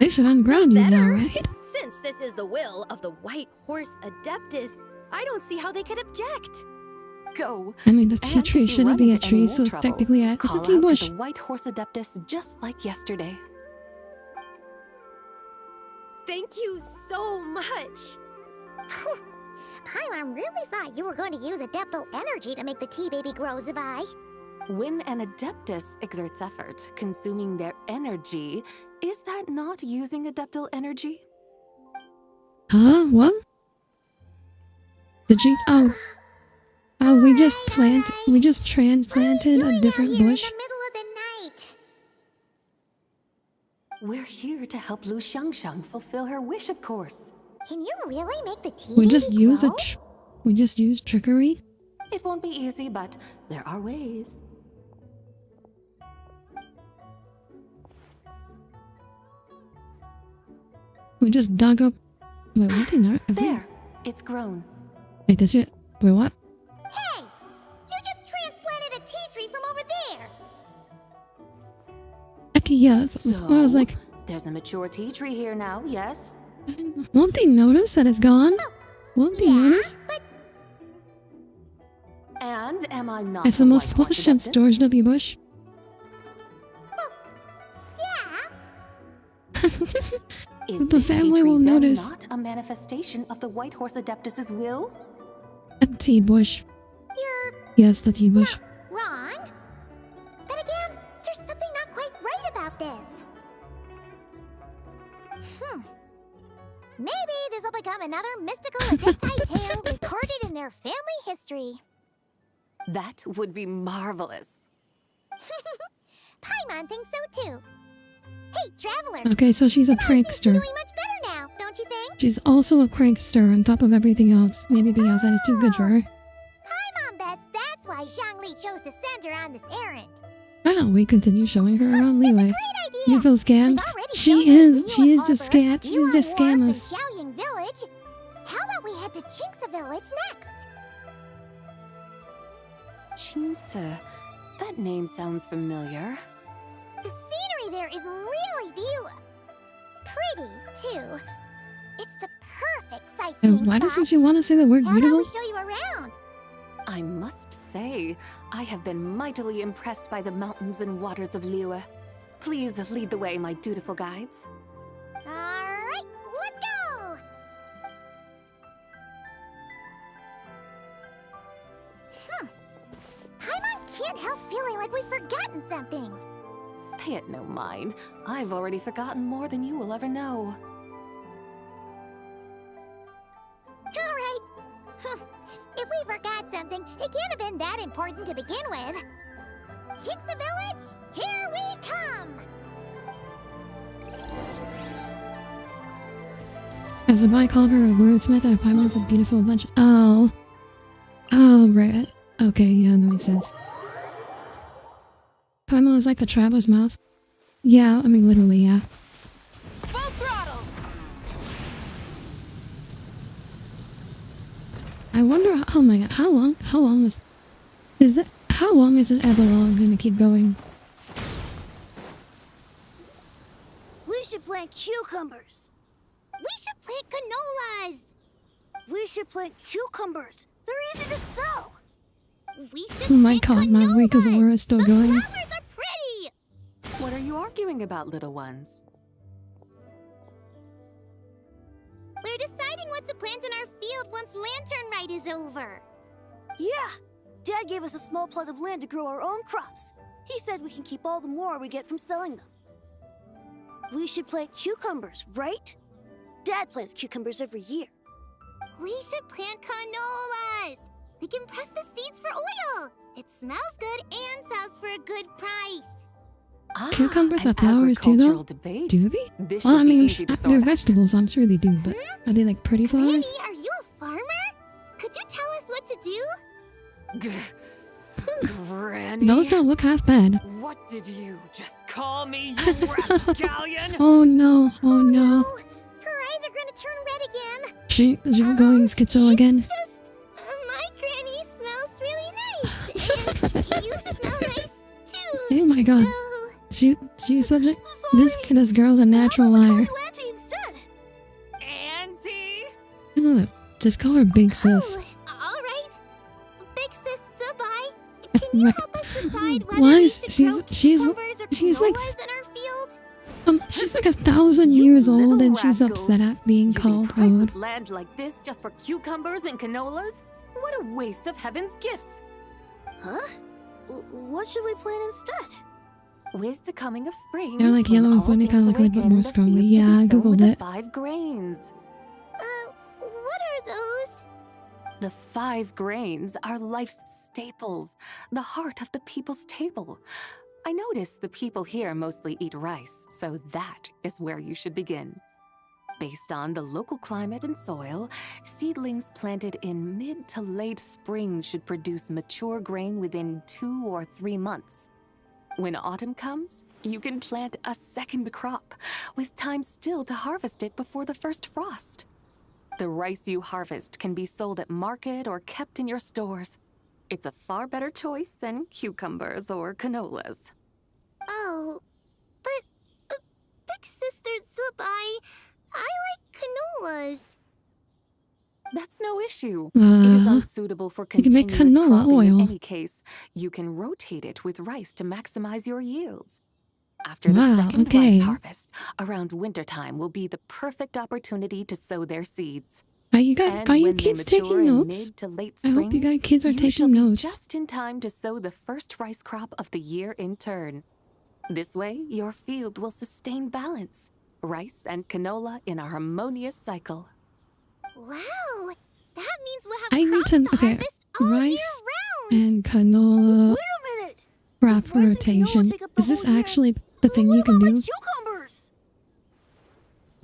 They should unground you now, Better. right? Since this is the will of the White Horse Adeptus, I don't see how they could object. Go. I mean, the tea And tree if you shouldn't run be a into any tree, more so it's trouble, technically it's call a tea out to bush. the White Horse Adeptus just like yesterday. Thank you so much. Paimon really thought you were going to use Adeptal energy to make the tea baby grow, Zabai. When an Adeptus exerts effort, consuming their energy, is that not using Adeptal energy? Huh? What? Did you? Oh, we just transplanted a different bush. In the middle of the night. We're here to help Lu Xiangxiang fulfill her wish, of course. Can you really make the tea We baby just used grow? we just used trickery. It won't be easy, but there are ways. We just dug up. Wait, what did I? There, it's grown. Wait, that's it. Wait, what? Hey! You just transplanted a tea tree from over there! Okay, yeah. That's what I was like, There's a mature tea tree here now, yes? won't they notice that it's gone? Won't they notice? And am I not It's the a most White Horse bullshit Adeptus? George W. Bush. Is The this tea family tree will then notice. not a manifestation of the White Horse Adeptus's will? A tea bush. You're Yes, the tea bush. wrong. Then again, there's something not quite right about this. Maybe this will become another mystical Adepti tale recorded in their family history. That would be marvelous. Paimon thinks so too. Hey, Traveler! Okay, so she's a prankster. Doing much better now, don't you think? She's also a prankster on top of everything else. Maybe being outside is too good for her. Paimon bets that's why Zhongli chose to send her on this errand. Why don't we continue showing her around Leeway? You feel scammed? We've already She shown is. her She is just Harbor, scat. You just Yuan scam Wharf, us. and Xiaoying Village. How about we head to Qingce Village next? Qingce. That name sounds familiar. The scenery there is really pretty, too. It's the perfect sightseeing And why spot. doesn't she want to say the word How about beautiful? we show you around? I must say, I have been mightily impressed by the mountains and waters of Liyue. Please lead the way, my dutiful guides. Alright, let's go! Paimon can't help feeling like we've forgotten something. Pay it no mind. I've already forgotten more than you will ever know. Alright. If we forgot something, it can't have been that important to begin with. Qingce Village, here we come! As a bi called her a wordsmith and a Paimon's a beautiful bunch. Oh. Oh, right. Okay, yeah, that makes sense. Paimon is like the traveler's mouth. Yeah, I mean, literally, yeah. Full throttle! I wonder, oh my god, how long is this epilogue gonna keep going? We should plant cucumbers. We should plant canolas. We should plant cucumbers. They're easy to sow. We should Oh my god, Marika's aura is still going. flowers are pretty. What are you arguing about, little ones? We're deciding what to plant in our field once Lanternlit is over. Yeah. Dad gave us a small plot of land to grow our own crops. He said we can keep all the more we get from selling them. We should plant cucumbers, right? Dad plants cucumbers every year. We should plant canolas. We can press the seeds for oil. It smells good and sells for a good price. Cucumbers have flowers too, though? Debate. Do they? This Well, I should be mean, easy to they're sort out. vegetables, I'm sure they do, but are they like pretty flowers? Granny, are you a farmer? Could you tell us what to do? Granny? Those don't look half bad. What did you just call me, you rapscallion? Oh no, oh no. Her eyes are gonna turn red again. She's going schizo again. Just, my granny smells really nice. And you smell nice too. Oh my god. She's such a... This girl's a natural liar. Auntie instead. Auntie? Oh, just call her Big Sis. Alright. Big sis Zubai, can you help us decide whether Why we is should grow she's like canolas in our field? she's like 1,000 years old little and she's rascals. upset at being Using called priceless old. land like this just for cucumbers and canolas? What a waste of heaven's gifts! Huh? What should we plant instead? With the coming of spring, They're like when yellow and all pointy, kind of things liquid, but awaken, more the strongly. field should Yeah, I be sown with googled the it. 5 grains. What are those? The 5 grains are life's staples, the heart of the people's table. I notice the people here mostly eat rice, so that is where you should begin. Based on the local climate and soil, seedlings planted in mid to late spring should produce mature grain within 2 or 3 months. When autumn comes, you can plant a second crop, with time still to harvest it before the first frost. The rice you harvest can be sold at market or kept in your stores. It's a far better choice than cucumbers or canolas. Oh, but Big Sister Zubai, I like canolas. That's no issue. It is unsuitable for you can make continuous canola cropping oil. in any case. You can rotate it with rice to maximize your yields. After the Wow, second okay. rice harvest, around wintertime will be the perfect opportunity to sow their seeds. Are you guys, And are you when they kids mature taking in notes? mid to late I spring, hope you guys kids are you shall taking be notes. just in time to sow the first rice crop of the year in turn. This way, your field will sustain balance. Rice and canola in a harmonious cycle. Wow, that means we'll have I need crops to, to okay, harvest all year rice round. and canola Wait a minute. crop Rice and canola rotation. take up the Is this whole year. actually the thing you can do? Cucumbers.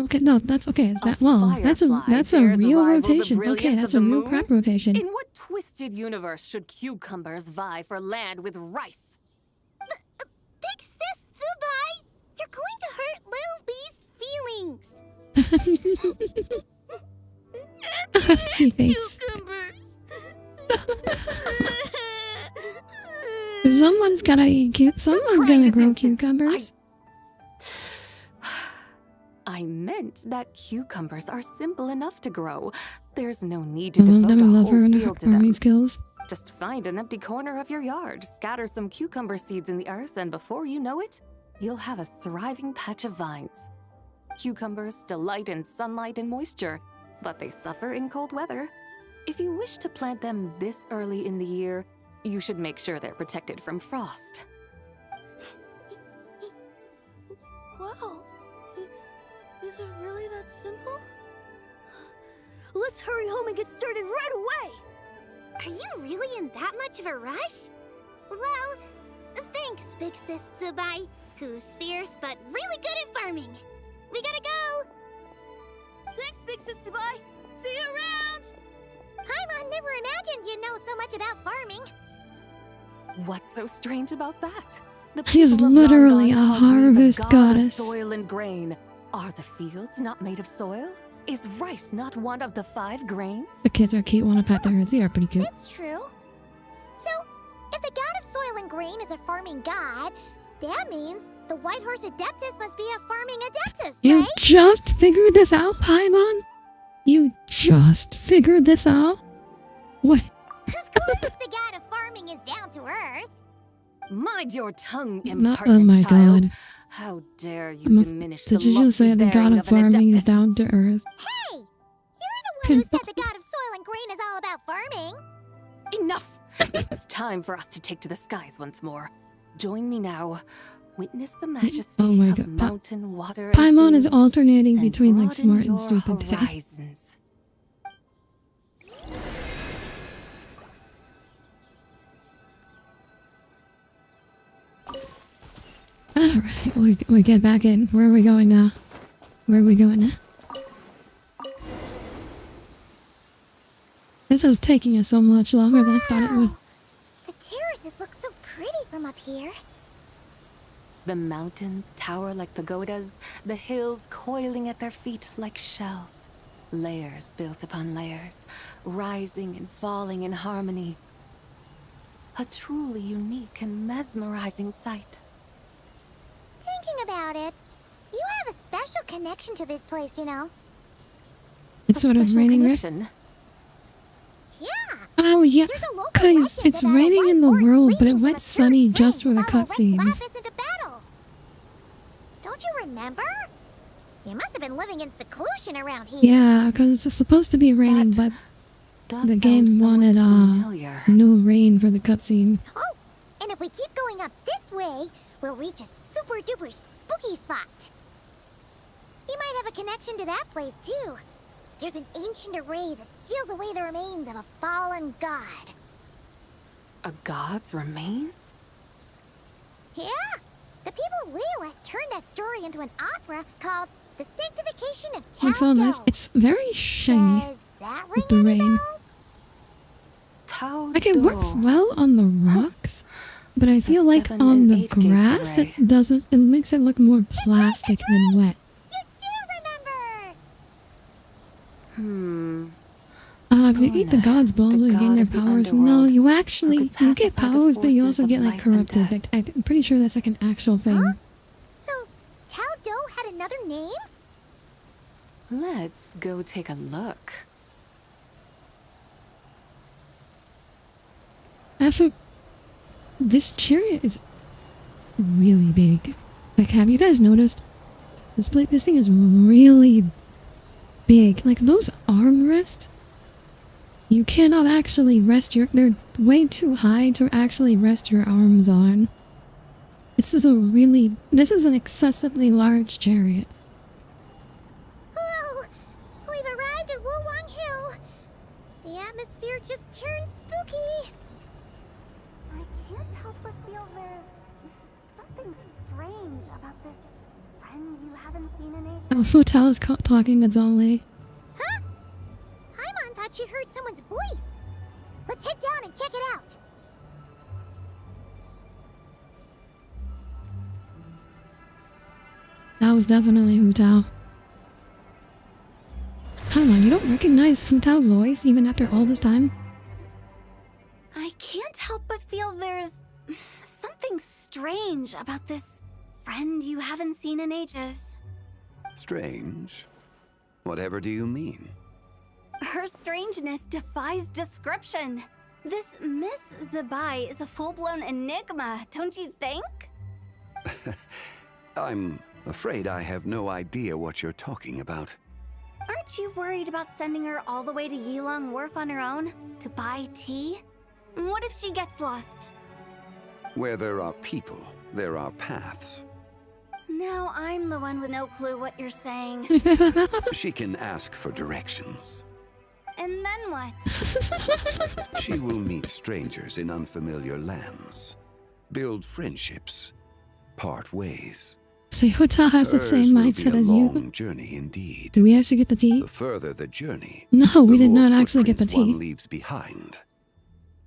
Okay, no, that's okay. Is that A well? That's a firefly real dares rival the rotation. Okay, brilliance that's of a the real moon? crop rotation. In what twisted universe should cucumbers vie for land with rice? Big Sis Zubai, you're going to hurt Lil Bee's feelings. She thinks someone's gotta eat someone's gonna grow cucumbers. I meant that cucumbers are simple enough to grow. There's no need to I love devote them. I a love her whole and her field to them. farming skills. Just find an empty corner of your yard, scatter some cucumber seeds in the earth, and before you know it, you'll have a thriving patch of vines. Cucumbers delight in sunlight and moisture, but they suffer in cold weather. If you wish to plant them this early in the year, you should make sure they're protected from frost. Wow. Is it really that simple? Let's hurry home and get started right away! Are you really in that much of a rush? Well, thanks, Big Sis Zubai, who's fierce but really good at farming. We gotta go! Thanks, Big Mrs. Sabai. See you around! Paimon never imagined you'd know so much about farming. What's so strange about that? The She's people of literally London a called me the harvest god goddess. Of soil and grain. Are the fields not made of soil? Is rice not one of the 5 grains? The kids are cute, want to pet their heads. They are pretty cute. It's true. So, if the god of soil and grain is a farming god, that means the White Horse Adeptus must be a farming adeptus, You right? just figured this out, Paimon? You just figured this out? What? Of course the god of farming is down to earth. Mind your tongue, Oh impertinent my child. god. How dare you diminish the Did you just say the god lofty of bearing farming an is adeptus? down to earth? Hey! You're the one who said the god of soil and grain is all about farming. Enough! It's time for us to take to the skies once more. Join me now. Witness the majesty Oh my of god. mountain, water, Paimon and is fields, alternating and between like broaden smart and your stupid today. horizons. Alright, we get back in. Where are we going now? Where are we going now? This is taking us so much longer than I thought it would. The terraces look so pretty from up here. The mountains tower like pagodas, the hills coiling at their feet like shells. Layers built upon layers, rising and falling in harmony. A truly unique and mesmerizing sight. Thinking about it, you have a special connection to this place, you know. It's sort of raining, right? Yeah. Oh yeah, cause it's raining in the world, but it went sunny just for the cutscene. Lapis into battle. Don't you remember? You must have been living in seclusion around here. Yeah, cause it's supposed to be raining, but the game wanted no rain for the cutscene. Oh, and if we keep going up this way, we'll reach a super duper spooky spot. You might have a connection to that place too. There's an ancient array that seals away the remains of a fallen god. A god's remains? Yeah, the people of Liyue turned that story into an opera called The Sanctification of Tao. It's so nice. It's very shiny with the rain. Like it works well on the rocks, but I feel like on the grass it doesn't. It makes it look more plastic than wet. If you eat the gods' bones, you gain their powers. No, you actually you get powers, but you also get like corrupted. Like, I'm pretty sure that's like an actual thing. So, Tao Do had another name? Let's go take a look. This chariot is really big. Like, have you guys noticed? This thing is really big. Like, those armrests, you cannot actually rest they're way too high to actually rest your arms on. This is an excessively large chariot. Whoa! We've arrived at Wulwang Hill. The atmosphere just turned spooky. I can't help but feel there's something strange about this friend you haven't seen in ages. Fu Tao is talking to Zhongli. Huh? Paimon thought she heard someone's voice. Let's head down and check it out. That was definitely Fu Tao. Come on, you don't recognize Fu Tao's voice even after all this time? I can't help but feel there's something strange about this friend you haven't seen in ages. Strange? Whatever do you mean? Her strangeness defies description. This Miss Zabai is a full-blown enigma, don't you think? I'm afraid I have no idea what you're talking about. Aren't you worried about sending her all the way to Yilong Wharf on her own to buy tea? What if she gets lost? Where there are people, there are paths. Now I'm the one with no clue what you're saying. She can ask for directions. And then what? She will meet strangers in unfamiliar lands, build friendships, part ways. So Hotel has the same mindset as you. Long journey indeed. Do we actually get the tea? The further the journey, No, we the did more not actually get the footprints tea. one leaves behind.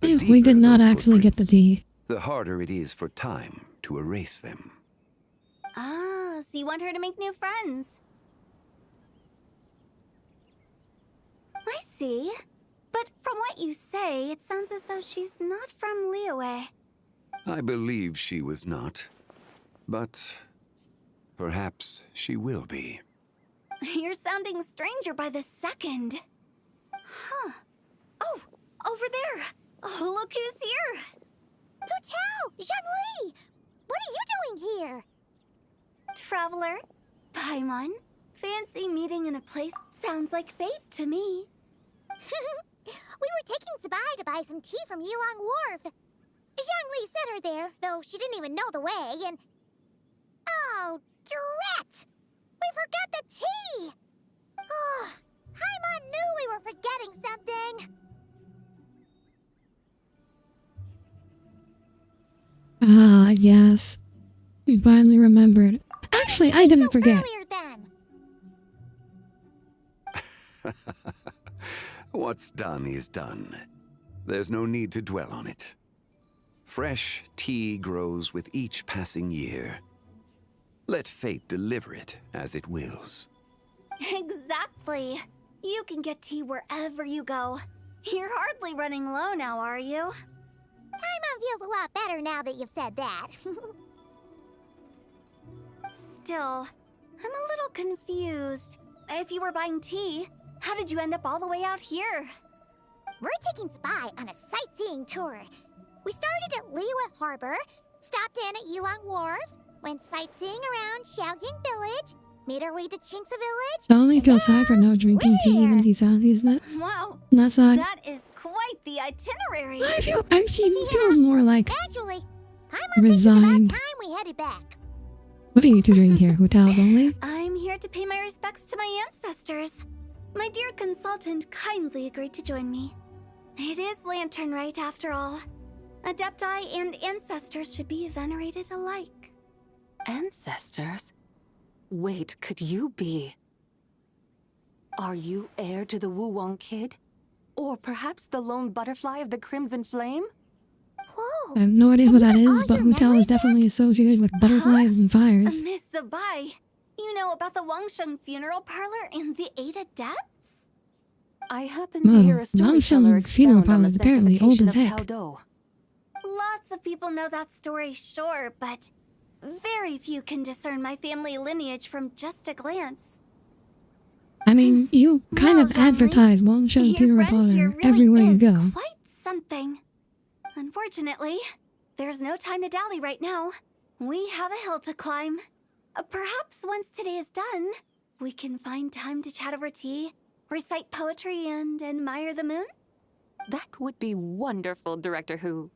Yeah, The we did deeper not those actually get the footprints, tea. the harder it is for time to erase them. Ah, so you want her to make new friends. I see. But from what you say, it sounds as though she's not from Liyue. I believe she was not, but perhaps she will be. You're sounding stranger by the second. Huh. Oh, over there. Oh, look who's here. Hotel! Zhongli! What are you doing here? Traveler, Paimon, fancy meeting in a place sounds like fate to me. We were taking Sabai to buy some tea from Yulong Wharf. Zhongli sent her there, though she didn't even know the way, and... Oh, drat! We forgot the tea! Oh, Paimon knew we were forgetting something. Ah, yes. You finally remembered. Actually, I didn't forget. What's done is done. There's no need to dwell on it. Fresh tea grows with each passing year. Let fate deliver it as it wills. Exactly. You can get tea wherever you go. You're hardly running low now, are you? Paimon feels a lot better now that you've said that. Still, I'm a little confused. If you were buying tea, how did you end up all the way out here? We're taking Spy on a sightseeing tour. We started at Liyue Harbor, stopped in at Yulong Wharf, went sightseeing around Xiaoying Village, made our way to Qingce Village. Only feels sad for now drinking tea even if he's out these nuts. Wow, Not sad. that is quite the itinerary. I feel feels more like Actually, Paimon resigned. thinks it's about time we headed back. What are you two doing here? Hotels only? I'm here to pay my respects to my ancestors. My dear consultant kindly agreed to join me. It is Lanternlit after all. Adepti and ancestors should be venerated alike. Ancestors? Wait, could you be? Are you heir to the Wuwang kid? Or perhaps the lone butterfly of the Crimson Flame? Whoa! I have no idea who that is, but Hotel is definitely associated with butterflies and fires. Miss Zabai, you know about the Wangsheng funeral parlor and the 8 adepts? I happened to hear a storyteller Wangsheng funeral expound on parlor the is apparently old sanctification as of heck. Taodo. Lots of people know that story, sure, but very few can discern my family lineage from just a glance. I mean, you kind of advertise Wangsheng Your funeral friend here parlor really everywhere you is go. quite something. Unfortunately, there's no time to dally right now. We have a hill to climb. Perhaps once today is done, we can find time to chat over tea, recite poetry, and admire the moon? That would be wonderful, Director Who.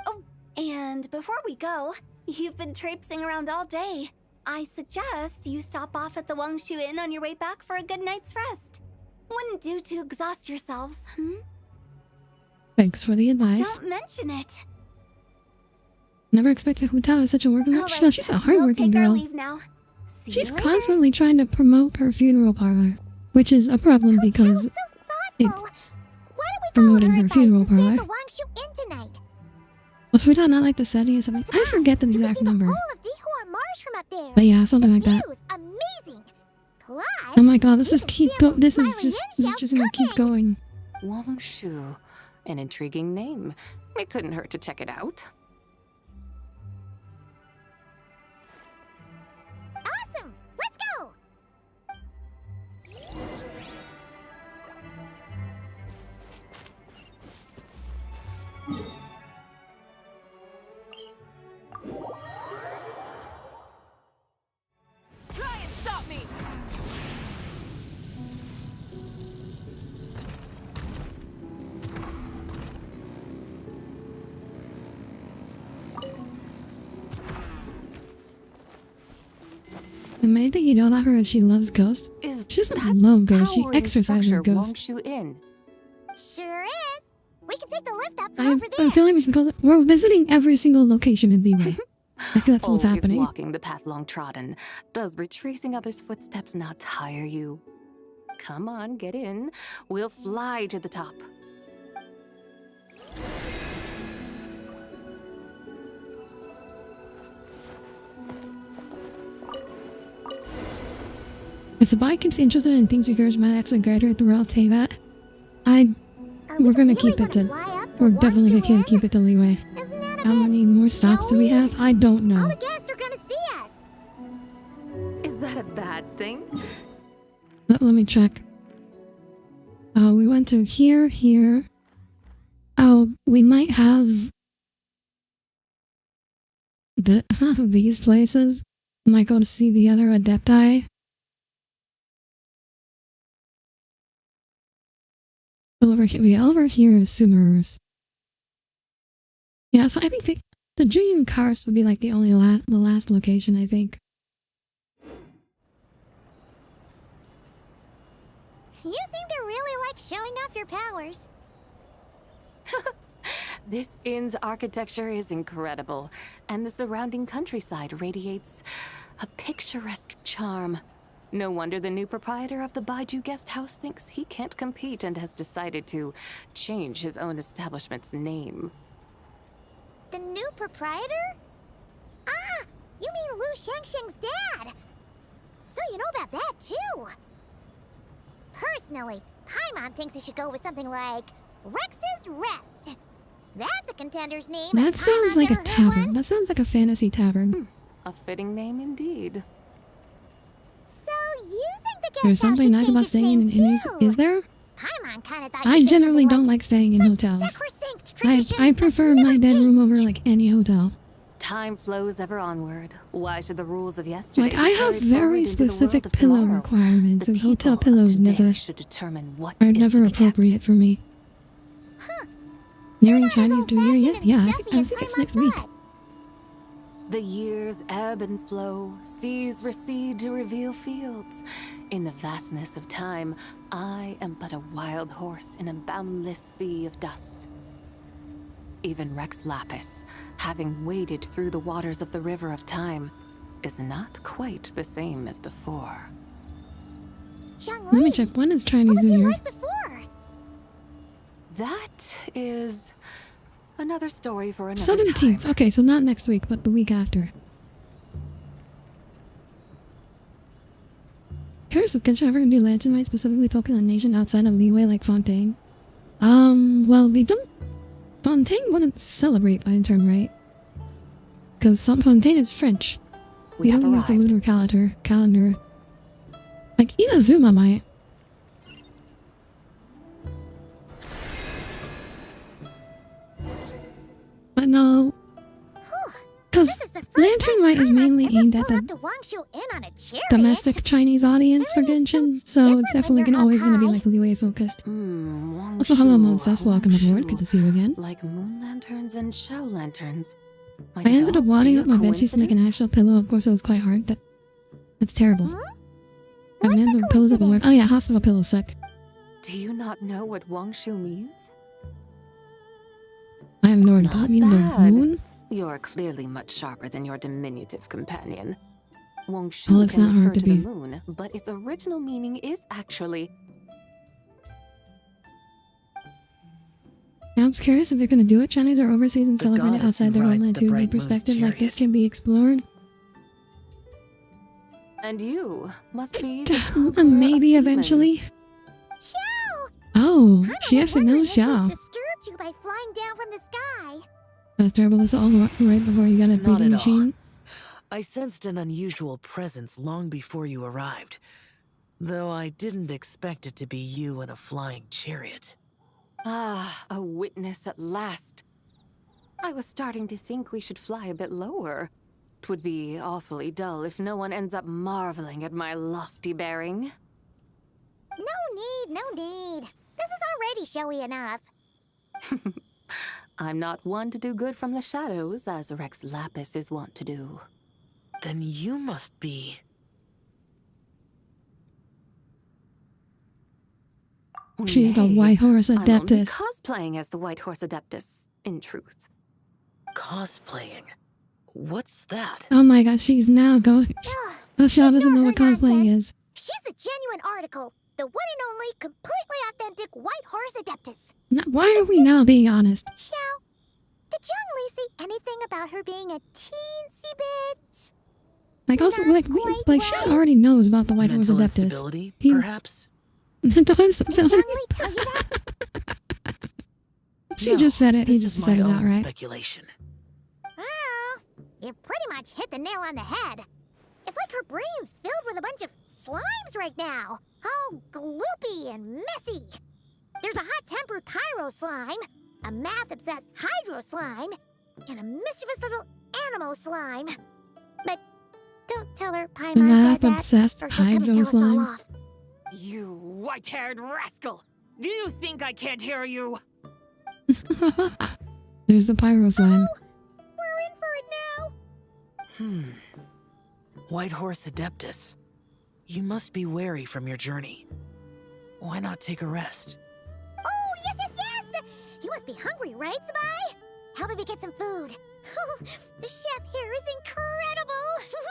Oh, and before we go, you've been traipsing around all day. I suggest you stop off at the Wangshu Inn on your way back for a good night's rest. Wouldn't do to exhaust yourselves, hmm? Thanks for the advice. Don't mention it. Never expected Hotel is such a working girl. Right, She's a hardworking we'll take our girl. leave now. See She's you later. constantly trying to promote her funeral parlor, which is a problem because it's promoting her funeral parlor. The Wangshu Inn tonight. Was we not like the setting or something? I forget the exact number. Whole of Dihua Marsh from up there. But yeah, something like that. Views amazing. Plus, Oh my god, this is you keep can go. see a This is smiling just inn gonna keep cooking. going. Wangshu. An intriguing name. It couldn't hurt to check it out. Awesome. Let's go. Try and stop me! The maid that you don't let her if she loves ghosts. She doesn't love ghosts, she Towering exercises structure ghosts. Wangshu Inn. Sure is. We can take the lift up I from have over a there. feeling we should call it. We're visiting every single location in Liyue. I think that's what's Always happening. walking the path long trodden. Does retracing others' footsteps not tire you? Come on, get in. We'll fly to the top. If the bike is interested in things you girls might actually graduate the Royal Tavat, we're gonna keep it to. We're definitely gonna keep it to Leeway. How many more stops do we have? I don't know. All the guests are gonna see us. Is that a bad thing? Let me check. We went to here. Oh, we might have these places. Might go to see the other Adepti. Over here is Sumerus. Yeah, so I think the Junior Cars would be like the last location, I think. You seem to really like showing off your powers. This inn's architecture is incredible, and the surrounding countryside radiates a picturesque charm. No wonder the new proprietor of the Baiju guest house thinks he can't compete and has decided to change his own establishment's name. The new proprietor? Ah, you mean Lu Shengsheng's dad. So you know about that too. Personally, Paimon thinks he should go with something like Rex's Rest. That's a contender's name. That sounds like a tavern. That sounds like a fantasy tavern. A fitting name indeed. So you think the guest There's something nice about staying in inns, is there? I generally don't like staying in hotels. I prefer my bedroom over like any hotel. Time flows ever onward. Why should the rules of yesterday Like I have very specific pillow requirements, and hotel pillows never are never appropriate for me. Nearing Chinese New Year, yeah, I think it's next week. The years ebb and flow, seas recede to reveal fields. In the vastness of time, I am but a wild horse in a boundless sea of dust. Even Rex Lapis, having waded through the waters of the river of time, is not quite the same as before. Let me check, when is Chinese New Year? That is another story for another 17th. time. Okay, so not next week, but the week after. Curious if Genshin ever do Lanternlit specifically focus on nation outside of Leeway like Fontaine? Well, they don't. Fontaine wouldn't celebrate Lantern, right? Because Fontaine is French. They don't use the lunar calendar. Like Inazuma might. But no. Because Lanternlit is mainly aimed at the domestic Chinese audience for Genshin, so it's definitely always gonna be like Leeway focused. Also, hello Moses, welcome aboard, good to see you again. Like moon lanterns and shell lanterns. I ended up wadding up my bedsheets to make an actual pillow. Of course, it was quite hard. That's terrible. I've named the pillows at the word. Oh yeah, hospital pillow suck. Do you not know what Wangshu means? I have no idea. Does it mean the moon? You're clearly much sharper than your diminutive companion. Wangshu Oh, it's can not refer hard to to the be. moon, but its original meaning is actually. Now I'm curious if they're gonna do it Chinese or overseas and celebrate it outside their homeland too. New perspective like this can be explored. And you must be Maybe eventually. Oh, she actually knows Xiao. Disturbed you by flying down from the sky. That's terrible. This is all right before you got a Not big at machine. I sensed an unusual presence long before you arrived, though I didn't expect it to be you in a flying chariot. Ah, a witness at last. I was starting to think we should fly a bit lower. 'Twould be awfully dull if no one ends up marveling at my lofty bearing. No need. This is already showy enough. I'm not one to do good from the shadows, as Rex Lapis is wont to do. Then you must be... She's the White Horse I'm only Adeptus. cosplaying as the White Horse Adeptus, in truth. Cosplaying? What's that? Oh my gosh, she's now going. Oh, Shaw doesn't know what cosplaying is. She's a genuine article. The one and only, completely authentic White Horse Adeptus. Why are we now being honest? Xiao, did Zhang Li say anything about her being a teensy bit? Like also, like Shaw already knows about the White Horse Mental Adeptus. instability, perhaps? Mental instability. Did Zhang Li tell you that? She just said it. He just said it my own outright. Speculation. Oh, you pretty much hit the nail on the head. It's like her brain's filled with a bunch of slimes right now. All gloopy and messy. There's a hot-tempered pyro slime, a math-obsessed hydro slime, and a mischievous little animal slime. But don't tell her Paimon said that, Math-obsessed or she'll come and hydro tell us all slime. off. You white-haired rascal! Do you think I can't hear you? There's the pyro slime. We're in for it now. White Horse Adeptus. You must be weary from your journey. Why not take a rest? Oh, yes, yes, yes! You must be hungry, right, Sabai? How about we get some food? The chef here is incredible!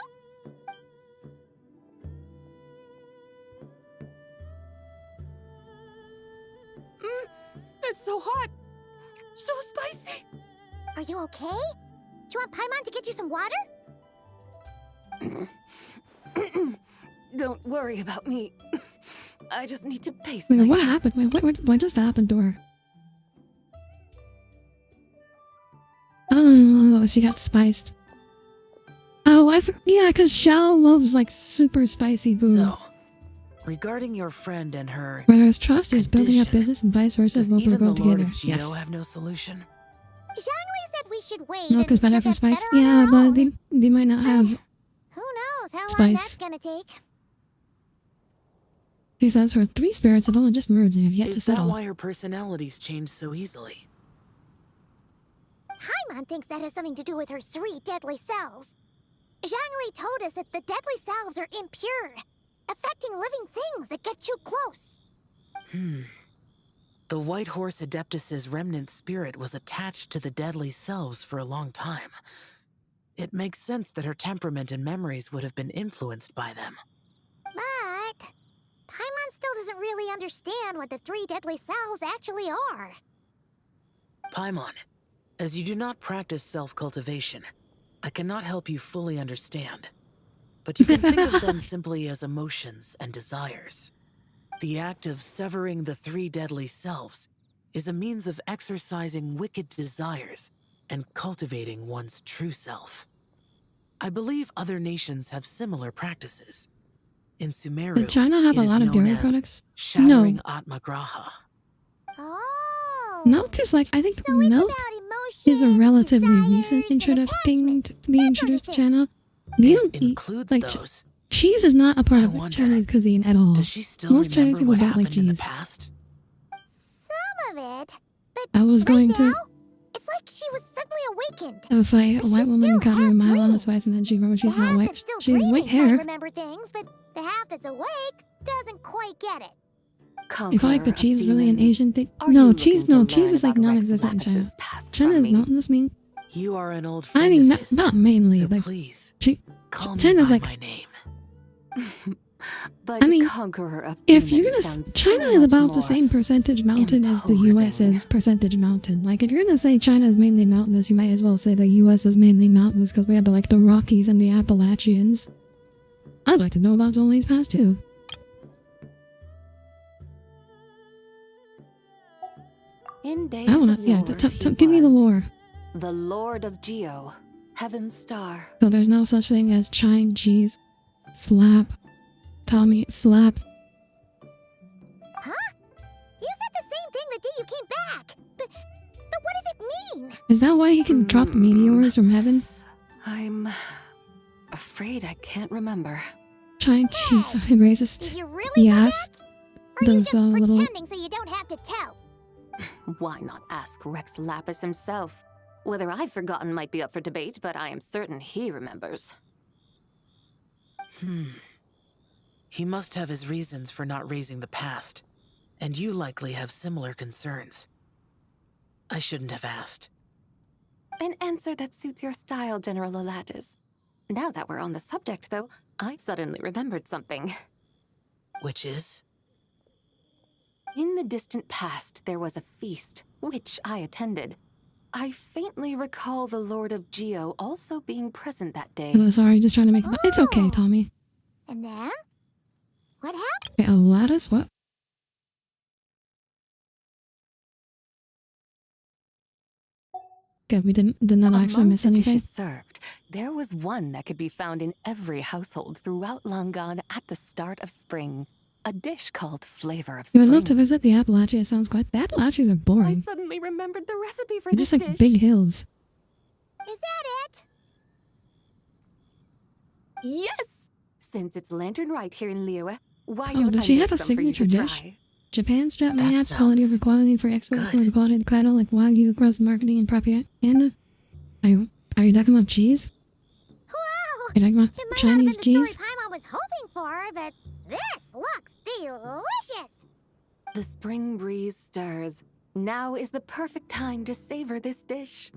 It's so hot! So spicy! Are you okay? Do you want Paimon to get you some water? Don't worry about me. I just need to pace Wait, what myself. happened? Wait, what just happened to her? Oh, she got spiced. Oh, yeah, because Xiao loves like super spicy food. So, regarding your friend and her Whereas trust is building up condition, business and vice versa, does both will even grow the Lord together. of Geo Yes. have no solution? Zhangli said we should wait. Milk is and better she'll from get spice. better on Yeah, her but own. they might not have Who knows how long spice. that's gonna take? She says her 3 spirits have only just merged and have yet to Is that settle. why her personalities change so easily? Paimon thinks that has something to do with her 3 deadly selves. Zhangli told us that the deadly selves are impure, affecting living things that get too close. The White Horse Adeptus's remnant spirit was attached to the deadly selves for a long time. It makes sense that her temperament and memories would have been influenced by them. But Paimon still doesn't really understand what the 3 deadly selves actually are. Paimon, as you do not practice self-cultivation, I cannot help you fully understand. But you can think of them simply as emotions and desires. The act of severing the 3 deadly selves is a means of exercising wicked desires and cultivating one's true self. I believe other nations have similar practices. In Sumeru, Did China have it a is lot of known dairy as products? shattering No. Atmagraha. Oh. Milk is like, I think So it's milk about emotions, is a relatively recent desires, and thing attachment. to be That introduced to sort of China. They don't It eat, includes like, those. cheese is not a part I of wonder, Chinese cuisine at all. Does she still Most Chinese remember people what don't like happened in the cheese. past? Some of it. But I was right going now, to, it's like she was suddenly awakened. if a But white she woman still got her a half mile on a dreams. spice and then she remembers she's The not half white. that's still She has white dreaming might hair. remember things, but the half that's awake doesn't quite get it. If I like the Conqueror of cheese is really an demons, Asian thing. are No, you cheese, looking no, to cheese learn is like about Rex non-existent in China. Lappis's past China from is me? mountainous mean. You are an old friend I mean, of not, his, not mainly. so Like, please, China's call me by like, my name. But I mean, conqueror of if you're demons gonna, sounds China so is much about the more same percentage mountain as the US imposing. is percentage mountain. Like, if you're gonna say China is mainly mountainous, you might as well say the US is mainly mountainous because we have the Rockies and the Appalachians. I'd like to know about Zhongli's past too. In days I wanna, of yeah, yore, he give me the was lore. the Lord of Geo, Heaven's Star. So there's no such thing as Chine cheese. Slap. Tommy, slap. Huh? You said the same thing the day you came back. But what does it mean? Is that why he can drop meteors from heaven? I'm afraid I can't remember. Chine cheese, racist. Did you really Yes. forget? Or are you Those just little. pretending so you don't have to tell? Why not ask Rex Lapis himself? Whether I've forgotten might be up for debate, but I am certain he remembers. He must have his reasons for not raising the past, and you likely have similar concerns. I shouldn't have asked. An answer that suits your style, General Olatus. Now that we're on the subject, though, I suddenly remembered something. Which is? In the distant past, there was a feast, which I attended. I faintly recall the Lord of Geo also being present that day. Oh, sorry, just trying to make it's okay, Tommy. And then? What happened? Okay, a lattice? What? Okay, we did not actually Among miss the anything. dishes served, there was one that could be found in every household throughout Langan at the start of spring. A dish called Flavor of You Spring. would love to visit the Appalachia. It sounds quite. The Appalachians are I boring. suddenly remembered the recipe for They're this just like dish. big hills. Is that it? Yes! Since it's Lanternlit here in Liyue, why Oh, don't does I she make have a some for you signature to dish? try? Japan's strap That maps, quality over sounds quality for experts good. for quality cattle like Wagyu across marketing and propaganda. Are you talking about cheese? Wow! Are you talking about It might Chinese not have been the cheese? story Paimon was hoping for, but this looks delicious! The spring breeze stirs. Now is the perfect time to savor this dish.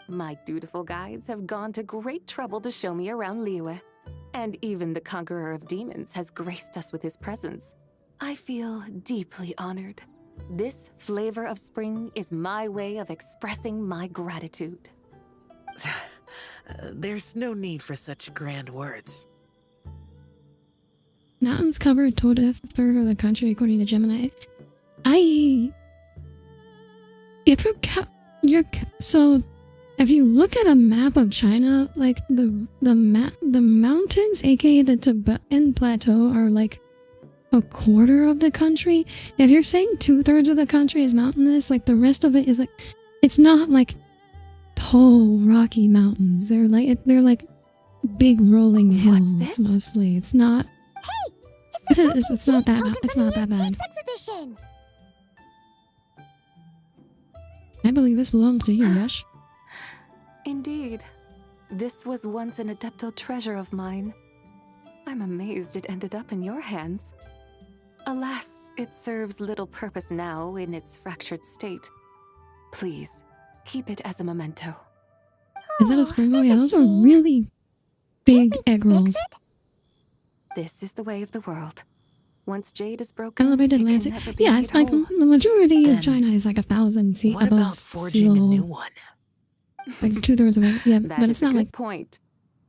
My dutiful guides have gone to great trouble to show me around Liyue. And even the conqueror of demons has graced us with his presence. I feel deeply honored. This Flavor of Spring is my way of expressing my gratitude. There's no need for such grand words. Mountains cover a total third of the country, according to Gemini. So, if you look at a map of China, like the mountains, aka the Tibetan Plateau, are like a quarter of the country. If you're saying 2/3 of the country is mountainous, like the rest of it is like, it's not like tall rocky mountains. They're like big rolling hills mostly. It's not. Hey, it's not that bad. Exhibition. I believe this belongs to you, Yash. Indeed. This was once an Adepto treasure of mine. I'm amazed it ended up in your hands. Alas, it serves little purpose now in its fractured state. Please, keep it as a memento. Is that a spring roll? Yeah, those are really big egg rolls. This is the way of the world. Once jade is broken, Elevated it lands. can never be Yeah, made it's like whole. the majority of Then China is like 1,000 feet What above about sea forging a level. new one? Like 2/3 of it. Yeah, That but is it's a not good like point.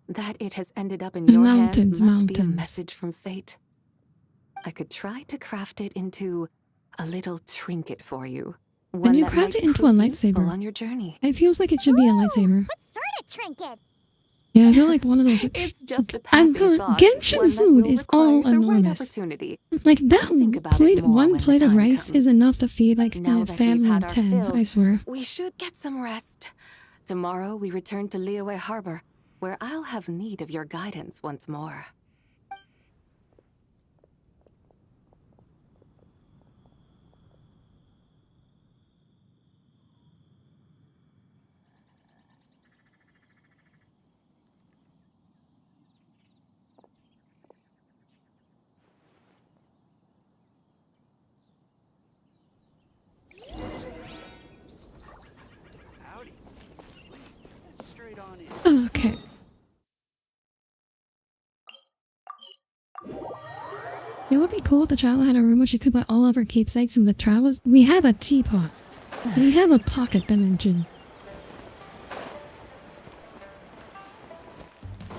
That it has ended up in The your mountains, hands must be a mountains. message from fate. I could try to craft it into a little trinket for you. When you that craft might it into a prove useful lightsaber. on your journey. It feels like it should be a lightsaber. What sort of trinket? Yeah, I feel like one of those. It's just a I'm passing going. thought, Genshin one that food will is require all the right enormous. opportunity. Like that I'll think about it plate, more one when the plate of time rice comes. is enough to feed like Now a that we've family had of our 10. fill, I swear. we should get some rest. Tomorrow we return to Liyue Harbor, where I'll have need of your guidance once more. Okay. It would be cool if the child had a room where she could put all of her keepsakes from the travels. We have a teapot. We have a pocket dimension.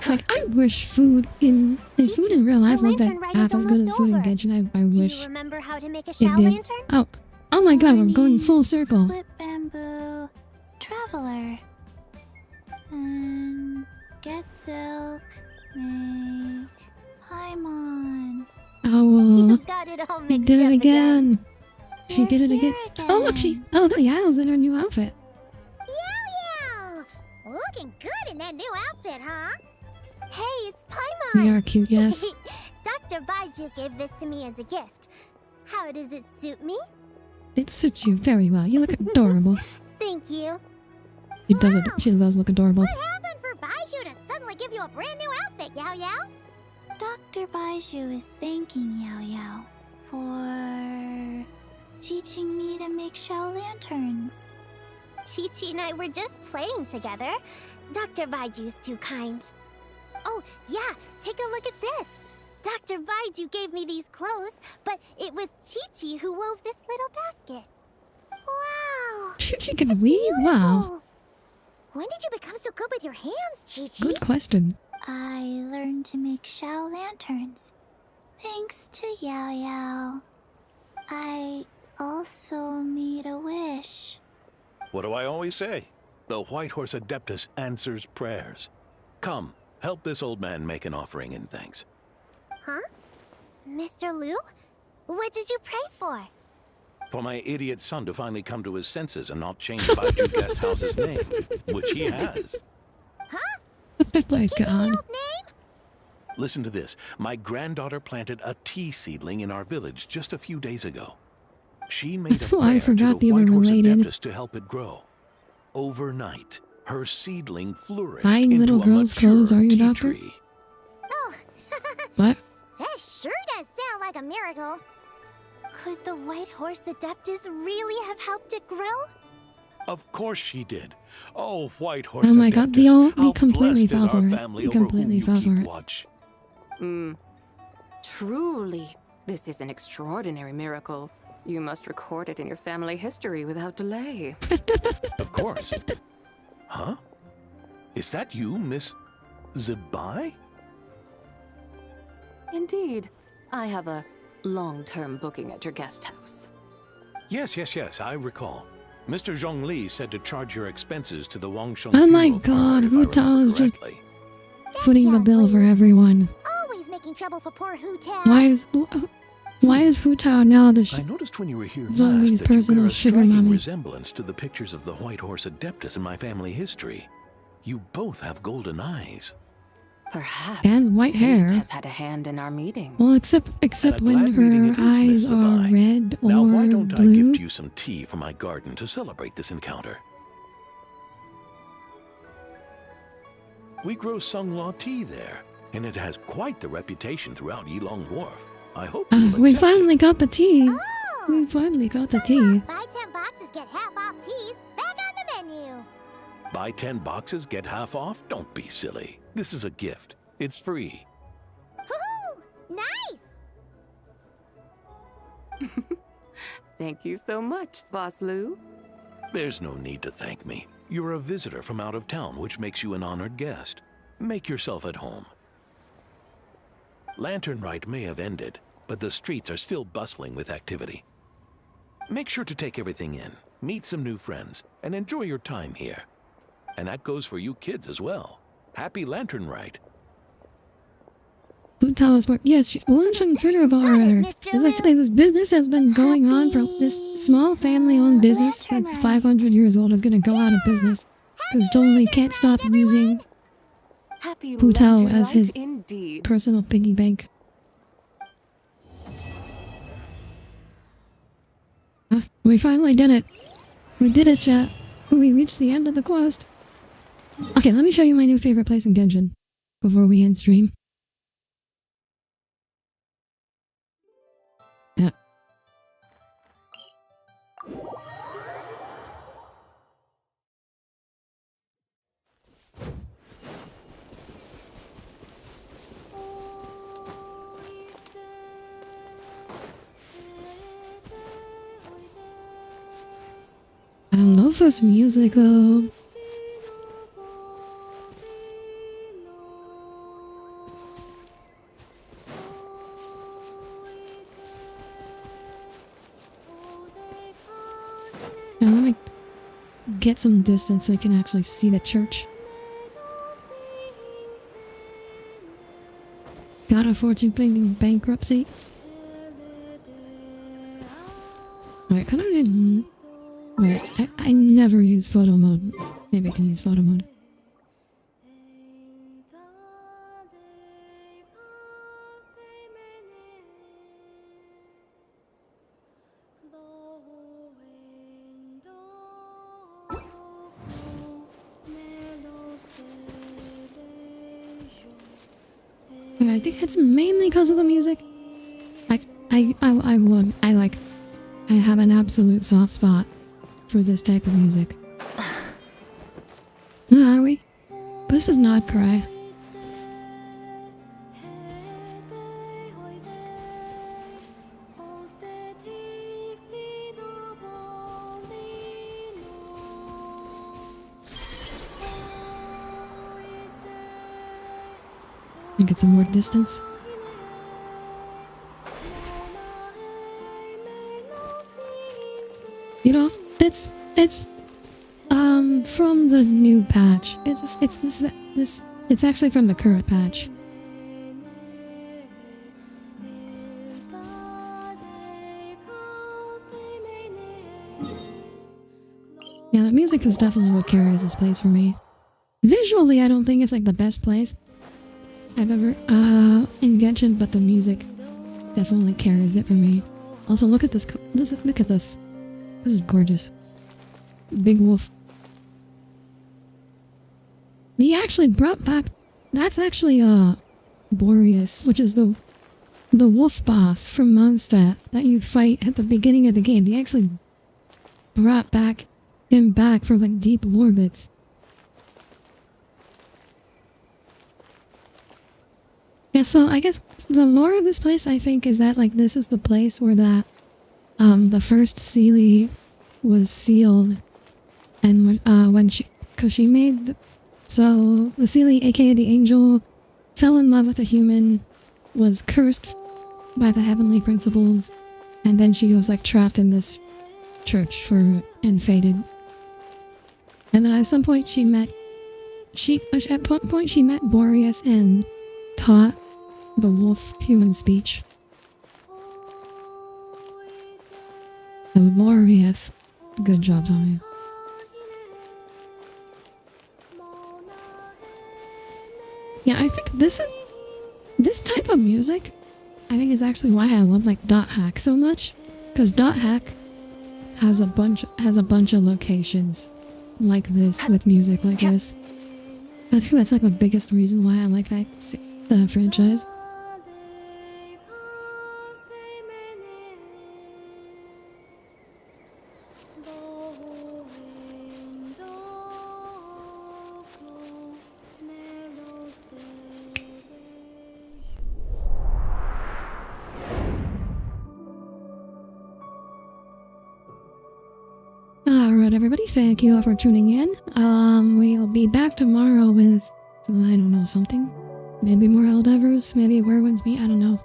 Like, I wish food in real life looked at half as good as food in Genshin. I Do wish you remember how to make a it shell did. lantern? Oh my god, we're going full circle. Split bamboo, traveler, get silk, make Paimon. Oh, You got it all she mixed did up it again. She You're did it again. here Oh look, the Yao's in her new outfit. Yow! Looking good in that new outfit, huh? Hey, it's They Paimon! are cute, yes. Dr. Baiju gave this to me as a gift. How does it suit me? It suits you very well. You look adorable. Thank you. She does it. She does look adorable. What happened for Baiju to suddenly give you a brand new outfit, Yao Yao? Dr. Baiju is thanking Yao Yao for teaching me to make shell lanterns. Chi-Chi and I were just playing together. Dr. Baiju's too kind. Oh, yeah, take a look at this. Dr. Baiju gave me these clothes, but it was Chi-Chi who wove this little basket. Wow! Chi-Chi can weave? Wow. When did you become so good with your hands, Chi-Chi? Good question. I learned to make Shao lanterns. Thanks to Yao Yao. I also made a wish. What do I always say? The White Horse Adeptus answers prayers. Come, help this old man make an offering in thanks. Huh? Mr. Liu? What did you pray for? For my idiot son to finally come to his senses and not change Baiju Guest House's name, which he has. Huh? Oh my god. Name? Listen to this. My granddaughter planted a tea seedling in our village just a few days ago. She made a prayer I forgot to they the were White Horse related. Adeptus to help it grow. Overnight, her seedling flourished Buying into little a girls' mature clothes, are you, tea doctor? tree. Oh, What? that sure does sound like a miracle. Could the White Horse Adeptus really have helped it grow? Of course she did. Oh, White Horse Oh my god, they Adeptus, all how completely blessed is fell our for it. family They over whom completely you fell keep for it. watch. Truly, this is an extraordinary miracle. You must record it in your family history without delay. Of course. Huh? Is that you, Miss Zabai? Indeed. I have a long-term booking at your guest house. Yes, I recall. Mr. Zhongli said to charge your expenses to the Wangsheng Oh my funeral god, parlor, if I Hu Tao remember is just correctly. footing the bill for everyone. Always making trouble for poor Hu Tao. Why is Hu Tao now the I noticed when you were here Zhongli's last that you personal bear a sugar striking mommy? resemblance to the pictures of the White Horse Adeptus in my family history. You both have golden eyes. Perhaps And white hair. fate has had a hand in our meeting. Well, except And a when glad meeting her it is, Miss eyes are Zabai. red or Now, why don't I blue. gift you some tea from my garden to celebrate this encounter? We grow Sunglaw tea there, and it has quite the reputation throughout Yilong Wharf. I hope you'll We accept it. finally got the tea. We finally got the tea. Buy 10 boxes, get half off teas. Back on the menu. Buy 10 boxes, get half off? Don't be silly. This is a gift. It's free. Woohoo! Nice! Thank you so much, Boss Lou. There's no need to thank me. You're a visitor from out of town, which makes you an honored guest. Make yourself at home. Lanternlit may have ended, but the streets are still bustling with activity. Make sure to take everything in, meet some new friends, and enjoy your time here. And that goes for you kids as well. Happy Lanternlit. Hu Tao is yes, Wangsheng Funeral Parlor. This business has been going on for this small family-owned business that's 500 years old is gonna go out of business because Zhongli can't stop using Happy Hu Tao Lanternlit as his indeed. personal piggy bank. We finally did it. We did it, chat. We reached the end of the quest. Okay, let me show you my new favorite place in Genshin before we end stream. Yeah. I love this music though. Now let me get some distance so I can actually see the church. Got a fortune paying bankruptcy. Wait, can I? Wait, I never use photo mode. Maybe I can use photo mode. I think it's mainly because of the music. I have an absolute soft spot for this type of music. This is not Cry. Get some more distance. You know, it's from the new patch. It's actually from the current patch. Yeah, the music is definitely what carries this place for me. Visually, I don't think it's like the best place I've ever in Genshin, but the music definitely carries it for me. Also, look at this. Look at this. This is gorgeous. Big wolf. He actually brought back. That's actually Boreas, which is the wolf boss from Mondstadt that you fight at the beginning of the game. He actually brought him back for like deep lore bits. Yeah, so I guess the lore of this place, I think, is that like this is the place where that the first Seelie was sealed, and so the Seelie, aka the angel, fell in love with a human, was cursed by the heavenly principles, and then she was like trapped in this church and fated. And then at some point she met Boreas and taught the wolf human speech. Glorious. Good job, Tommy. Yeah, I think this type of music, I think, is actually why I love like Dot Hack so much, because Dot Hack has a bunch of locations like this with music like this. I think that's like the biggest reason why I like that franchise. Alright everybody, thank you all for tuning in. We'll be back tomorrow with, I don't know, something. Maybe more Eldevers, maybe Whirlwind's Meet, I don't know.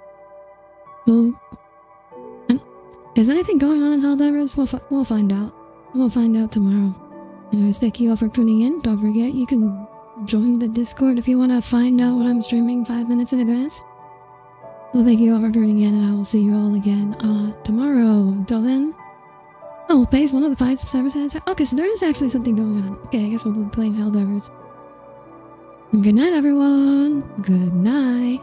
Is anything going on in Eldevers? We'll find out. We'll find out tomorrow. Anyways, thank you all for tuning in. Don't forget, you can join the Discord if you want to find out what I'm streaming 5 minutes in advance. Well, thank you all for tuning in, and I will see you all again tomorrow. Until then, oh, phase 1 of the 5 servers has. Okay, so there is actually something going on. Okay, I guess we'll be playing Helldivers. Good night, everyone. Good night.